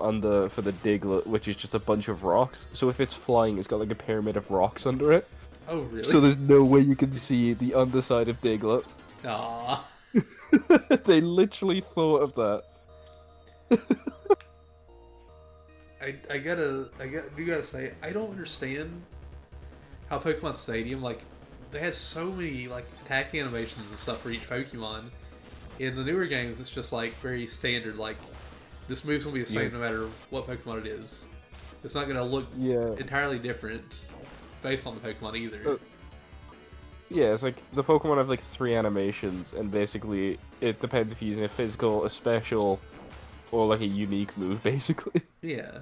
for the Diglett, which is just a bunch of rocks. So if it's flying, it's got, like, a pyramid of rocks under it. Oh, really? So there's no way you can see the underside of Diglett. Aww. They literally thought of that. I gotta say, I don't understand how Pokemon Stadium, like, they had so many, like, attack animations and stuff for each Pokemon. In the newer games, it's just, like, very standard, like, this move's gonna be the same Yeah. no matter what Pokemon it is. It's not gonna look Yeah. entirely different based on the Pokemon either. Yeah, it's like the Pokemon have like 3 animations, and basically it depends if you're using a physical, a special, or like a unique move, basically. Yeah.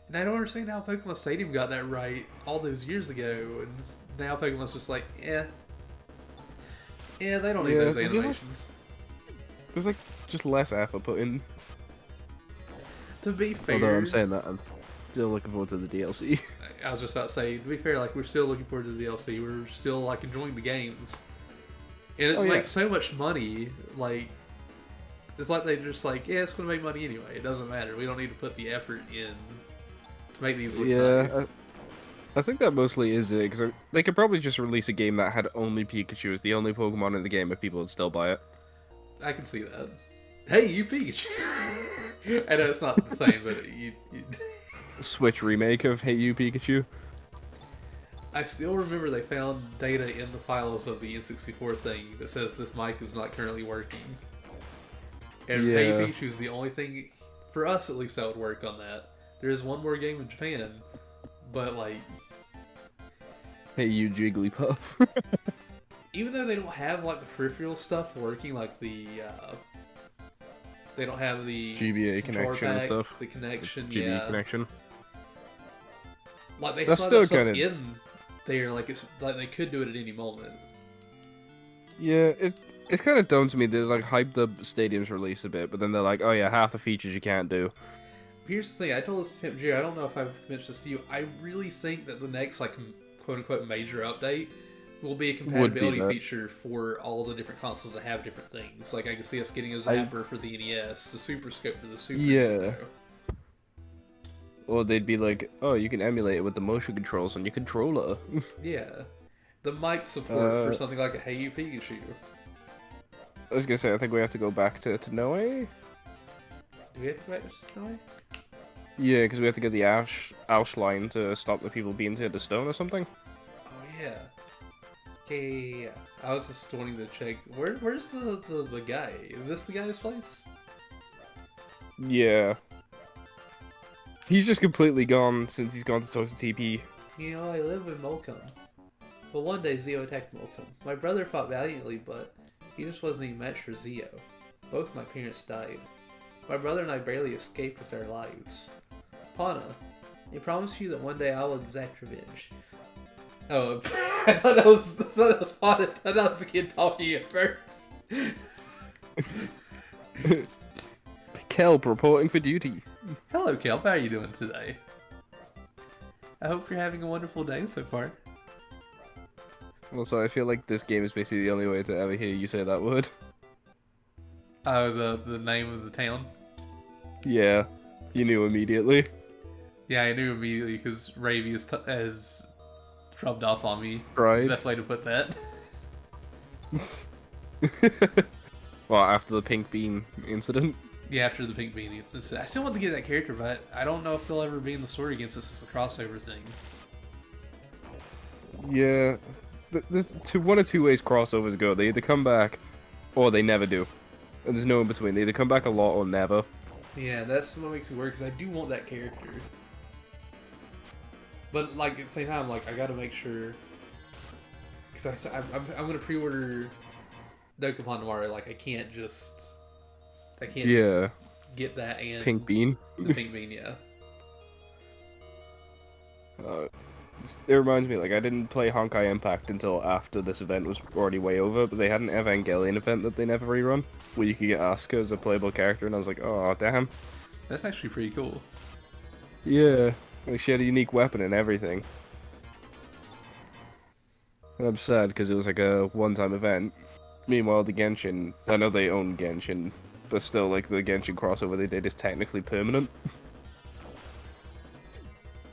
And I don't understand how Pokemon Stadium got that right all those years ago, and now Pokemon's just like, eh. Yeah, they don't need Yeah, those you know- animations. There's like just less effort put in. To be fair, Although I'm saying that, I'm still looking forward to the DLC. I was just about to say, to be fair, like, we're still looking forward to the DLC. We're still, like, enjoying the games. And it Oh, yeah. makes so much money, like, it's like they're just like, yeah, it's going to make money anyway. It doesn't matter. We don't need to put the effort in to make these look Yeah, nice. I think that mostly is it, because they could probably just release a game that had only Pikachu as the only Pokemon in the game, if people would still buy it. I can see that. Hey, you Peach! I know it's not the same, but you Switch remake of Hey You Pikachu. I still remember they found data in the files of the N64 thing that says this mic is not currently working. And Yeah. Hey Peach is the only thing, for us at least, that would work on that. There is one more game in Japan, but like, Hey You Jigglypuff. even though they don't have like the peripheral stuff working, like they don't have the GBA controller connection and pack, stuff. the connection, GBA yeah. connection. Like they That's still have still that stuff kinda- in there, like it's like they could do it at any moment. Yeah, it's kind of dumb to me. They like hyped up Stadium's release a bit, but then they're like, oh yeah, half the features you can't do. Here's the thing, I told this to Pimp Jerry, I don't know if I've mentioned this to you, I really think that the next, like, quote-unquote major update will be a compatibility that. feature for all the different consoles that have different things. Like, I can see us getting a I- Zapper for the NES, the Super Scope for the Super Yeah. Nintendo. Or they'd be like, oh, you can emulate it with the motion controls on your controller. Yeah. The mic support for Uh, something like a Hey You Pikachu. I was gonna say, I think we have to go back to Noe. Do we have to wait this time? Yeah, because we have to get the Ash line to stop the people being hit to stone or something. Oh, yeah. Okay, yeah. I was just wanting to check. Where's the guy? Is this the guy's place? Yeah. He's just completely gone since he's gone to talk to TP. You know, I live in Molcom. But one day Zeo attacked Molcom. My brother fought valiantly, but he just wasn't any match for Zeo. Both my parents died. My brother and I barely escaped with our lives. Pana, I promise you that one day I will exact revenge. Oh, I thought that was Pana. I thought that was the kid talking at first. Kelp reporting for duty. Hello, Kelp. How are you doing today? I hope you're having a wonderful day so far. Also, I feel like this game is basically the only way to ever hear you say that word. Oh, the name of the town? Yeah, you knew immediately. Yeah, I knew immediately because Ravy has rubbed off on me. That's Right. the best way to put that. Well, after the pink bean incident. Yeah, after the pink beanie. I still want to get that character, but I don't know if they'll ever be in the story against us as a crossover thing. Yeah, there's one or two ways crossovers go. They either come back, or they never do. And there's no in between. They either come back a lot or never. Yeah, that's what makes it work, because I do want that character. But, like, at the same time, like, I gotta make sure... Because I'm gonna pre-order Dokapon tomorrow, like, I can't just Yeah, get that and... pink bean. The pink bean, yeah. It reminds me, like, I didn't play Honkai Impact until after this event was already way over, but they had an Evangelion event that they never rerun, where you could get Asuka as a playable character, and I was like, oh, damn. That's actually pretty cool. Yeah, like, she had a unique weapon and everything. And I'm sad, because it was like a one-time event. Meanwhile, the Genshin, I know they own Genshin, but still, like, the Genshin crossover they did is technically permanent.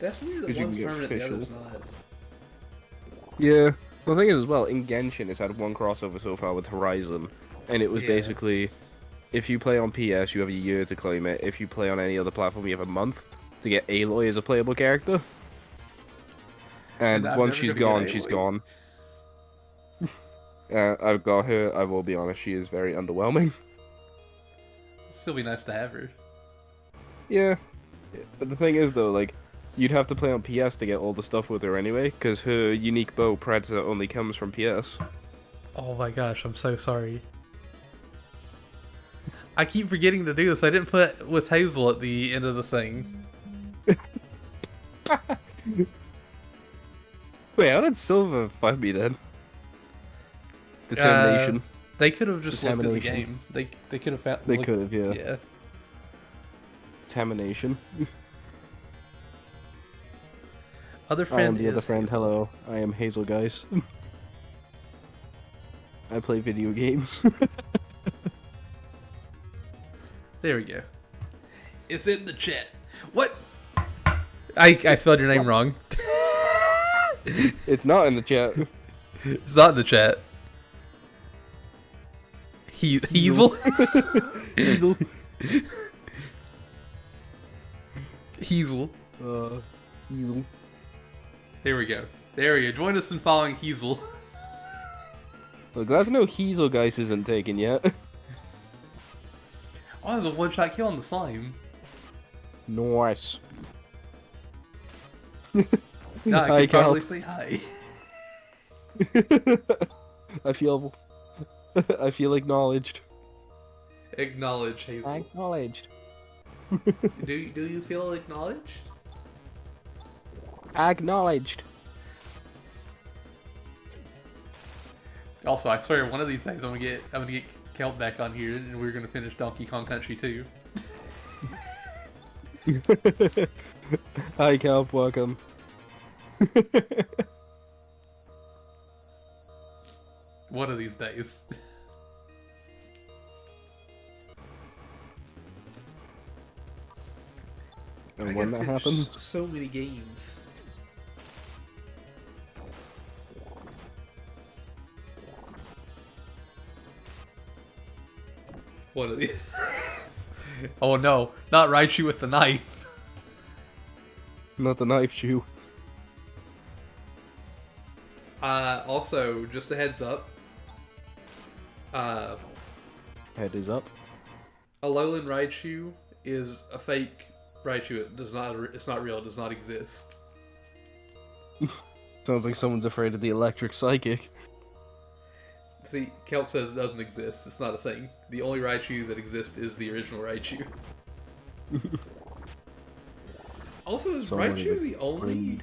That's weird that Because you one's can get permanent, the official. other's not. Yeah. The thing is, as well, in Genshin, it's had one crossover so far with Horizon, and it was Yeah. basically, if you play on PS, you have a year to claim it. If you play on any other platform, you have a month to get Aloy as a playable character. And I'm once never she's gonna gone, get she's Aloy. gone. I've got her. I will be honest, she is very underwhelming. It'd still be nice to have her. Yeah. But the thing is, though, like, You'd have to play on PS to get all the stuff with her anyway, because her unique bow Predator only comes from PS. Oh my gosh, I'm so sorry. I keep forgetting to do this. I didn't put with Hazel at the end of the thing. Wait, how did Silver find me then? Determination. They could have just looked at the Determination. game. They could have found. They could have, yeah. Yeah. Determination. Other I friend am the other is friend. Hazel. Hello, I am Hazel, guys. I play video games. There we go. It's in the chat. What? I spelled your name wrong. It's not in the chat. It's not in the chat. Hazel? Hazel. Hazel. Hazel. There we go. There we go. Join us in following Hazel. Well, glad to know Hazel, guys, isn't taken yet. Oh, there's a one-shot kill on the slime. Nice. Now I Hi, can Cal. probably say hi. I feel acknowledged. Acknowledge, Hazel. Acknowledged. Do you feel acknowledged? Acknowledged. Also, I swear, one of these days I'm gonna get Kelp back on here, and we're gonna finish Donkey Kong Country 2. Hi, Kelp. Welcome. One of these days. And I when gotta that finish happens, so many games. One of these. Oh no, not Raichu with the knife. not the knife shoe. Also, just a heads up. Head is up. Alolan Raichu is a fake Raichu. It's not real. It does not exist. Sounds like someone's afraid of the electric psychic. See, Kelp says it doesn't exist. It's not a thing. The only Raichu that exists is the original Raichu. Also, is Someone Raichu is the only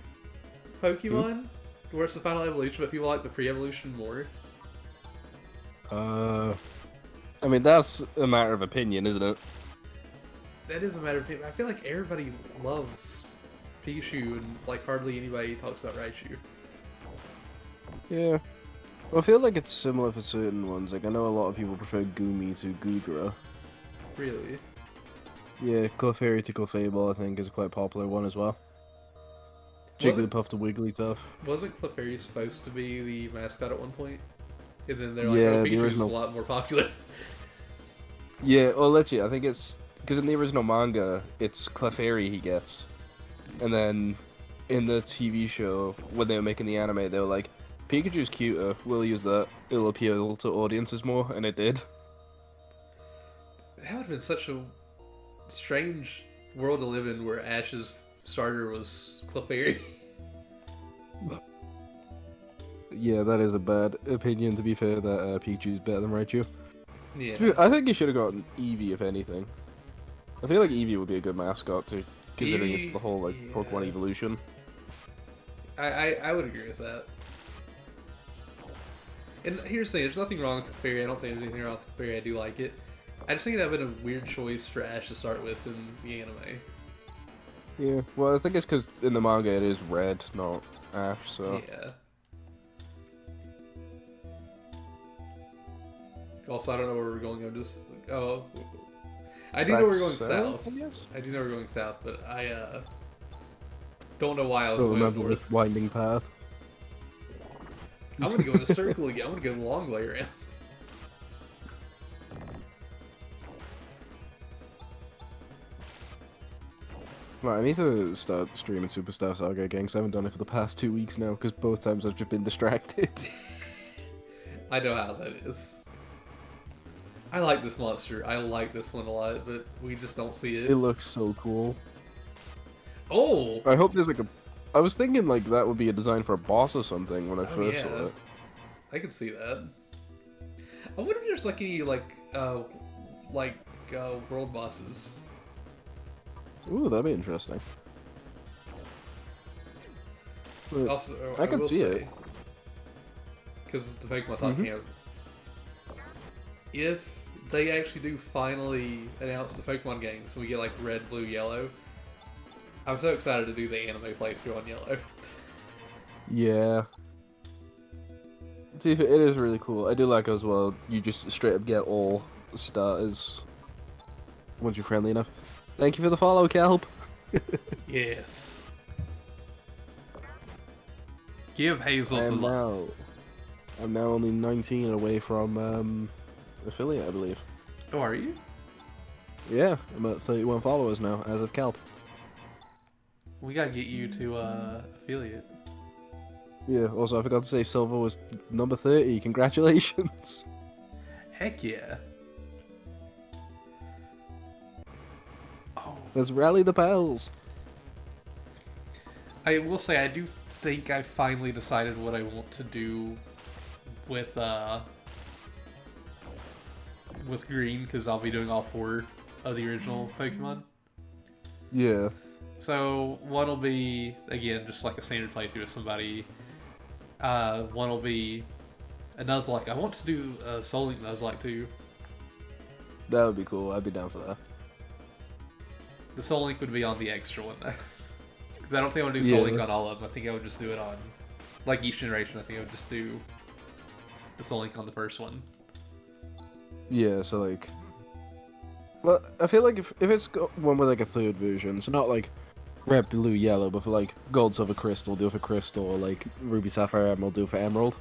Pokemon where it's the final evolution, but people like the pre-evolution more? I mean, that's a matter of opinion, isn't it? That is a matter of opinion. I feel like everybody loves Pikachu, and like hardly anybody talks about Raichu. Yeah. Well, I feel like it's similar for certain ones. Like, I know a lot of people prefer Goomy to Goodra. Really? Yeah, Clefairy to Clefable, I think, is a quite popular one as well. Wasn't- Jigglypuff to Wigglytuff. Wasn't Clefairy supposed to be the mascot at one point? And then they're like, Yeah, oh, the Pikachu's original- a lot more popular. Yeah, well, literally, I think it's... Because in the original manga, it's Clefairy he gets. And then, in the TV show, when they were making the anime, they were like, Pikachu's cuter, we'll use that. It'll appeal to audiences more, and it did. That would have been such a strange world to live in where Ash's starter was Clefairy. Yeah, that is a bad opinion, to be fair, that Pikachu's better than Raichu. Yeah. I think you should have gotten Eevee, if anything. I feel like Eevee would be a good mascot, too, considering Eevee, it's the whole, like, Pokemon yeah. evolution. I would agree with that. And here's the thing, there's nothing wrong with Clefairy. I don't think there's anything wrong with Clefairy. I do like it. I just think that would have been a weird choice for Ash to start with in the anime. Yeah, well, I think it's because in the manga it is red, not Ash, so... Yeah. Also, I don't know where we're going. I'm just... Oh. I do know we're going south. I guess? I do know we're going south, but I don't know why I was Don't going remember north. the winding path. I'm gonna go in a circle again. I'm gonna go the long way around. Right, I need to start streaming Superstar Saga again, 'cause I haven't done it for the past 2 weeks now, because both times I've just been distracted. I know how that is. I like this monster. I like this one a lot, but we just don't see It it. looks so cool. Oh! I hope there's like a. I was thinking like that would be a design for a boss or something when I Oh, first yeah. saw it. I can see that. I wonder if there's like any world bosses. Ooh, that'd be interesting. But Also, I can see it. Because the Pokemon Talk Mhm. Camp. If they actually do finally announce the Pokemon games, and we get like red, blue, yellow, I'm so excited to do the anime playthrough on yellow. Yeah. See, it is really cool. I do like as well. You just straight up get all starters once you're friendly enough. Thank you for the follow, Kelp. Yes. Give Hazel the I'm love. now only 19 away from affiliate, I believe. Oh, are you? Yeah, I'm at 31 followers now as of Kelp. We gotta get you to affiliate. Yeah. Also, I forgot to say Silver was number 30. Congratulations. Heck yeah. Oh, Let's rally the pals. I will say I do think I finally decided what I want to do with Green, because I'll be doing all 4 of the original Pokemon. Yeah. So one will be again just like a standard playthrough with somebody. One will be a Nuzlocke. I want to do a Soul Link Nuzlocke too. That would be cool. I'd be down for that. The Soul Link would be on the extra one though. Because I don't think I would do Soul Yeah. Link on all of them. I think I would just do it on, like each generation. I think I would just do the Soul Link on the first one. Yeah, so like... Well, I feel like if it's got one with like a third version, so not like red, blue, yellow, but for like gold, silver, crystal, do it for crystal, or like ruby, sapphire, emerald, do it for emerald.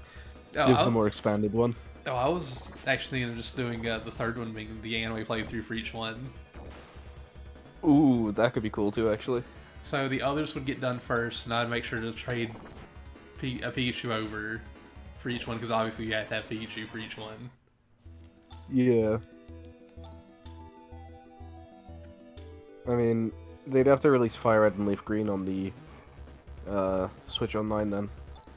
Oh, Do it for the more expanded one. I was actually thinking of just doing the third one being the anime playthrough for each one. Ooh, that could be cool too, actually. So the others would get done first, and I'd make sure to trade a Pikachu over for each one, because obviously you have to have Pikachu for each one. Yeah. I mean, they'd have to release Fire Red and Leaf Green on the Switch Online then,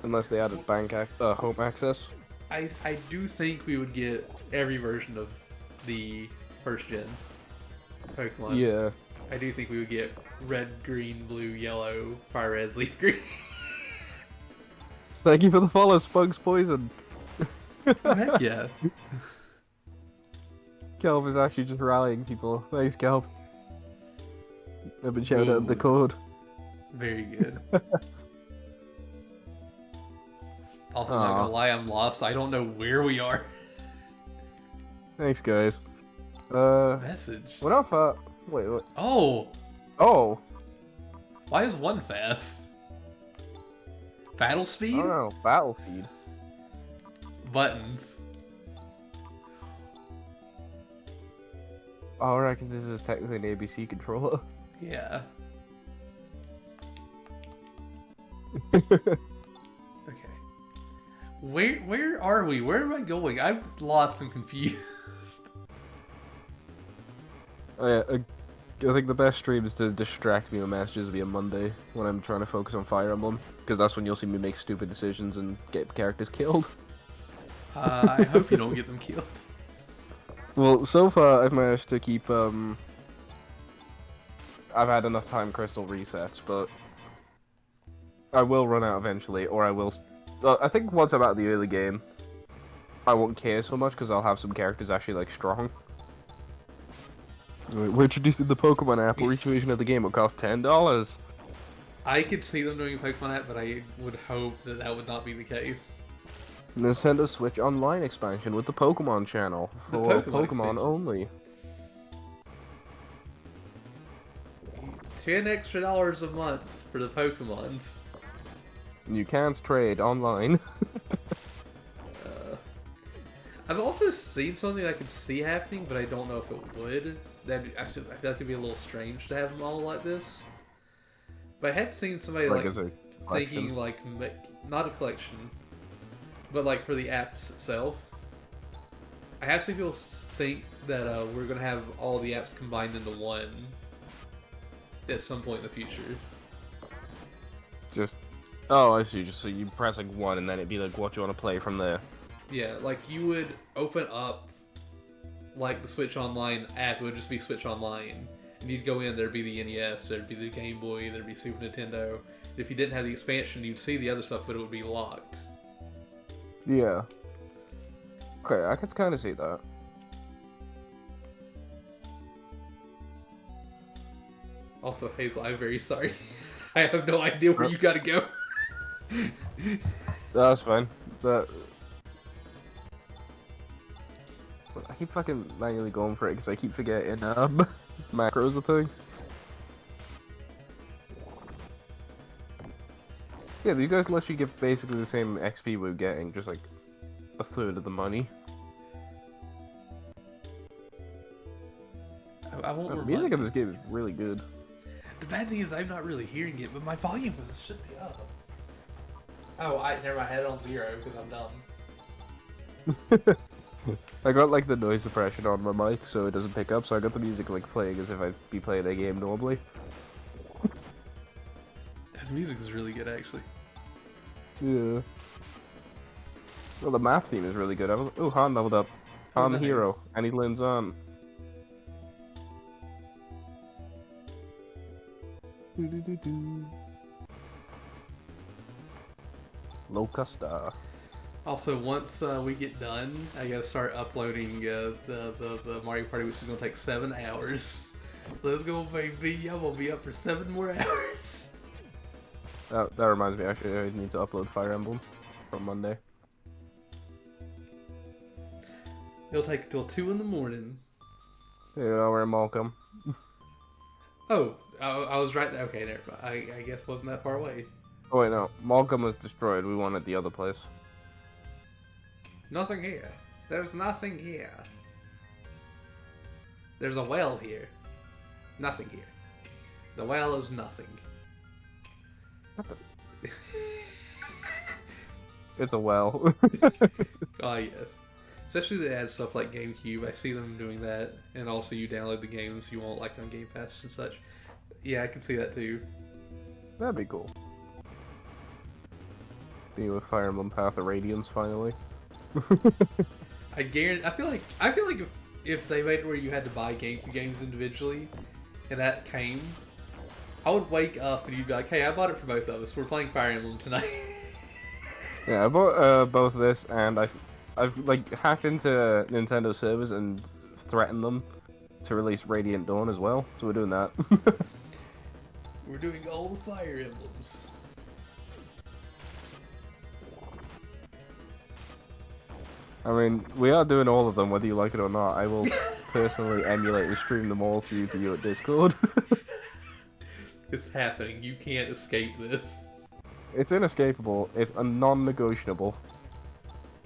unless they added home access. I do think we would get every version of the first gen Pokemon. Yeah. I do think we would get red, green, blue, yellow, fire red, leaf green. Thank you for the follow, Spugs Poison. Oh, heck yeah. Kelp is actually just rallying people. Thanks, Kelp. I've been shouting out the Ooh. code. Very good. Also, not gonna lie, I'm lost. I don't know where we are. Thanks, guys. Message. What if wait, what? Oh, Oh, why is one fast? Battle I speed? don't know. Battlefield. Buttons. Oh, right, because this is technically an ABC controller. Yeah. Okay. Where are we? Where am I going? I'm lost and confused. Oh, yeah, I think the best stream is to distract me with messages via Monday when I'm trying to focus on Fire Emblem, because that's when you'll see me make stupid decisions and get characters killed. I hope you don't get them killed. Well, so far I've managed to keep I've had enough time crystal resets, but I will run out eventually, or I will. I think once I'm out of the early game, I won't care so much because I'll have some characters actually like strong. We're introducing the Pokemon app, where each version of the game will cost $10. I could see them doing a Pokemon app, but I would hope that that would not be the case. Nintendo Switch Online expansion with the Pokemon channel The for Pokemon Pokemon expansion. only. $10 extra a month for the Pokemons. You can't trade online. I've also seen something I could see happening, but I don't know if it would. I feel like it'd be a little strange to have them all like this. But I had seen somebody Like like as a thinking collection? like not a collection, but like for the apps itself. I have seen people think that we're gonna have all the apps combined into one at some point in the future. Just... Oh, I see. Just so you press like 1 and then it'd be like what you want to play from there. Yeah, like you would open up like the Switch Online app. It would just be Switch Online, and you'd go in. There'd be the NES, there'd be the Game Boy, there'd be Super Nintendo. If you didn't have the expansion, you'd see the other stuff, but it would be locked. Yeah. Okay, I could kind of see that. Also, Hazel, I'm very sorry. I have no idea where you gotta go. That's fine. But I keep fucking manually going for it because I keep forgetting macros a thing. Yeah, these guys let you give basically the same XP we're getting, just like a third of the money. I won't. The music in this game is really good. The bad thing is I'm not really hearing it, but my volume should be up. Oh, never mind. I had it on 0 because I'm dumb. I got like the noise suppression on my mic so it doesn't pick up, so I got the music like playing as if I'd be playing a game normally. His music is really good, actually. Yeah. Well, the map theme is really good. Oh, Han leveled up. Han the nice. hero, and he lands on. Locusta. Also, once we get done, I gotta start uploading the Mario Party, which is gonna take 7 hours. Let's go, baby! I'm gonna be up for 7 more hours. That reminds me, actually, I need to upload Fire Emblem from Monday. It'll take till 2 in the morning. Yeah, we're in Malcolm. Oh, I was right there. Okay, never mind. I guess wasn't that far away. Oh wait, no. Malcolm was destroyed. We wanted the other place. Nothing here. There's nothing here. There's a well here. Nothing here. The well is nothing. It's a well. Ah, yes. Especially they add stuff like GameCube. I see them doing that. And also you download the games you want, like on Game Pass and such. Yeah, I can see that too. That'd be cool. Be with Fire Emblem Path of Radiance finally. I guarantee. I feel like if they made it where you had to buy GameCube games individually, and that came, I would wake up and you'd be like, "Hey, I bought it for both of us. We're playing Fire Emblem tonight." Yeah, I bought both this and I've like hacked into Nintendo servers and threatened them to release Radiant Dawn as well. So we're doing that. We're doing all the Fire Emblems. I mean, we are doing all of them, whether you like it or not. I will personally emulate and stream them all through to you at Discord. It's happening. You can't escape this. It's inescapable. It's a non-negotiable.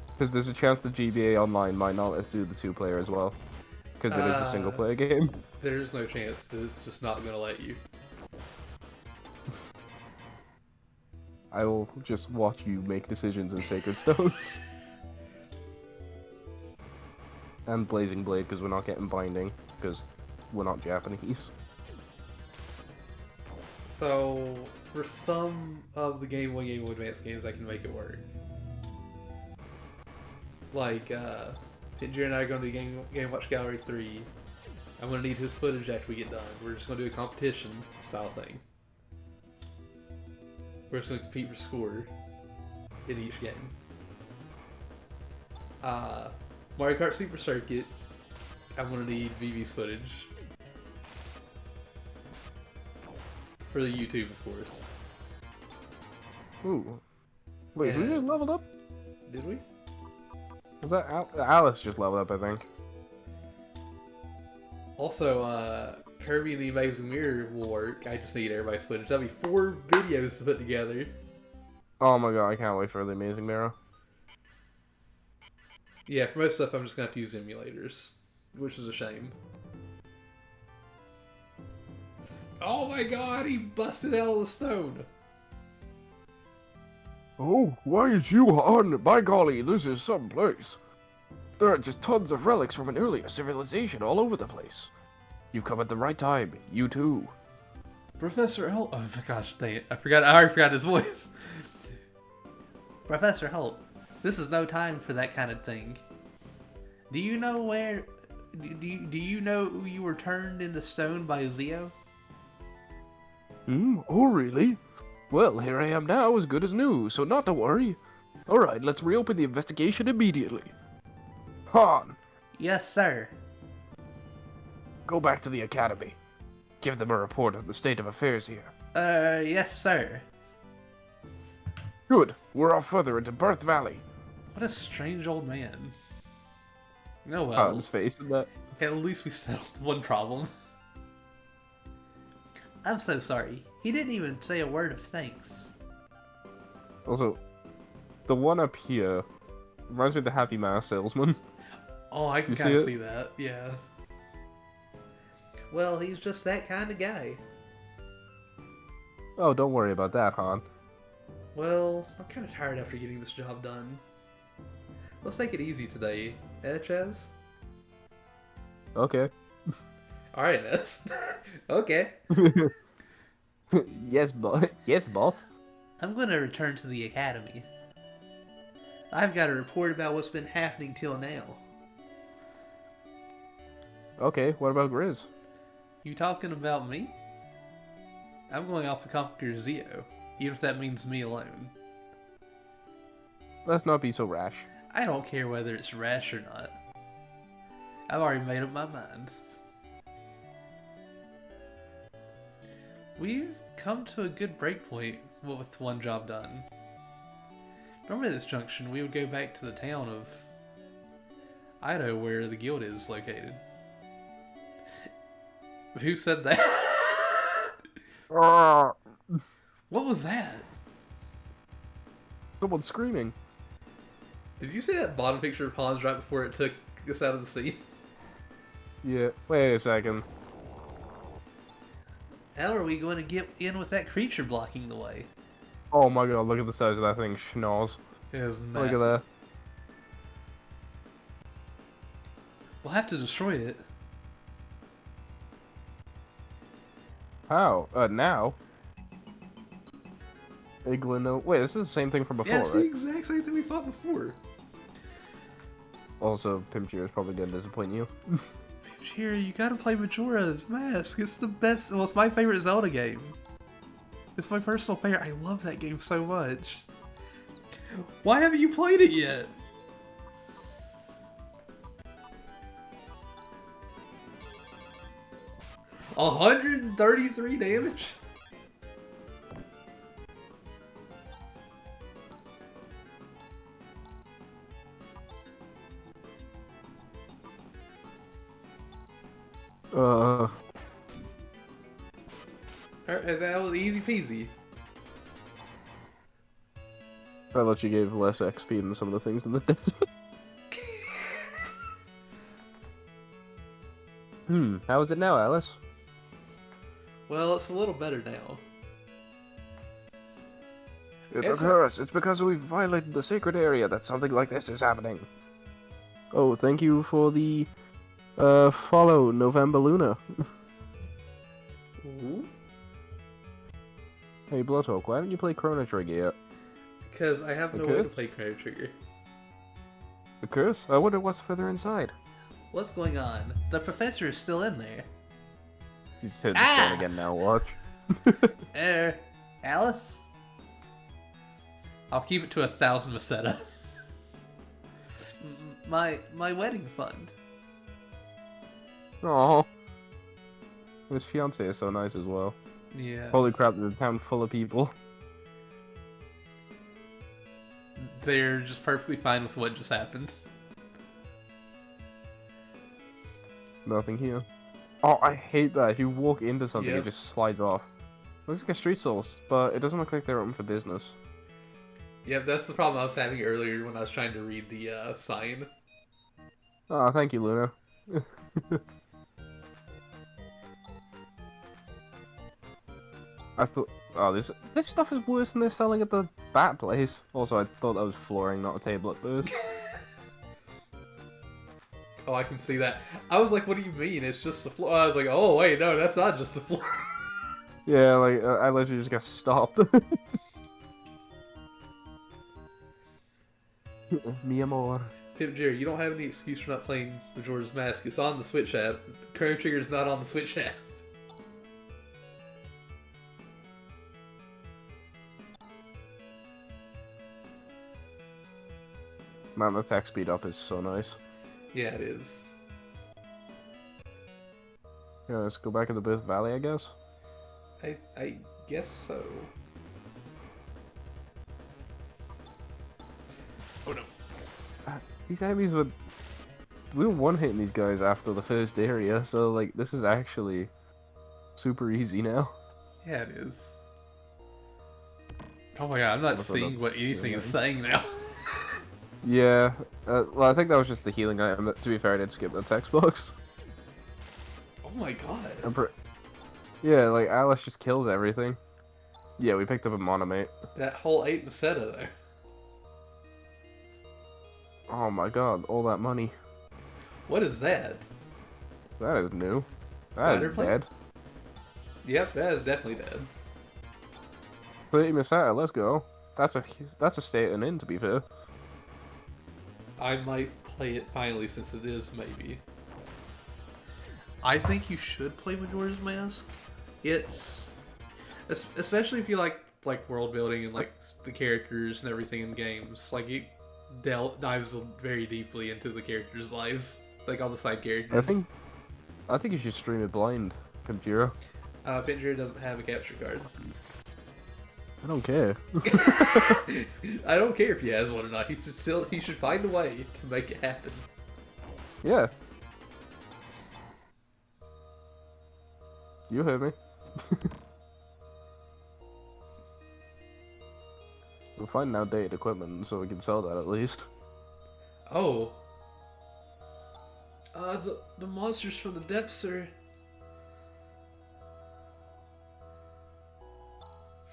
Because there's a chance the GBA Online might not let us do the 2-player as well. Because it is a single-player game. There's no chance. It's just not gonna let you. I will just watch you make decisions in Sacred Stones. And Blazing Blade, because we're not getting Binding, because we're not Japanese. So, for some of the Game Boy Advance games, I can make it work. Like, Pinjer and I are going to do Game Watch Gallery 3. I'm going to need his footage after we get done. We're just going to do a competition style thing. We're just going to compete for score in each game. Mario Kart Super Circuit, I'm going to need Vivi's footage. For the YouTube, of course. Ooh. Wait, who just leveled up? Did we? Was that Alice just leveled up, I think. Also, Kirby and the Amazing Mirror will work. I just need everybody's footage. That'll be 4 videos to put together. Oh my god, I can't wait for the Amazing Mirror. Yeah, for most stuff I'm just going to have to use emulators. Which is a shame. Oh my god, he busted out of the stone! Oh, why is you on? By golly, this is some place. There are just tons of relics from an earlier civilization all over the place. You've come at the right time, you too. Professor Holt. Oh gosh, dang it! I already forgot his voice. Professor Holt, this is no time for that kind of thing. Do you know where? Do you know you were turned into stone by Zio? Oh, really? Well, here I am now, as good as new, so not to worry. Alright, let's reopen the investigation immediately. Han, Yes, sir. go back to the academy. Give them a report of the state of affairs here. Yes, sir. Good, we're off further into Birth Valley. What a strange old man. Oh well. Han's face in that. At least we settled one problem. I'm so sorry. He didn't even say a word of thanks. Also, the one up here reminds me of the Happy Mask salesman. Oh, I can You see kind of it? see that. Yeah. Well, he's just that kind of guy. Oh, don't worry about that, Han. Well, I'm kind of tired after getting this job done. Let's take it easy today, Chez? Okay. Alright, Ness. Okay. Yes, boss. I'm gonna return to the academy. I've got a report about what's been happening till now. Okay, what about Grizz? You talking about me? I'm going off to conquer Zio, even if that means me alone. Let's not be so rash. I don't care whether it's rash or not. I've already made up my mind. We've come to a good breakpoint with one job done. Normally at this junction, we would go back to the town of Ido, where the guild is located. Who said that? What was that? Someone's screaming. Did you see that bottom picture of Hans right before it took us out of the sea? Yeah, wait a second. How are we going to get in with that creature blocking the way? Oh my god, look at the size of that thing, schnoz. It was Look massive. at that. We'll have to destroy it. How? Now? Iglino. Wait, this is the same thing from before, Yeah, it's the right? exact same thing we fought before. Also, Pimchier is probably gonna disappoint you. Shira, you gotta play Majora's Mask. It's the best. Well, it's my favorite Zelda game. It's my personal favorite. I love that game so much. Why haven't you played it yet? $133 damage? That was easy peasy. I thought you gave less XP than some of the things in the desert. How is it now, Alice? Well, it's a little better now. It's Yes, a curse. It's because we've violated the sacred area that something like this is happening. Oh, thank you for the follow, November Luna. Hey, Bloodhawk, why don't you play Chrono Trigger yet? Because I have no Okay. way to play Chrono Trigger. A curse? I wonder what's further inside. What's going on? The professor is still in there. He's hit the Ah! stone again now, watch. Alice? I'll keep it to 1,000 Masetta. My wedding fund. Aww. His fiance is so nice as well. Yeah. Holy crap, there's a town full of people. They're just perfectly fine with what just happened. Nothing here. Oh, I hate that. If you walk into something, Yep. it just slides off. Looks like a street source, but it doesn't look like they're open for business. Yep, that's the problem I was having earlier when I was trying to read the sign. Oh, thank you, Luna. I thought, oh, this stuff is worse than they're selling at the bat place. Also, I thought that was flooring, not a table at first. Oh, I can see that. I was like, what do you mean? It's just the floor. I was like, oh, wait, no, that's not just the floor. Yeah, like I literally just got stopped. Mi amor. Pip Jerry, you don't have any excuse for not playing Majora's Mask. It's on the Switch app. Chrono Trigger is not on the Switch app. Man, the tech speed up is so nice. Yeah, it is. Yeah, let's go back to the Booth Valley, I guess. I guess so. Oh no. These enemies would... We were one-hitting these guys after the first area, so, like, this is actually super easy now. Yeah, it is. Oh my god, I'm not Also seeing the what anything healing is saying now. Yeah, well, I think that was just the healing item. To be fair, I did skip the text box. Oh my god. Yeah, like, Alice just kills everything. Yeah, we picked up a Monomate. That whole 8 Meseta there. Oh my god, all that money. What is that? That is new. That Fighter is plane? dead. Yep, that is definitely dead. 30 Misata, let's go. That's a state and in, to be fair. I might play it finally since it is, maybe. I think you should play Majora's Mask. It's... Especially if you like world building and like the characters and everything in games. Like it dives very deeply into the characters' lives. Like all the side characters. I think you should stream it blind, Pimjiro. Finjiro doesn't have a capture card. I don't care. I don't care if he has one or not. He should find a way to make it happen. Yeah. You heard me. We'll find outdated equipment so we can sell that at least. Oh. The monsters from the depths are...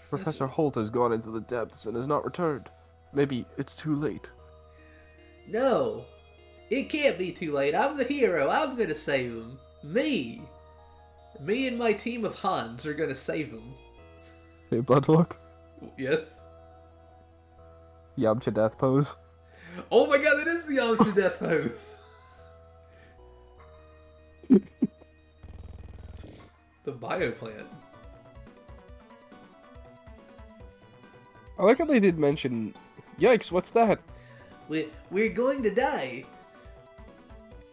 Professor Holt has gone into the depths and has not returned. Maybe it's too late. No! It can't be too late. I'm the hero. I'm gonna save him. Me! Me and my team of Hans are gonna save him. Hey, Bloodlock. Yes? Yamcha death pose. Oh my god, that is the Ultra Death pose! The bioplant. I like how they did mention... Yikes, what's that? We're going to die!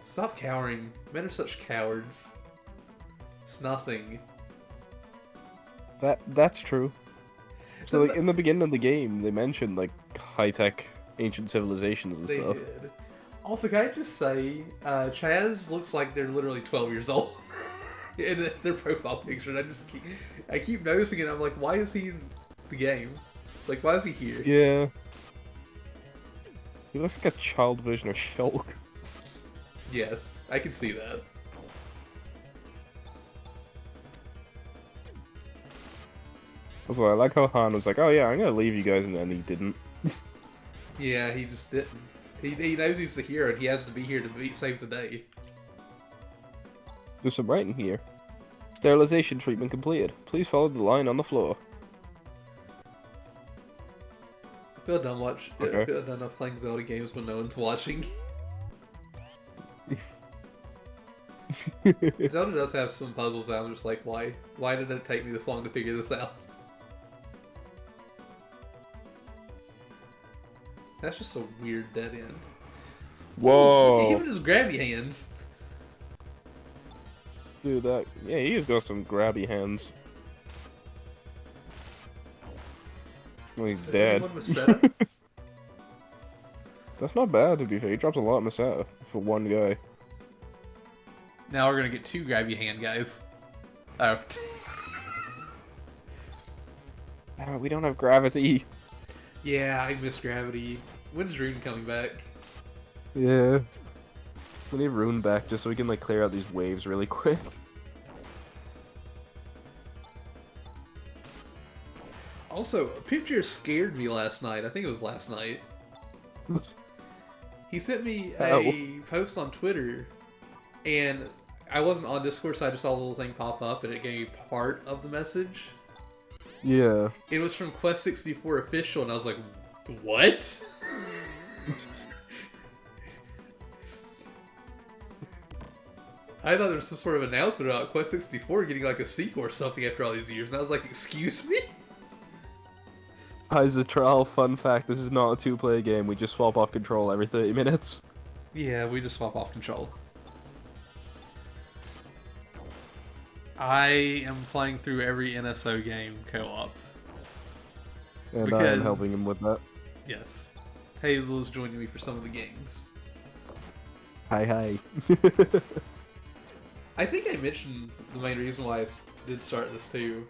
Stop cowering. Men are such cowards. It's nothing. That's true. So, like, in the beginning of the game, they mentioned, like, high-tech ancient civilizations and They stuff. did. Also, can I just say, Chaz looks like they're literally 12 years old in their profile picture. And I keep noticing it. I'm like, why is he in the game? Like, why is he here? Yeah. He looks like a child version of Shulk. Yes, I can see that. That's why I like how Han was like, oh yeah, I'm gonna leave you guys, and then he didn't. Yeah, he just didn't. He knows he's the hero and he has to be here to save the day. There's some writing here. Sterilization treatment completed. Please follow the line on the floor. I feel done Okay. I feel done enough playing Zelda games when no one's watching. Zelda does have some puzzles that I'm just like, why? Why did it take me this long to figure this out? That's just a weird dead end. Whoa! Him and his grabby hands. Dude, yeah, he's got some grabby hands. Well, he's So dead. anyone was set up? That's not bad, to be fair. He drops a lot of Masata for one guy. Now we're gonna get two grabby hand guys. Oh. We don't have gravity. Yeah, I miss gravity. When's Rune coming back? Yeah. We need Rune back just so we can, like, clear out these waves really quick. Also, a picture scared me last night. I think it was last night. He sent me a post on Twitter, and I wasn't on Discord, so I just saw a little thing pop up, and it gave me part of the message. Yeah. It was from Quest 64 official, and I was like, what? I thought there was some sort of announcement about Quest 64 getting like a sequel or something after all these years, and I was like, excuse me? As a trial fun fact, this is not a two-player game. We just swap off control every 30 minutes. Yeah, we just swap off control. I am playing through every NSO game co-op. And I am helping him with that. Yes. Hazel is joining me for some of the games. Hi. I think I mentioned the main reason why I did start this too.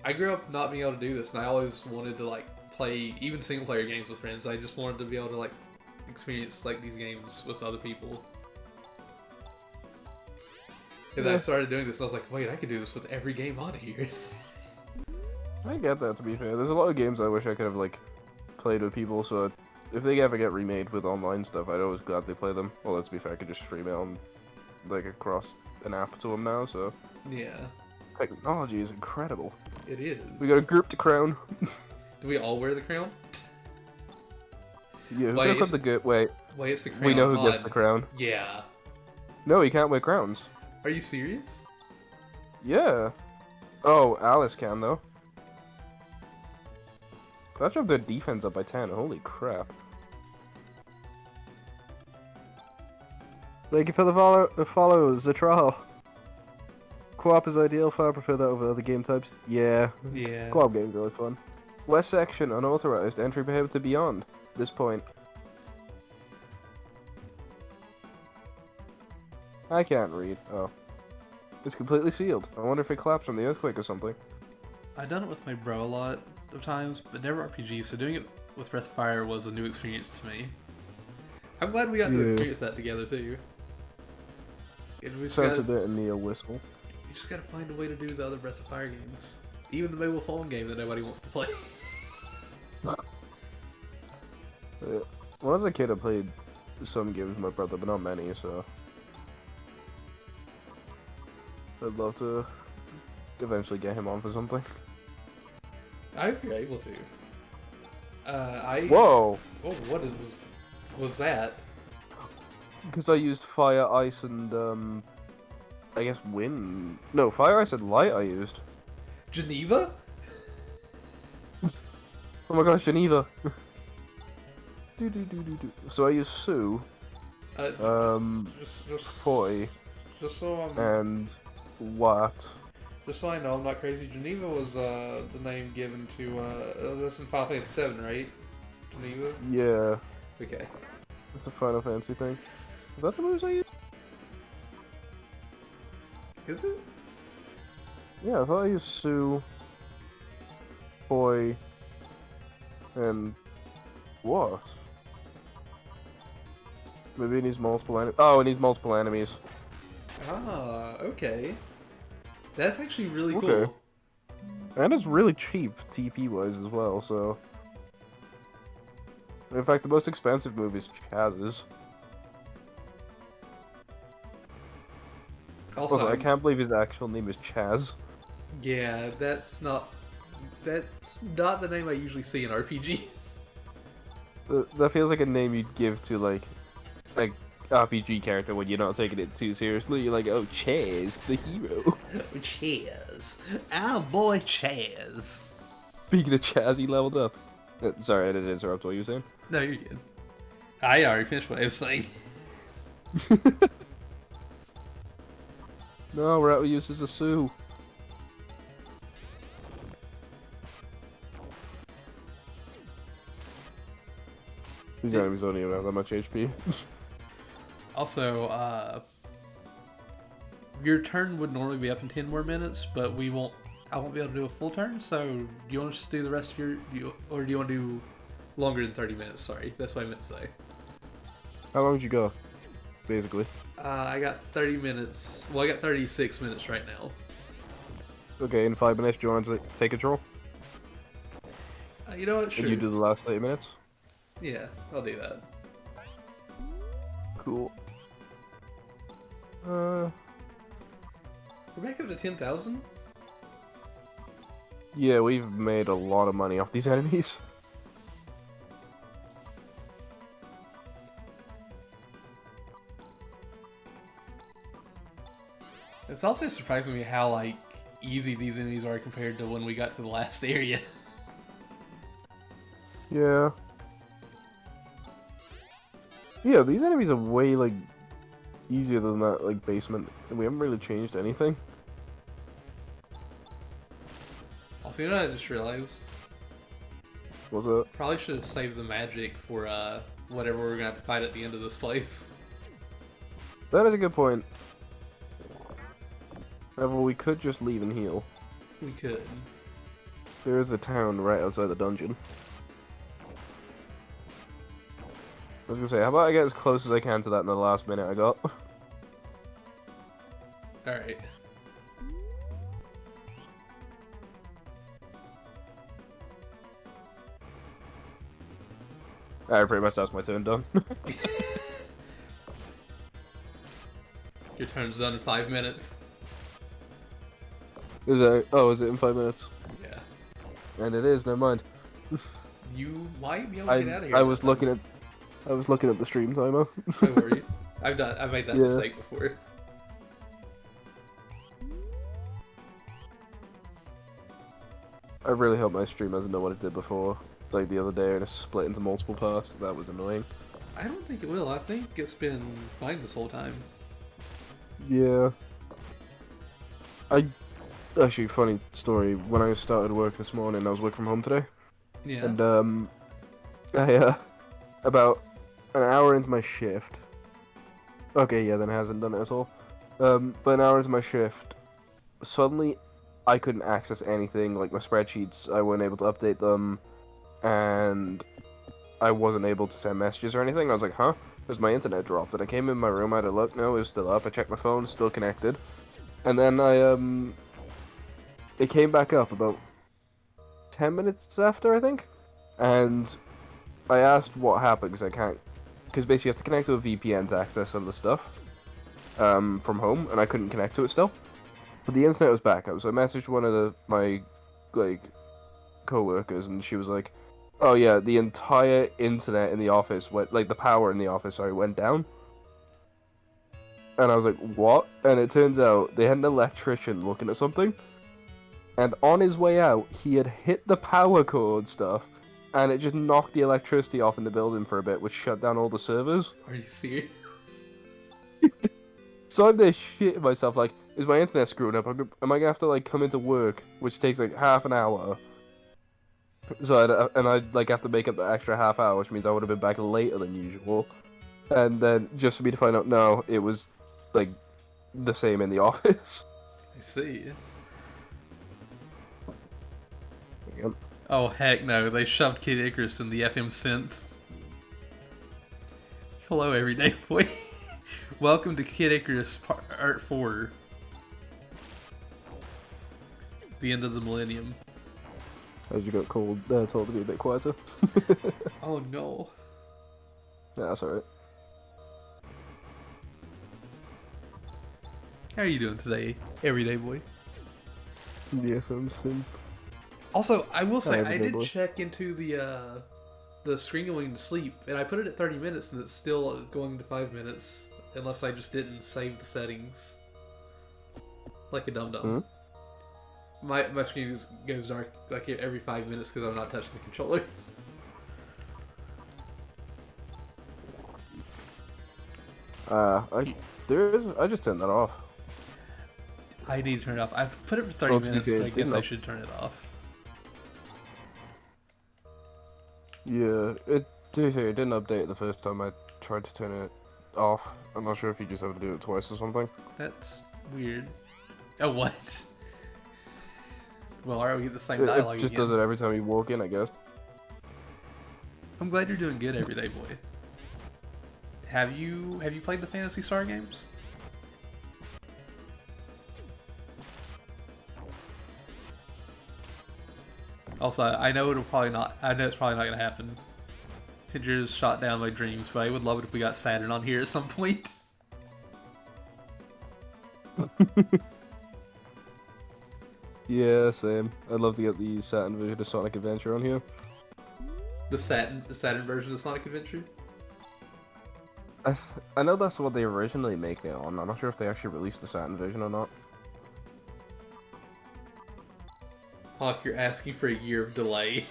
I grew up not being able to do this, and I always wanted to like play even single player games with friends. I just wanted to be able to like experience like these games with other people. And then I started doing this, and I was like, wait, I could do this with every game on here. I get that, to be fair. There's a lot of games I wish I could have like played with people, so if they ever get remade with online stuff, I'd always gladly play them. Well, let's be fair, I could just stream it on like across an app to them now, so Yeah, technology is incredible. it is. We got a group to crown. Do we all wear the crown? Yeah, who Wait, got the good? Wait, Wait, it's the crown. we know who gets on. the crown. Yeah. No, he can't wear crowns. Are you serious? Yeah. Oh, Alice can though. That jumped their defense up by 10. Holy crap. Thank you for the follows, the trial. Co-op is ideal, far prefer that over other game types. Yeah. Yeah. Co-op games are really fun. West section, unauthorized, entry prohibited to beyond this point. I can't read. Oh. It's completely sealed. I wonder if it collapsed from the earthquake or something. I've done it with my bro a lot of times, but never RPG, so doing it with Breath of Fire was a new experience to me. I'm glad we got to Yeah. experience that together too. And we just Sounds a gotta, bit Neo whistle. you just gotta find a way to do the other Breath of Fire games. Even the mobile phone game that nobody wants to play. When I was a kid, I played some games with my brother, but not many, so... I'd love to eventually get him on for something. I hope you're able to. Whoa! Oh, what was that? Because I used fire, ice, and, I guess wind... No, fire, ice, and light I used. Geneva? Oh my gosh, Geneva! So I used Sue, Just Foy, so I'm and Watt. just so I know I'm not crazy. Geneva was the name given to this in Final Fantasy VII, right? Geneva. Yeah, Okay. that's a Final Fantasy thing. Is that the moves I used? Is it? Yeah, I thought I used Sue, Foy, and what? Maybe it needs multiple enemies. Oh, it needs multiple enemies. Ah, okay. That's actually really Okay. cool. And it's really cheap, TP-wise as well, so... In fact, the most expensive move is Chaz's. Also, I can't believe his actual name is Chaz. Yeah, that's not the name I usually see in RPGs. That feels like a name you'd give to, like RPG character when you're not taking it too seriously. You're like, oh, Chaz, the hero. Chaz. Our boy Chaz. Speaking of Chaz, he leveled up. Sorry, I didn't interrupt what you were saying. No, you're good. I already finished what I was saying. No, we're out of use as a Sue. These enemies don't even have that much HP. Also, your turn would normally be up in 10 more minutes, but I won't be able to do a full turn, so do you want us to do the rest of or do you want to do longer than 30 minutes? Sorry, that's what I meant to say. How long did you go? Basically. I got 30 minutes. Well, I got 36 minutes right now. Okay, in 5 minutes, do you want to take control? You know what? Sure. And you do the last 8 minutes? Yeah, I'll do that. Cool. We're back up to 10,000? Yeah, we've made a lot of money off these enemies. It's also surprising me how, like, easy these enemies are compared to when we got to the last area. Yeah. Yeah, these enemies are way, like, easier than that, like, basement. And we haven't really changed anything. Also, you know what I just realized? Was it? Probably should have saved the magic for, whatever we're gonna have to fight at the end of this place. That is a good point. However, we could just leave and heal. We could. There is a town right outside the dungeon. I was gonna say, how about I get as close as I can to that in the last minute I got? Alright. Alright, pretty much that's my turn done. Your turn's done in 5 minutes. Is it? Oh, is it in 5 minutes? Yeah. And it is. Never mind. You might be able to get out of here. I was looking at the stream timer. Don't worry. I've made that Yeah. mistake before. I really hope my stream doesn't know what it did before. Like the other day, and it split into multiple parts. That was annoying. I don't think it will. I think it's been fine this whole time. Yeah. Actually, funny story. When I started work this morning, I was working from home today. Yeah. And I about an hour into my shift. Okay, yeah, then it hasn't done it at all. But an hour into my shift, suddenly I couldn't access anything. Like my spreadsheets, I wasn't able to update them, and I wasn't able to send messages or anything. I was like, huh? Because my internet dropped, and I came in my room, I had a look. No, it was still up. I checked my phone, still connected, and then it came back up about 10 minutes after, I think, and I asked what happened because basically you have to connect to a VPN to access some of the stuff from home, and I couldn't connect to it still. But the internet was back up, so I messaged one of my co-workers, and she was like, "Oh yeah, the entire internet in the office went, the power in the office, went down." And I was like, "What?" And it turns out they had an electrician looking at something. And on his way out, he had hit the power cord stuff, and it just knocked the electricity off in the building for a bit, which shut down all the servers. Are you serious? So I'm there shitting myself, like, is my internet screwed up? Am I gonna have to, come into work, which takes, half an hour? So I'd have to make up the extra half hour, which means I would have been back later than usual. And then, just for me to find out, no, it was, the same in the office. I see. Yep. Oh, heck no. They shoved Kid Icarus in the FM synth. Hello, everyday boy. Welcome to Kid Icarus Part 4. The end of the millennium. As you got told to be a bit quieter. Oh no. Yeah, that's alright. How are you doing today, everyday boy? The FM synth. Also, I will say, Hi, I everyday did boy. check into the screen going to sleep, and I put it at 30 minutes, and it's still going to 5 minutes, unless I just didn't save the settings. Like a dum-dum. My screen goes dark every 5 minutes because I'm not touching the controller. I just turned that off. I need to turn it off. I've put it for 30 Well, to be minutes, fair, but I it guess didn't I up- should turn it off. Yeah, to be fair, it didn't update the first time I tried to turn it off. I'm not sure if you just have to do it twice or something. That's weird. Oh, what? Well, alright, we get the same It dialogue just again. does it every time you walk in, I guess. I'm glad you're doing good, everyday boy. Have you played the Phantasy Star games? Also, I know it's probably not gonna happen. Pictures shot down my dreams, but I would love it if we got Saturn on here at some point. Yeah, same. I'd love to get the Saturn version of Sonic Adventure on here. The Saturn version of Sonic Adventure. I know that's what they originally make it on. I'm not sure if they actually released the Saturn version or not. Hawk, you're asking for a year of delay.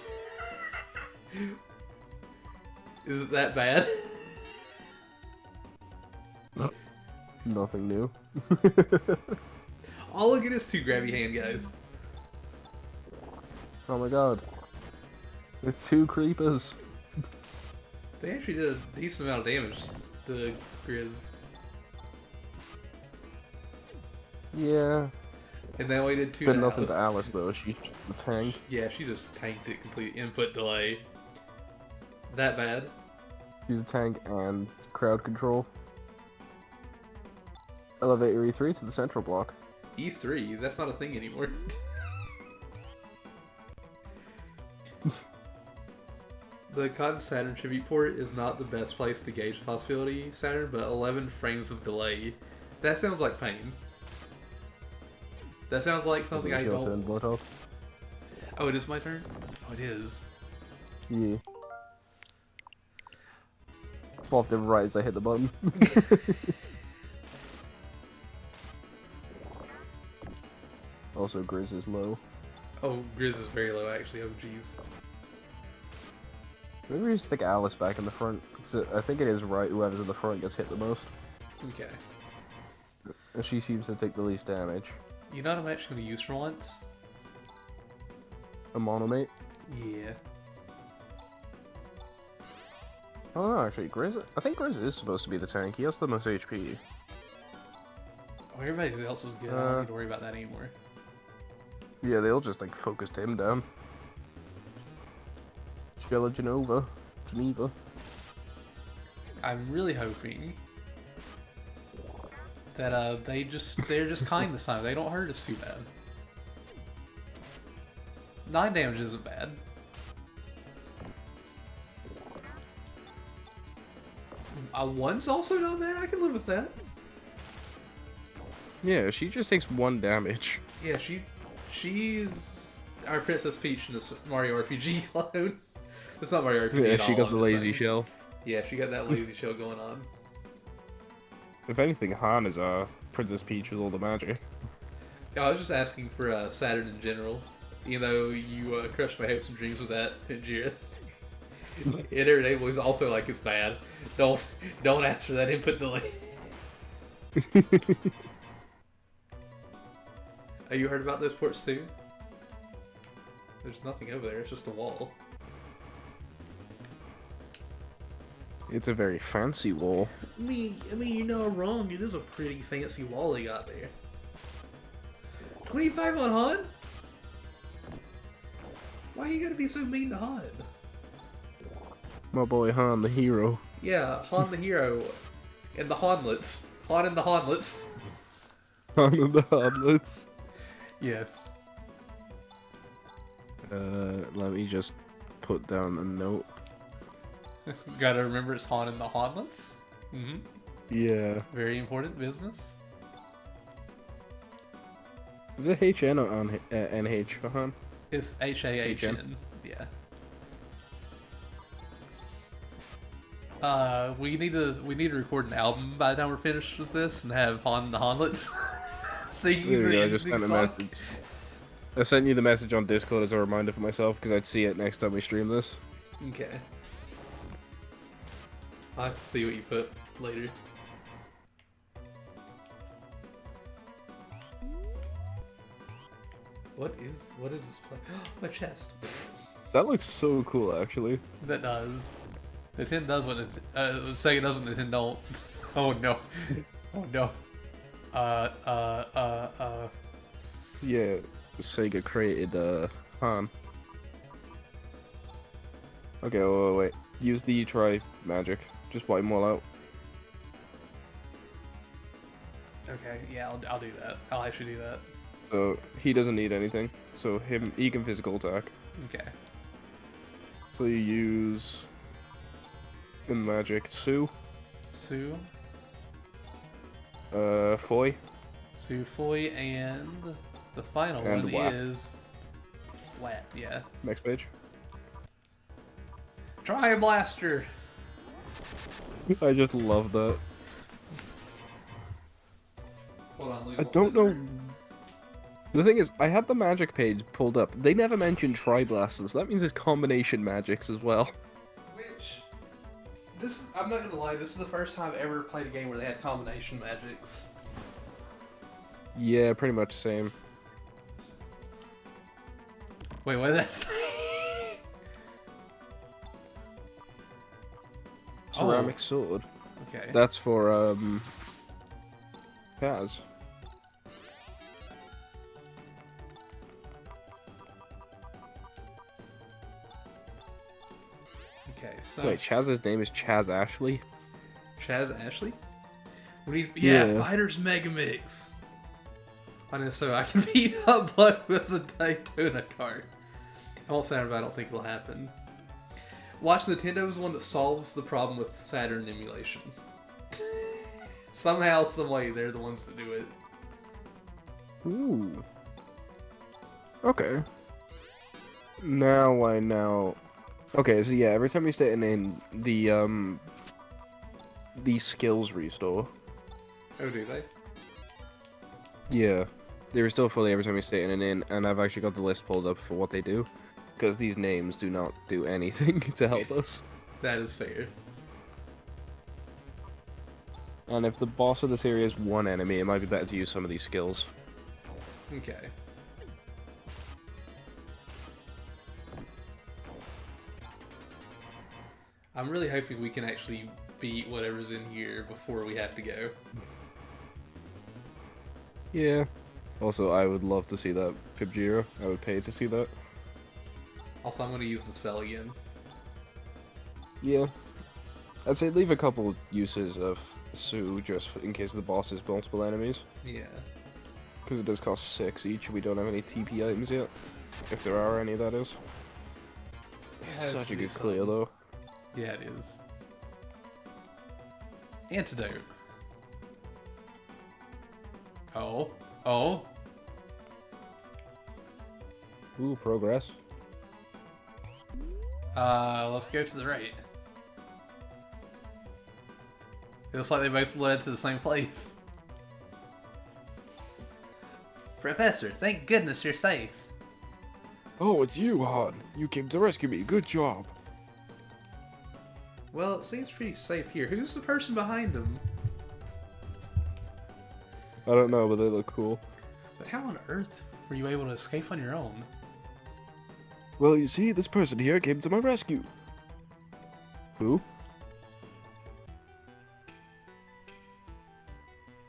Is it that bad? Nothing new. Oh, look at this two grabby hand guys. Oh my god. With 2 creepers. They actually did a decent amount of damage to Grizz. Yeah. And they only did 2 Did to nothing to Alice. Alice though, she's just a tank. Yeah, she just tanked it completely. Input delay. That bad? She's a tank and crowd control. Elevator E3 to the central block. E3? That's not a thing anymore. The Cotton Saturn tribute port is not the best place to gauge the possibility, Saturn, but 11 frames of delay. That sounds like pain. That sounds like something I Your turn, don't... Bloodhawk. Oh, it is my turn? Oh, it is. Yeah. Popped it right as I hit the button. Also, Grizz is low. Oh, Grizz is very low, actually. Oh, jeez. Maybe we just stick Alice back in the front, because I think it is right whoever's in the front gets hit the most. Okay. And she seems to take the least damage. You know what I'm actually going to use for once? A monomate? Yeah. I don't know, actually. Grizz, I think Grizz is supposed to be the tank. He has the most HP. Oh, everybody else is good. I don't need to worry about that anymore. Yeah, they'll just, like, focused him down. Geneva. I'm really hoping that they're just kind this time. They don't hurt us too bad. 9 damage isn't bad. One's also not bad. I can live with that. Yeah, she just takes 1 damage. Yeah, she's our Princess Peach in this Mario RPG clone. It's not Mario RPG Yeah, at all. she got I'm the just lazy saying. shell. Yeah, she got that lazy shell going on. If anything, Han is Princess Peach with all the magic. I was just asking for Saturn in general. You know, you crushed my hopes and dreams with that, Jirith. Enter Enable is also like it's bad. Don't ask for that input delay. Oh, you heard about those ports too? There's nothing over there. It's just a wall. It's a very fancy wall. I mean, you're not wrong. It is a pretty fancy wall they got there. 25 on Han? Why you gotta be so mean to Han? My boy Han, the hero. Yeah, Han the hero. And the Hanlets. Han and the Hanlets. Han and the Hamlets. Yes. Let me just put down a note. Gotta remember it's Han and the Hanlets. Mm-hmm. Yeah. Very important business. Is it HN or NH for Han? It's HAHN. Yeah. We need to record an album by the time we're finished with this and have Han and the Hanlets singing There we the go, I ending just sent a song. message. I sent you the message on Discord as a reminder for myself because I'd see it next time we stream this. Okay. I'll have to see what you put later. What is this play? My chest. That looks so cool, actually. That does. Nintendo does what Sega does what Nintendo don't. Oh no. Oh no. Yeah, Sega created Han. Okay, wait. Use the try magic. Just wipe them all out. Okay, yeah, I'll do that. I'll actually do that. So he doesn't need anything. So he can physical attack. Okay. So you use the magic Sue, Sue, Foy, Foy, and The final And one WAP. is WAP, yeah. Next page. Try a blaster. I just love that. Hold on, I don't know. The thing is, I had the magic page pulled up. They never mentioned tri-blasters. That means it's combination magics as well. Which, I'm not gonna lie, this is the first time I've ever played a game where they had combination magics. Yeah, pretty much same. Wait, what did that say? Ceramic sword. Okay. That's for Kaz. Okay, so Wait, Chaz's name is Chaz Ashley? Chaz Ashley? We need, Yeah. Fighters Mega Mix. I know, so I can beat up Blood as a Daytona kart. I won't say it, but I don't think it'll happen. Watch Nintendo is the one that solves the problem with Saturn emulation. Somehow, some way, they're the ones that do it. Ooh. Okay. Now I know. Okay, so yeah, every time you stay in the skills restore. Oh, do they? Yeah. They restore fully every time you stay in an inn, and I've actually got the list pulled up for what they do. Because these names do not do anything to help us. That is fair. And if the boss of this area is one enemy, it might be better to use some of these skills. Okay. I'm really hoping we can actually beat whatever's in here before we have to go. Yeah. Also, I would love to see that Pibjiro. I would pay to see that. Also, I'm going to use the spell again. Yeah. I'd say leave a couple uses of Sue just in case the boss is multiple enemies. Yeah. Because it does cost 6 each, and we don't have any TP items yet. If there are any, that is. It's has such to a be good clear, some. though. Yeah, it is. Antidote. Oh. Oh. Ooh, progress. Let's go to the right. It looks like they both led to the same place. Professor, thank goodness you're safe. Oh, it's you, Han. You came to rescue me. Good job. Well, it seems pretty safe here. Who's the person behind them? I don't know, but they look cool. But how on earth were you able to escape on your own? Well, you see, this person here came to my rescue. Who?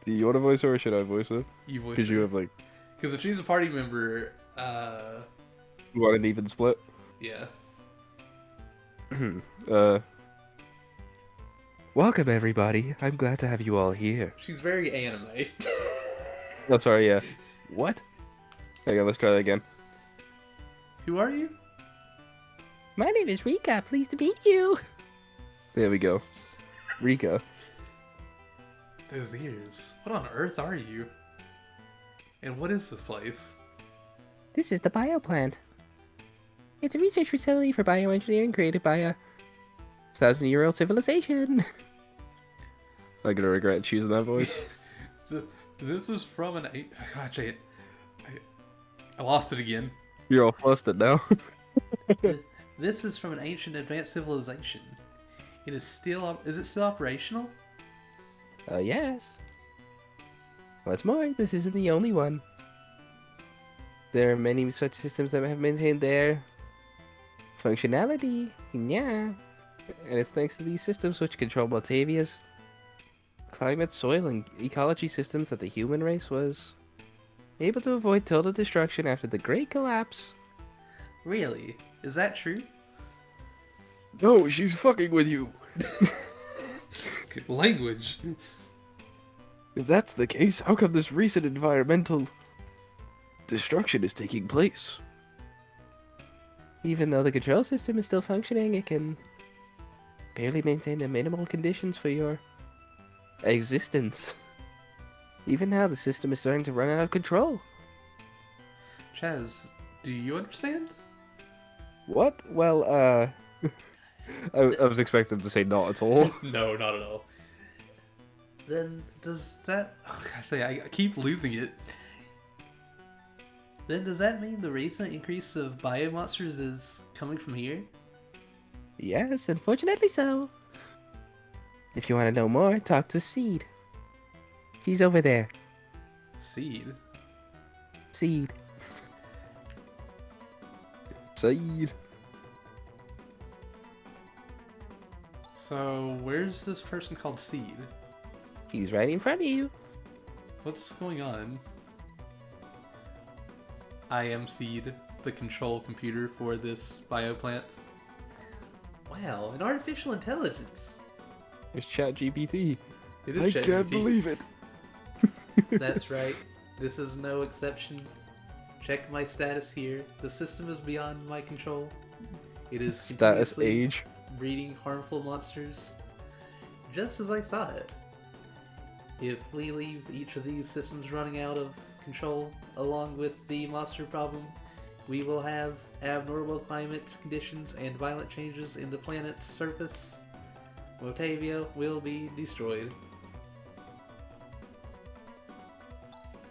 Do you want to voice her or should I voice her? You voice Because you her. have, like, Because if she's a party member, you want an even split? yeah. Welcome, everybody. I'm glad to have you all here. She's very anime. Oh, sorry, yeah. What? Hang on, let's try that again. Who are you? My name is Rika. Pleased to meet you. There we go. Rika. Those ears. What on earth are you? And what is this place? This is the bioplant. It's a research facility for bioengineering created by a 1,000-year-old civilization. I'm gonna regret choosing that voice. This is from an... God, Jay, I lost it again. You're all flustered now. This is from an ancient advanced civilization. It is still... Is it still operational? Yes. What's more, this isn't the only one. There are many such systems that have maintained their functionality. Yeah. And it's thanks to these systems which control Maltavia's climate, soil, and ecology systems that the human race was able to avoid total destruction after the Great Collapse. Really? Is that true? No, she's fucking with you. Language. If that's the case, how come this recent environmental destruction is taking place? Even though the control system is still functioning, it can barely maintain the minimal conditions for your existence. Even now, the system is starting to run out of control. Chaz, do you understand? What? Well, I was expecting him to say not at all. No, not at all. Then does that... Oh, gosh, I keep losing it. Then does that mean the recent increase of biomonsters is coming from here? Yes, unfortunately so. If you want to know more, talk to Seed. He's over there. Seed? Seed. Saeed. So, where's this person called Seed? He's right in front of you. What's going on? I am Seed, the control computer for this bioplant. Wow, an artificial intelligence. It's ChatGPT. It is I ChatGPT. can't believe it. That's right. This is no exception. Check my status here. The system is beyond my control. It is Status continuously age. breeding harmful monsters. Just as I thought. If we leave each of these systems running out of control, along with the monster problem, we will have abnormal climate conditions and violent changes in the planet's surface. Motavia will be destroyed.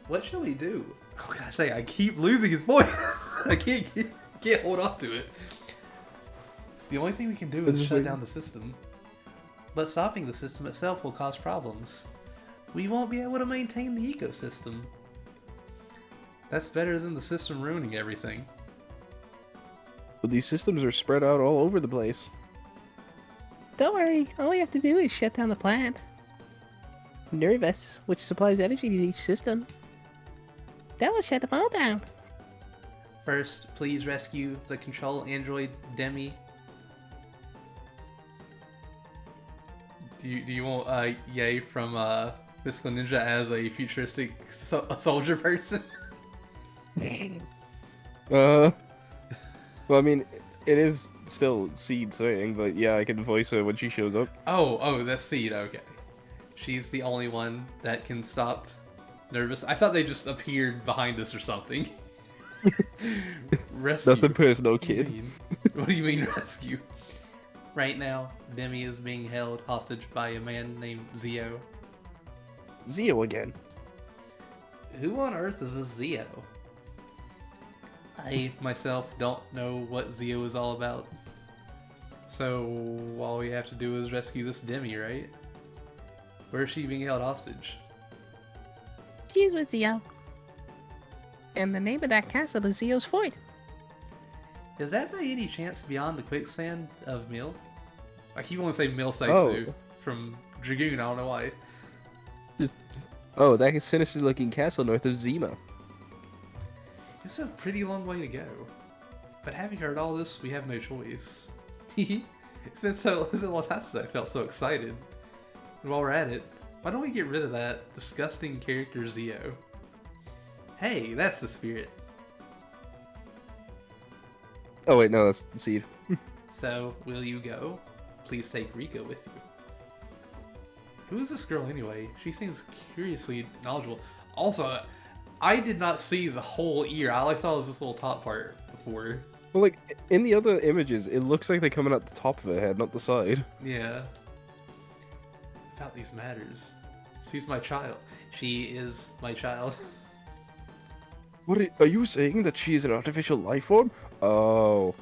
What shall we do? Oh gosh, I keep losing his voice. I can't hold on to it. The only thing we can do is shut down the system. But stopping the system itself will cause problems. We won't be able to maintain the ecosystem. That's better than the system ruining everything. But these systems are spread out all over the place. Don't worry, all we have to do is shut down the plant. Nervous, which supplies energy to each system. That will shut them all down. First, please rescue the control android Demi. Do you want Ye from Mystical Ninja as a futuristic soldier person? Well, I mean, it is still Seed saying, but yeah, I can voice her when she shows up. Oh, that's Seed. Okay, she's the only one that can stop Nervous. I thought they just appeared behind us or something. Rescue. Nothing personal, What do you kid. mean? What do you mean rescue? Right now, Demi is being held hostage by a man named Zio. Zio again. Who on earth is this Zio? I myself don't know what Zio is all about. So all we have to do is rescue this Demi, right? Where is she being held hostage? She's with Zio. And the name of that castle is Zio's Fort. Is that by any chance beyond the quicksand of Mill? I keep wanting to say Mill Saisu from Dragoon, I don't know why. Oh, that is sinister-looking castle north of Zima. It's a pretty long way to go. But having heard all this, we have no choice. It's been a long time since I felt so excited. And while we're at it, why don't we get rid of that disgusting character Zio? Hey, that's the spirit. Oh wait, no, that's Seed. So, will you go? Please take Rika with you. Who is this girl anyway? She seems curiously knowledgeable. Also, I did not see the whole ear. All I saw was this little top part before. Well, like, in the other images, it looks like they're coming out the top of her head, not the side. Yeah. About these matters. She's my child. She is my child. What are you saying that she is an artificial life form? Oh.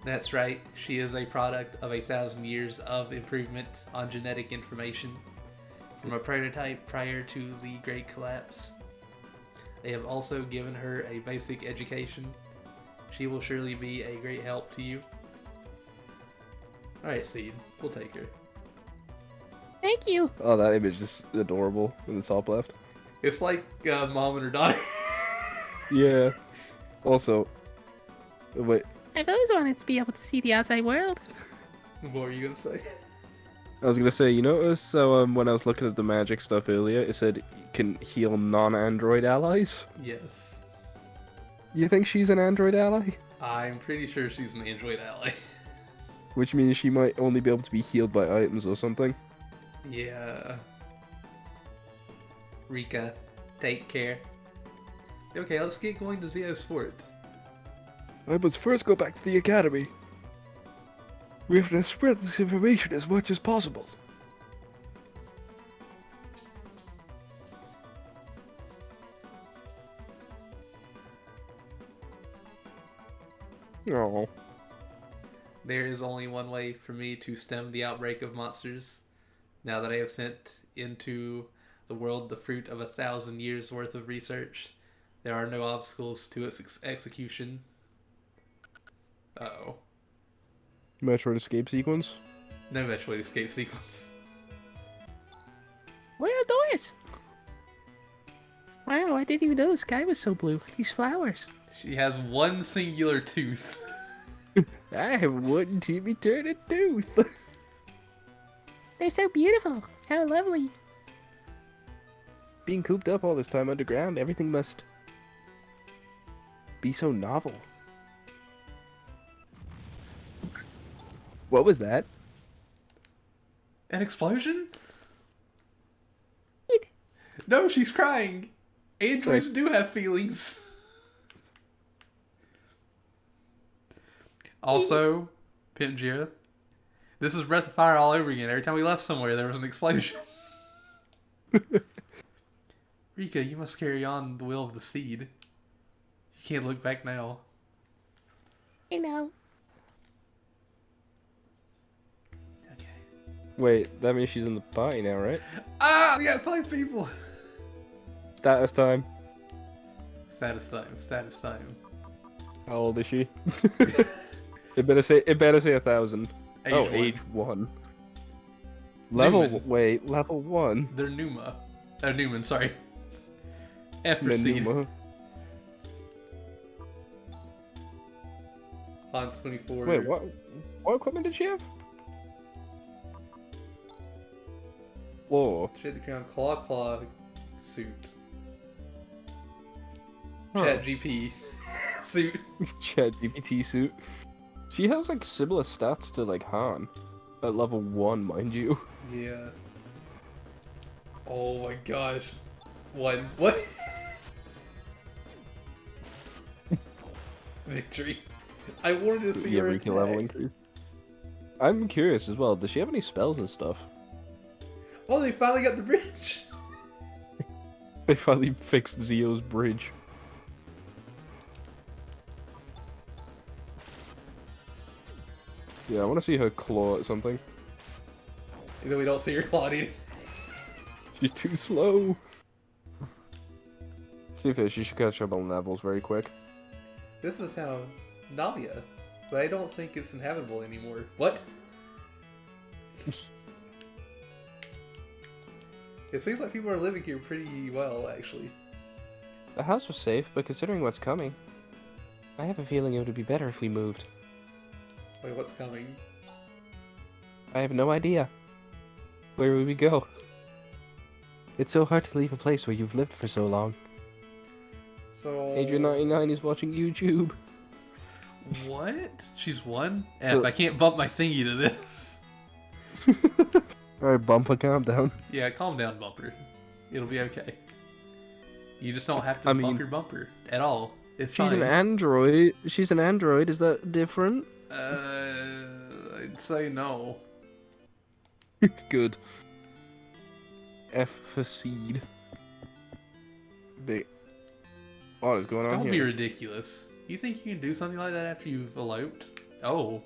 That's right. She is a product of 1,000 years of improvement on genetic information from a prototype prior to the Great Collapse. They have also given her a basic education. She will surely be a great help to you. Alright, Seed. We'll take her. Thank you. Oh, that image is adorable in the top left. It's like mom and her daughter. Yeah. Also, wait, I've always wanted to be able to see the outside world. What were you gonna say? I was gonna say, you notice when I was looking at the magic stuff earlier, it said you can heal non-android allies? Yes. You think she's an android ally? I'm pretty sure she's an android ally. Which means she might only be able to be healed by items or something. Yeah. Rika, take care. Okay, let's get going to Zio's fort. I must first go back to the academy. We have to spread this information as much as possible. Oh. There is only one way for me to stem the outbreak of monsters. Now that I have sent into the world the fruit of 1,000 years worth of research, there are no obstacles to its execution. Uh-oh. Metroid escape sequence? No Metroid escape sequence. Well, Doris! Wow, I didn't even know the sky was so blue. These flowers. She has one singular tooth. I have one teeny tiny tooth. They're so beautiful. How lovely. Being cooped up all this time underground, everything must be so novel. What was that? An explosion? No, she's crying. Androids do have feelings. Also, Pinjira, this is Breath of Fire all over again. Every time we left somewhere, there was an explosion. Rika, you must carry on the will of the seed. You can't look back now. I know. Okay. Wait, that means she's in the party now, right? Ah, we got 5 people. Status time. Status time. Status time. How old is she? It better say 1,000. Age oh, one. age 1. Level Newman. wait, level 1. They're Numa. Oh, Newman, sorry. F for seed. Menuma. Hans 24. Wait, what? What equipment did she have? Whoa. She had the crown claw suit. Huh. Chat GP suit. Chat GPT suit. She has like similar stats to like Han. At level 1, mind you. Yeah. Oh my gosh. One. What? Victory. I wanted to see Yeah, her Rika level attack. increase. I'm curious as well, does she have any spells and stuff? Oh, they finally got the bridge. They finally fixed Zio's bridge. Yeah, I want to see her claw at something. And then we don't see her Claudine. She's too slow. See if she should catch up on levels very quick. This is how Nalia, but I don't think it's inhabitable anymore. What? It seems like people are living here pretty well, actually. The house was safe, but considering what's coming, I have a feeling it would be better if we moved. Wait, what's coming? I have no idea. Where would we go? It's so hard to leave a place where you've lived for so long. So... Adrian99 is watching YouTube. What? She's one? So- F, I can't bump my thingy to this. Alright, Bumper, calm down. Yeah, calm down, Bumper. It'll be okay. You just don't have to I bump mean- your bumper at all. It's She's fine. an android. She's an android. Is that different? I'd say no. Good. F for seed. Big. What is going on Don't here? be ridiculous. You think you can do something like that after you've eloped? Oh.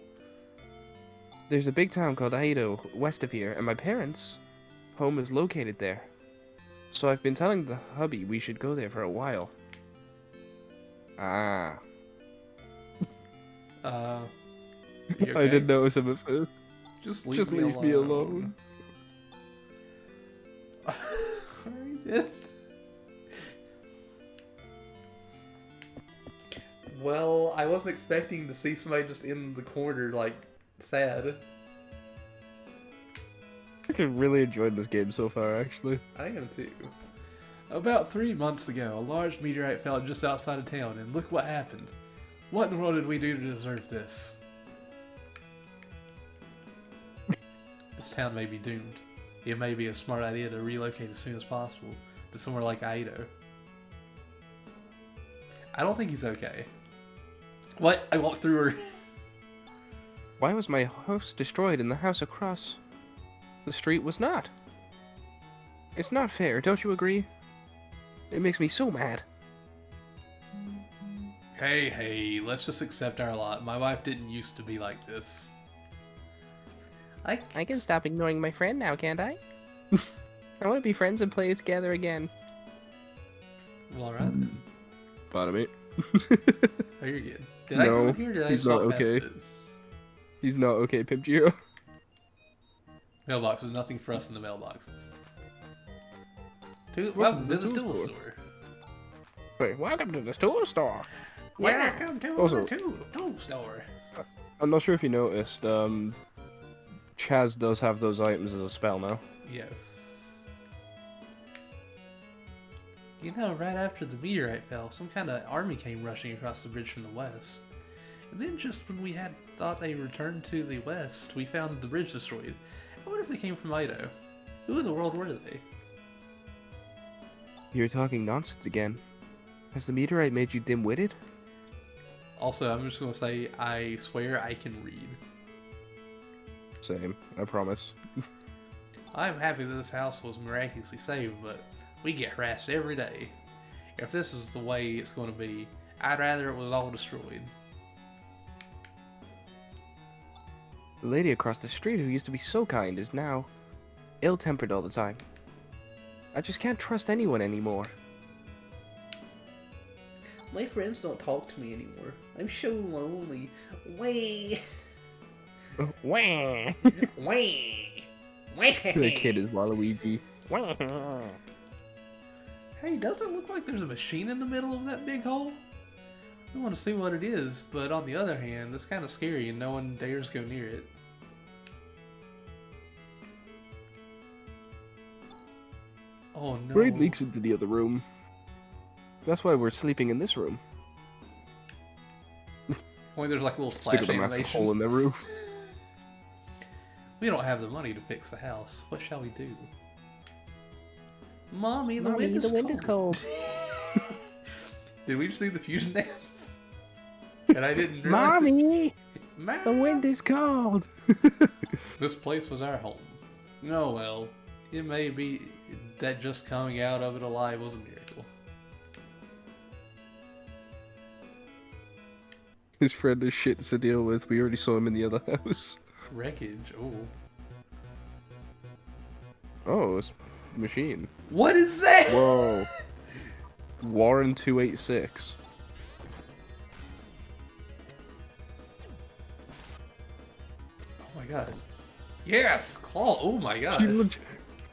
There's a big town called Aido, west of here, and my parents' home is located there. So I've been telling the hubby we should go there for a while. Ah. You I okay? didn't notice him at first. Just leave, Just me, leave alone. me alone. Are you dead? Well, I wasn't expecting to see somebody just in the corner, like, sad. I could really enjoyed this game so far, actually. I am too. About 3 months ago, a large meteorite fell just outside of town, and look what happened. What in the world did we do to deserve this? This town may be doomed. It may be a smart idea to relocate as soon as possible to somewhere like Aido. I don't think he's okay. What? I walked through her. Why was my house destroyed and the house across the street was not? It's not fair, don't you agree? It makes me so mad. Hey, let's just accept our lot. My wife didn't used to be like this. I can stop ignoring my friend now, can't I? I want to be friends and play together again. Well, alright then. Pardon me. Oh, you're good. Did I go in here or did I he's just not walk past okay. it? He's not okay, Pimp Giro. Mailboxes, nothing for us in the mailboxes. Welcome Well, to the visit tool tool store. store. Wait, welcome to the tool store. Welcome to Also- the tool store. I'm not sure if you noticed, Chaz does have those items as a spell now. Yes. You know, right after the meteorite fell, some kind of army came rushing across the bridge from the west. And then just when we had thought they returned to the west, we found the bridge destroyed. I wonder if they came from Ido. Who in the world were they? You're talking nonsense again. Has the meteorite made you dim-witted? Also, I'm just gonna say, I swear I can read. Same, I promise. I'm happy that this house was miraculously saved, but we get harassed every day. If this is the way it's going to be, I'd rather it was all destroyed. The lady across the street who used to be so kind is now ill-tempered all the time. I just can't trust anyone anymore. My friends don't talk to me anymore. I'm so lonely. Way. Wah! Way. The kid is Waluigi. Hey, doesn't it look like there's a machine in the middle of that big hole? I want to see what it is, but on the other hand, it's kind of scary and no one dares go near it. Oh no. Braid leaks into the other room. That's why we're sleeping in this room. Only there's like a little Stick splash a massive animation. hole in the roof. We don't have the money to fix the house. What shall we do? Mommy, the Mommy, wind is the wind is cold. Did we just do the fusion dance? And I didn't realize Mommy! Mom! The wind is cold! This place was our home. Oh well, it may be that just coming out of it alive was a miracle. His friend is shit to deal with. We already saw him in the other house. Wreckage, oh. Oh, it's a machine. What is that? Whoa. Warren 286. Oh my god. Yes! Claw, oh my god. She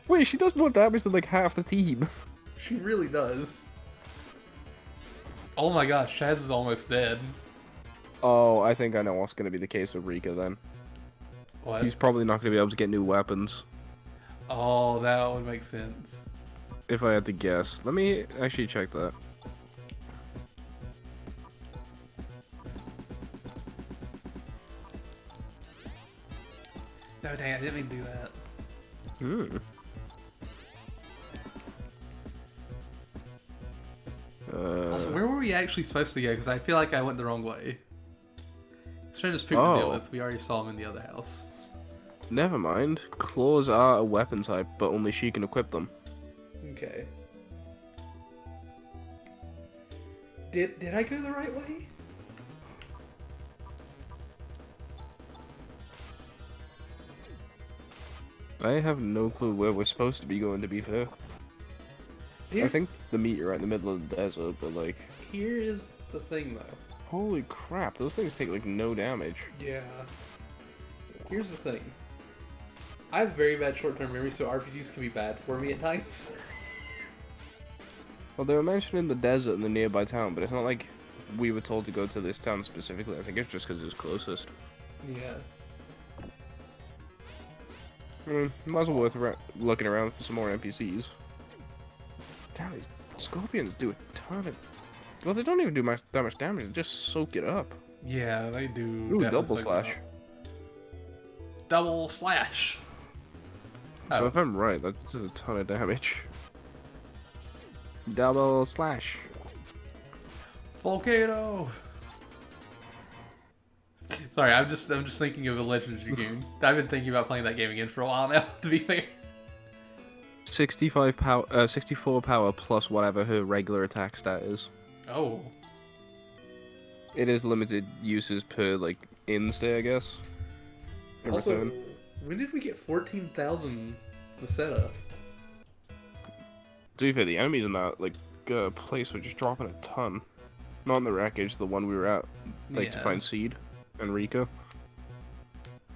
Wait, she does more damage than like half the team. She really does. Oh my gosh, Chaz is almost dead. Oh, I think I know what's gonna be the case with Rika then. What? He's probably not gonna be able to get new weapons. Oh, that would make sense. If I had to guess. Let me actually check that. No, dang, I didn't mean to do that. Hmm. Also, where were we actually supposed to go? Because I feel like I went the wrong way. Stranger's people to deal Oh. with. We already saw him in the other house. Never mind. Claws are a weapon type, but only she can equip them. Okay. Did I go the right way? I have no clue where we're supposed to be going, to be fair. I think the meteor in the middle of the desert, but like... Here is the thing, though. Holy crap, those things take like no damage. Yeah. Here's the thing. I have very bad short-term memory, so RPGs can be bad for me at times. Well, they were mentioning the desert in the nearby town, but it's not like we were told to go to this town specifically. I think it's just because it's closest. Yeah. Might as well worth looking around for some more NPCs. Damn, these scorpions do a ton of... Well, they don't even do that much damage, they just soak it up. Yeah, they do. Ooh, definitely double suck it slash. up. Double slash. So Oh. if I'm right, that does a ton of damage. Double slash. Volcano. Sorry, I'm just thinking of a Legends Dragoon. I've been thinking about playing that game again for a while now. To be fair. 65 power, 64 power plus whatever her regular attack stat is. Oh. It is limited uses per like instay, I guess. In Also, return. when did we get 14,000 the setup? To be fair, the enemies in that like place were just dropping a ton. Not in the wreckage, the one we were at, like to Yeah. find Seed and Rika.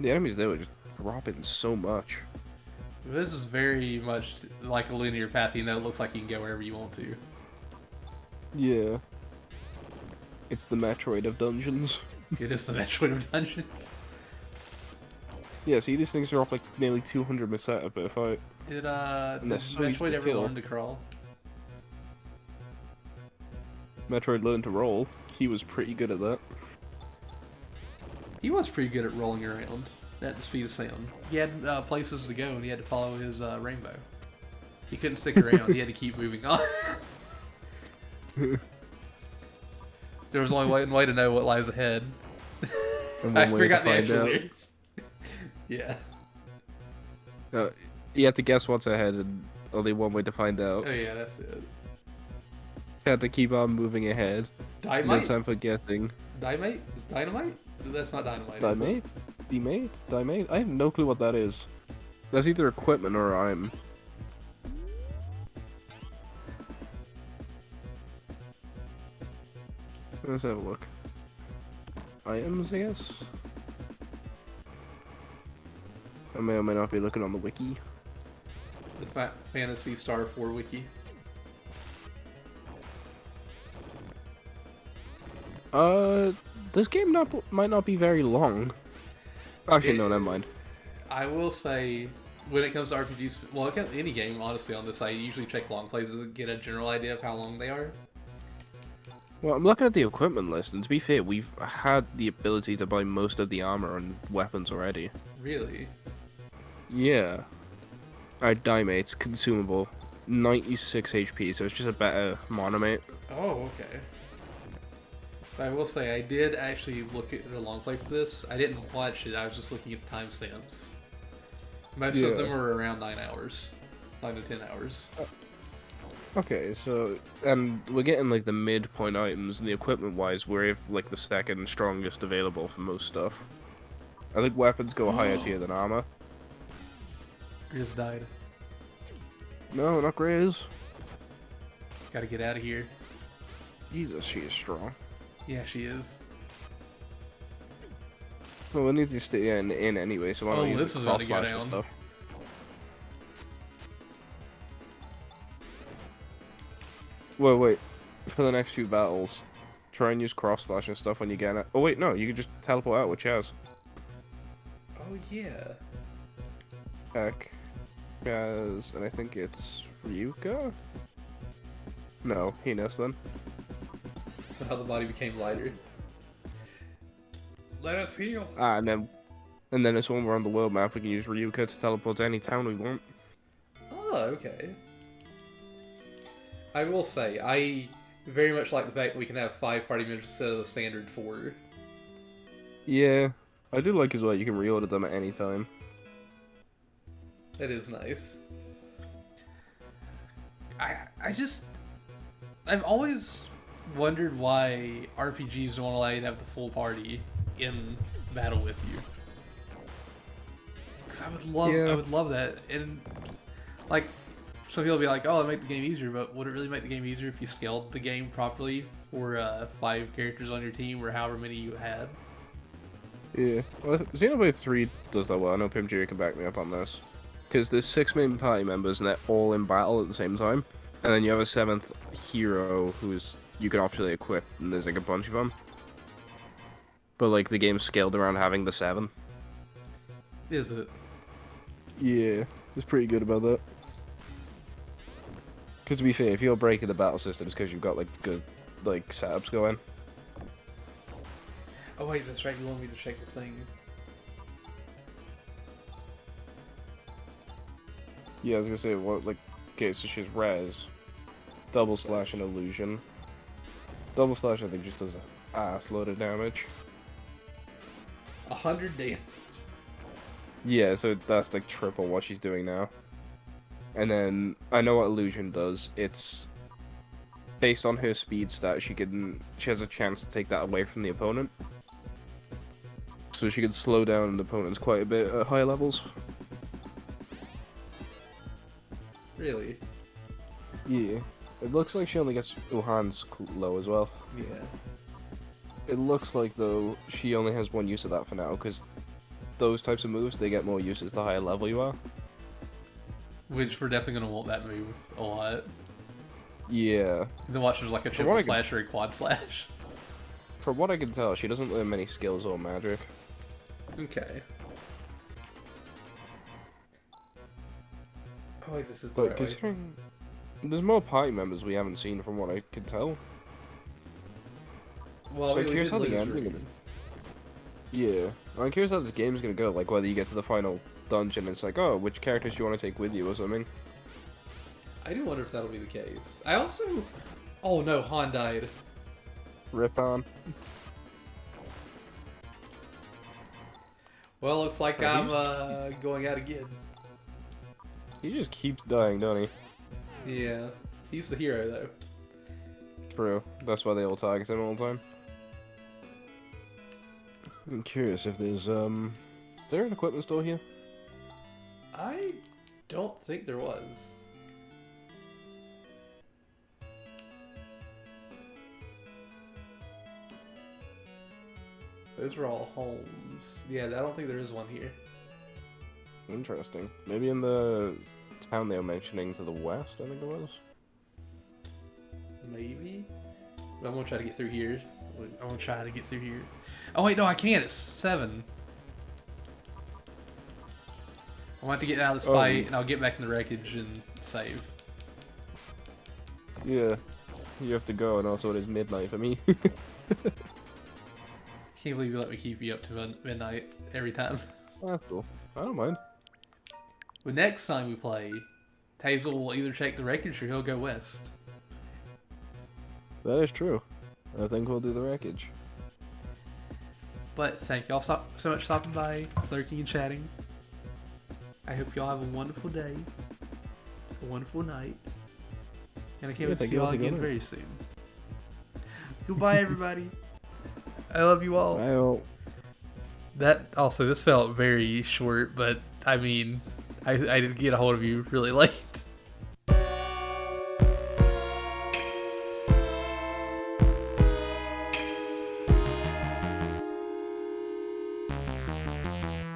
The enemies there were just dropping so much. This is very much like a linear path. You know, it looks like you can go wherever you want to. Yeah. It's the Metroid of dungeons. It is the Metroid of Dungeons. Yeah, see, these things drop like nearly 200 per setup per fight. Did And they're so easy Metroid to ever kill. learn to crawl? Metroid learned to roll. He was pretty good at that. He was pretty good at rolling around at the speed of sound. He had places to go, and he had to follow his rainbow. He couldn't stick around. He had to keep moving on. There was only one way to know what lies ahead. And I one way to forgot the find actual out. lyrics. Yeah. You had to guess what's ahead, and only one way to find out. Oh yeah, that's it. You had to keep on moving ahead. No Dynamite? time for guessing. Dynamite? Dynamite? That's not dynamite. is it? Dimate? Demate? Dimate? I have no clue what that is. That's either equipment or I'm. Let's have a look. Items, I guess? I may or may not be looking on the wiki. The Fantasy Star 4 wiki. This game might not be very long. Actually, no, never mind. I will say, when it comes to RPGs, well, any game, honestly, on this site, you usually check long plays to get a general idea of how long they are. Well, I'm looking at the equipment list, and to be fair, we've had the ability to buy most of the armor and weapons already. Really? Yeah. Alright, Dimate's consumable. 96 HP, so it's just a better monomate. Oh, okay. But I will say, I did actually look at a long play for this. I didn't watch it, I was just looking at the timestamps. Most Yeah. of them were around 9 hours. 9 to 10 hours. Okay, so, and we're getting like the midpoint items, and the equipment-wise, we're like the second strongest available for most stuff. I think weapons go higher tier than armor. Grizz died. No, not Grizz. Gotta get out of here. Jesus, she is strong. Yeah, she is. Well, we need to stay in anyway, so why Oh, don't we this use is the about to go cross slash and down. stuff? Wait, wait. For the next few battles, try and use cross slash and stuff when you get it. Oh wait, no, you can just teleport out with Chaz. Oh, yeah. Heck. Chaz, and I think it's Ryuka? No, Hines then. So how the body became lighter. Let us heal. Ah, and then it's when we're on the world map, we can use Ryuka to teleport to any town we want. Oh, okay. I will say, I very much like the fact that we can have 5 party members instead of the standard 4. Yeah, I do like as well, you can reorder them at any time. That is nice. I've always wondered why RPGs don't allow you to have the full party in battle with you. Because I would love that. And like, some people will be like, "Oh, it'll make the game easier," but would it really make the game easier if you scaled the game properly for 5 characters on your team or however many you had? Yeah, well, Xenoblade 3 does that well. I know Pimjiri can back me up on this. Because there's 6 main party members and they're all in battle at the same time. And then you have a 7th hero who's you can optionally equip, and there's like a bunch of them. But like the game's scaled around having the 7. Is it? Yeah, it's pretty good about that. Because to be fair, if you're breaking the battle systems because you've got like good like setups going. Oh wait, that's right. You want me to check the thing. Yeah, I was gonna say, what, like, okay, so she's Res, double slash and illusion. Double slash, I think, just does a ass load of damage. 100 damage. Yeah, so that's like triple what she's doing now. And then I know what illusion does. It's based on her speed stat. She has a chance to take that away from the opponent. So she can slow down the opponents quite a bit at higher levels. Really? Yeah. It looks like she only gets Uhan's low as well. Yeah. It looks like, though, she only has one use of that for now, because those types of moves, they get more uses the higher level you are. Which we're definitely going to want that move a lot. Yeah. Then watch there's like a what triple I can- slash or a quad slash. From what I can tell, she doesn't learn many skills or magic. Okay. Oh wait, this is the But right way. considering there's more party members we haven't seen from what I can tell. Well, So we I'm curious did how the lose ending of Reed. Yeah. I'm curious how this game's gonna go, like whether you get to the final dungeon and it's like, oh, which characters do you want to take with you or something. I do wonder if that'll be the case. I also... Oh no, Han died. Rip on. Well, looks like Oh, I'm going out again. He just keeps dying, don't he? Yeah. He's the hero though. True. That's why they all target him all the time. I'm curious if there's, is there an equipment store here? I don't think there was. Those were all homes. Yeah, I don't think there is one here. Interesting. Maybe in the town they were mentioning to the west, I think it was. Maybe? I'm gonna try to get through here. I'm gonna try to get through here. Oh wait, no, I can't. It's 7. I want to get out of this Oh. fight, and I'll get back in the wreckage and save. Yeah. You have to go, and also it is midnight for me. Can't believe you let me keep you up to midnight every time. That's cool. I don't mind. But next time we play, Hazel will either check the wreckage or he'll go west. That is true. I think we'll do the wreckage. But thank y'all so much for stopping by, lurking and chatting. I hope y'all have a wonderful day, a wonderful night, and I can't wait to thank see you all y'all again together. very soon. Goodbye, everybody. I love you all. I'll... That also, this felt very short, but I mean, I did get a hold of you really late.